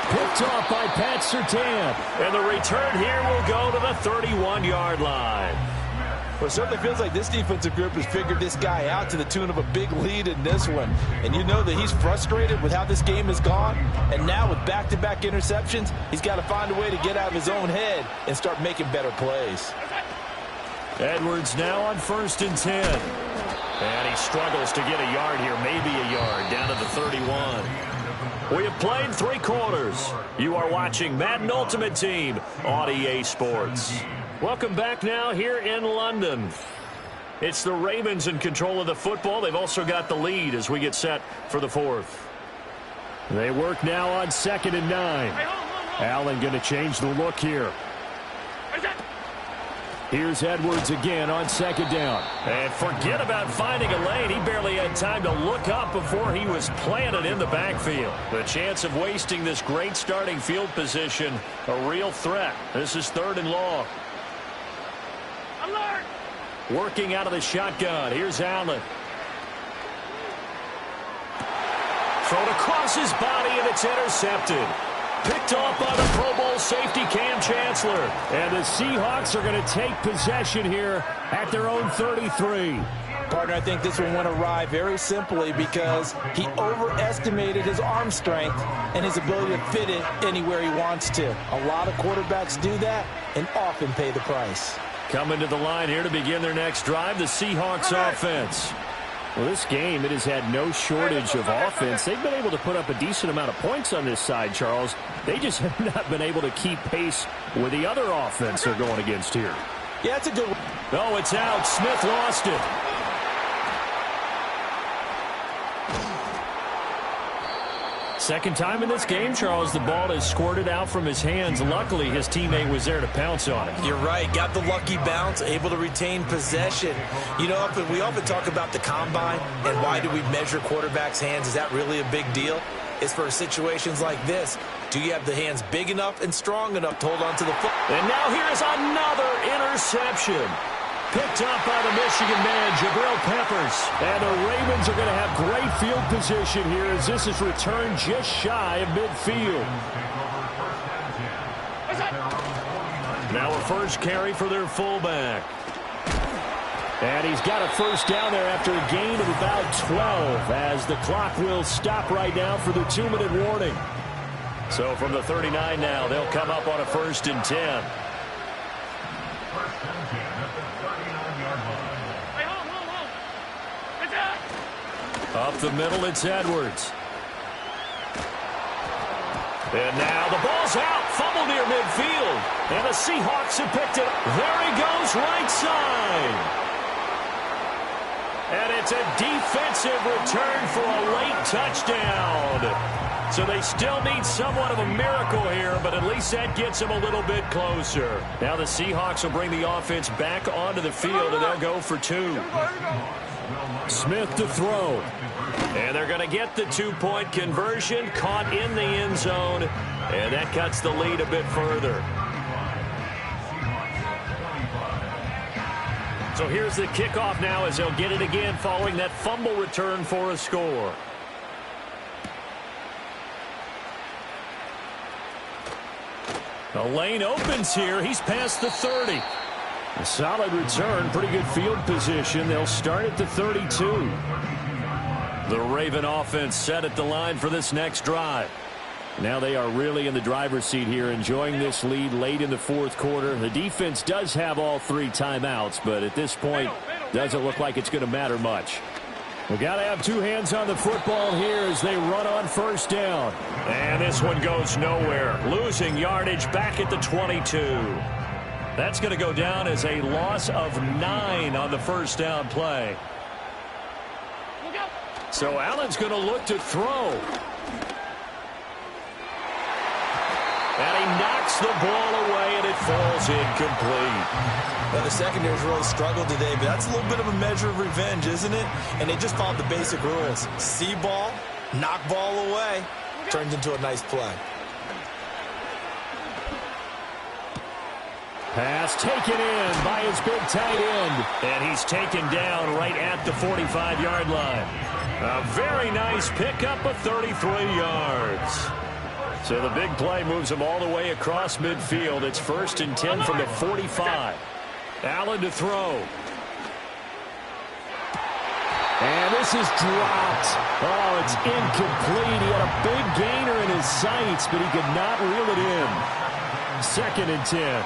Picked off by Pat Surtain. And the return here will go to the 31-yard line. Well, it certainly feels like this defensive group has figured this guy out to the tune of a big lead in this one. And you know that he's frustrated with how this game has gone. And now with back-to-back interceptions, he's got to find a way to get out of his own head and start making better plays. Edwards now on 1st and 10. And he struggles to get a yard here, maybe a yard, down to the 31. We have played 3 quarters. You are watching Madden Ultimate Team on EA Sports. Welcome back now here in London. It's the Ravens in control of the football. They've also got the lead as we get set for the 4th. They work now on 2nd and 9. Allen going to change the look here. Here's Edwards again on 2nd down. And forget about finding a lane. He barely had time to look up before he was planted in the backfield. The chance of wasting this great starting field position, a real threat. This is 3rd and long. Alert! Working out of the shotgun. Here's Allen. Thrown across his body, and it's intercepted. Picked off by the Pro Bowl safety Cam Chancellor. And the Seahawks are going to take possession here at their own 33. Partner, I think this one went awry very simply because he overestimated his arm strength and his ability to fit it anywhere he wants to. A lot of quarterbacks do that and often pay the price. Coming to the line here to begin their next drive, the Seahawks offense. Well, this game, it has had no shortage of offense. They've been able to put up a decent amount of points on this side, Charles. They just have not been able to keep pace with the other offense they're going against here. Yeah, it's a good one. Oh, it's out. Smith lost it. Second time in this game, Charles, the ball is squirted out from his hands. Luckily, his teammate was there to pounce on it. You're right. Got the lucky bounce, able to retain possession. You know, we often talk about the combine and why do we measure quarterbacks' hands. Is that really a big deal? It's for situations like this. Do you have the hands big enough and strong enough to hold on to the football? And now here is another interception. Picked up by the Michigan man, Jabril Peppers. And the Ravens are going to have great field position here as this is returned just shy of midfield. Now a first carry for their fullback. And he's got a first down there after a gain of about 12 as the clock will stop right now for the 2-minute warning. So from the 39 now, they'll come up on a 1st and 10. Up the middle, it's Edwards. And now the ball's out. Fumble near midfield. And the Seahawks have picked it up. There he goes, right side. And it's a defensive return for a late touchdown. So they still need somewhat of a miracle here, but at least that gets them a little bit closer. Now the Seahawks will bring the offense back onto the field, and they'll go for 2. Smith to throw. And they're going to get the 2-point conversion, caught in the end zone, and that cuts the lead a bit further. So here's the kickoff now as they'll get it again following that fumble return for a score. The lane opens here. He's past the 30. A solid return, pretty good field position. They'll start at the 32. The Raven offense set at the line for this next drive. Now they are really in the driver's seat here, enjoying this lead late in the 4th quarter. The defense does have all 3 timeouts, but at this point, doesn't look like it's going to matter much. We've got to have 2 hands on the football here as they run on 1st down. And this one goes nowhere. Losing yardage back at the 22. That's going to go down as a loss of 9 on the 1st down play. So Allen's going to look to throw. And he knocks the ball away, and it falls incomplete. Well, the secondary's really struggled today, but that's a little bit of a measure of revenge, isn't it? And they just followed the basic rules. See ball, knock ball away, turns into a nice play. Pass taken in by his big tight end. And he's taken down right at the 45-yard line. A very nice pickup of 33 yards. So the big play moves him all the way across midfield. It's 1st and 10 from the 45. Allen to throw. And this is dropped. Oh, it's incomplete. He had a big gainer in his sights, but he could not reel it in. 2nd and 10.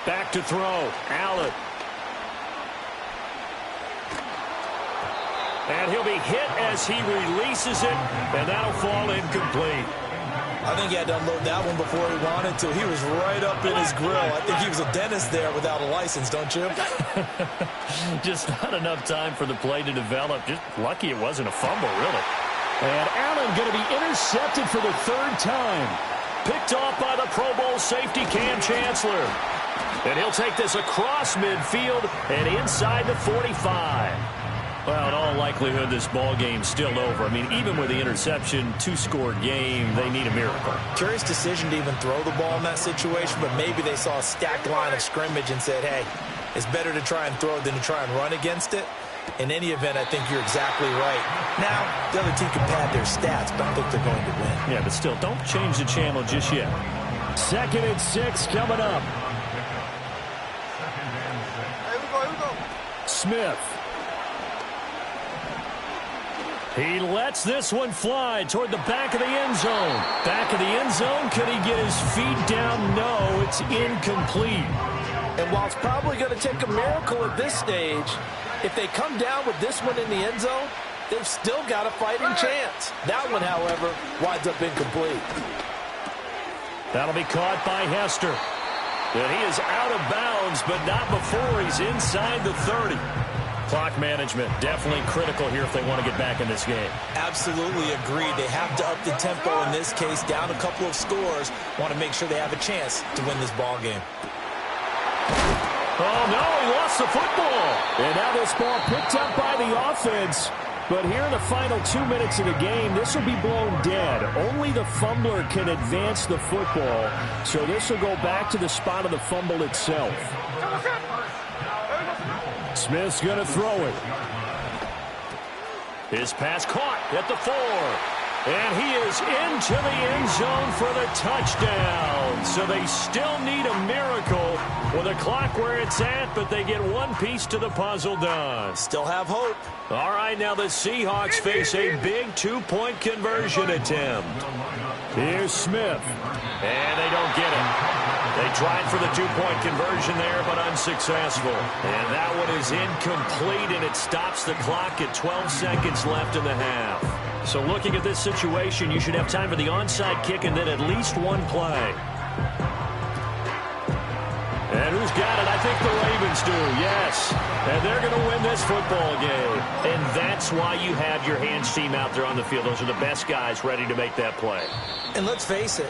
Back to throw. Allen. And he'll be hit as he releases it, and that'll fall incomplete. I think he had to unload that one before he wanted to. He was right up in his grill. I think he was a dentist there without a license, don't you? Just not enough time for the play to develop. Just lucky it wasn't a fumble, really. And Allen going to be intercepted for the 3rd time. Picked off by the Pro Bowl safety Cam Chancellor. And he'll take this across midfield and inside the 45. Well, in all likelihood, this ball game's still over. I mean, even with the interception, 2-score game, they need a miracle. Curious decision to even throw the ball in that situation, but maybe they saw a stacked line of scrimmage and said, hey, it's better to try and throw than to try and run against it. In any event, I think you're exactly right. Now, the other team can pad their stats, but I don't think they're going to win. Yeah, but still, don't change the channel just yet. 2nd and 6 coming up. Here we go. Smith. He lets this one fly toward the back of the end zone. Back of the end zone. Could he get his feet down? No, it's incomplete. And while it's probably going to take a miracle at this stage, if they come down with this one in the end zone, they've still got a fighting chance. That one, however, winds up incomplete. That'll be caught by Hester. And he is out of bounds, but not before he's inside the 30. Clock management, definitely critical here if they want to get back in this game. Absolutely agreed. They have to up the tempo in this case, down a couple of scores. Want to make sure they have a chance to win this ball game. Oh, no, he lost the football. And now this ball picked up by the offense. But here in the final 2 minutes of the game, this will be blown dead. Only the fumbler can advance the football. So this will go back to the spot of the fumble itself. Smith's going to throw it. His pass caught at the 4. And he is into the end zone for the touchdown. So they still need a miracle with the clock where it's at, but they get one piece to the puzzle done. Still have hope. All right, now the Seahawks face a big 2-point conversion attempt. Here's Smith. And they don't get it. They tried for the 2-point conversion there, but unsuccessful. And that one is incomplete, and it stops the clock at 12 seconds left in the half. So looking at this situation, you should have time for the onside kick and then at least one play. And who's got it? I think the Ravens do, yes. And they're going to win this football game. And that's why you have your hands team out there on the field. Those are the best guys ready to make that play. And let's face it,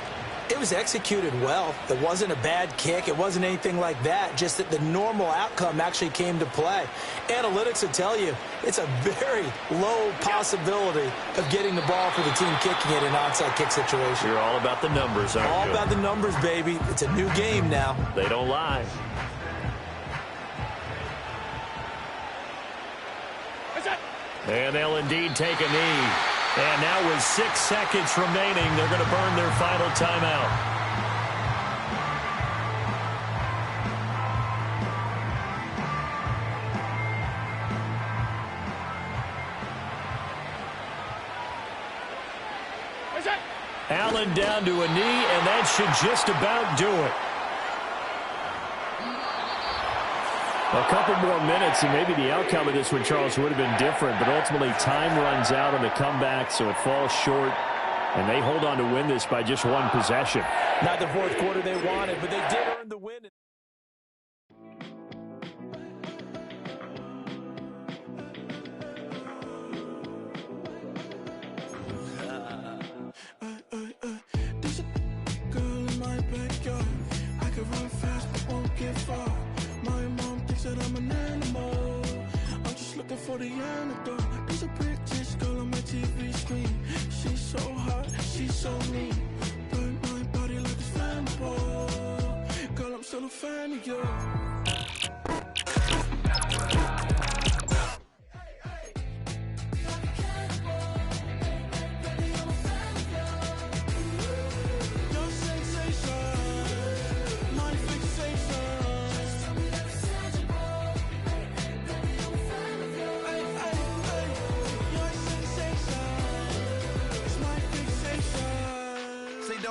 it was executed well. It wasn't a bad kick. It wasn't anything like that. Just that the normal outcome actually came to play. Analytics will tell you it's a very low possibility of getting the ball for the team kicking it in an onside kick situation. You're all about the numbers, aren't you? All about the numbers, baby. It's a new game now. They don't lie. And they'll indeed take a knee. And now with 6 seconds remaining, they're going to burn their final timeout. Allen down to a knee, and that should just about do it. A couple more minutes, and maybe the outcome of this one, Charles, would have been different. But ultimately, time runs out on the comeback, so it falls short. And they hold on to win this by just one possession. Not the fourth quarter they wanted, but they did earn the win. for the antidote. There's a British girl on my TV screen. She's so hot, she's so mean. Burn my body like it's flammable. Girl, I'm still a fan of you.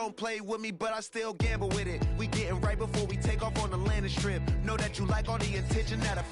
Don't play with me, but I still gamble with it. We getting right before we take off on the landing strip. Know that you like all the attention that I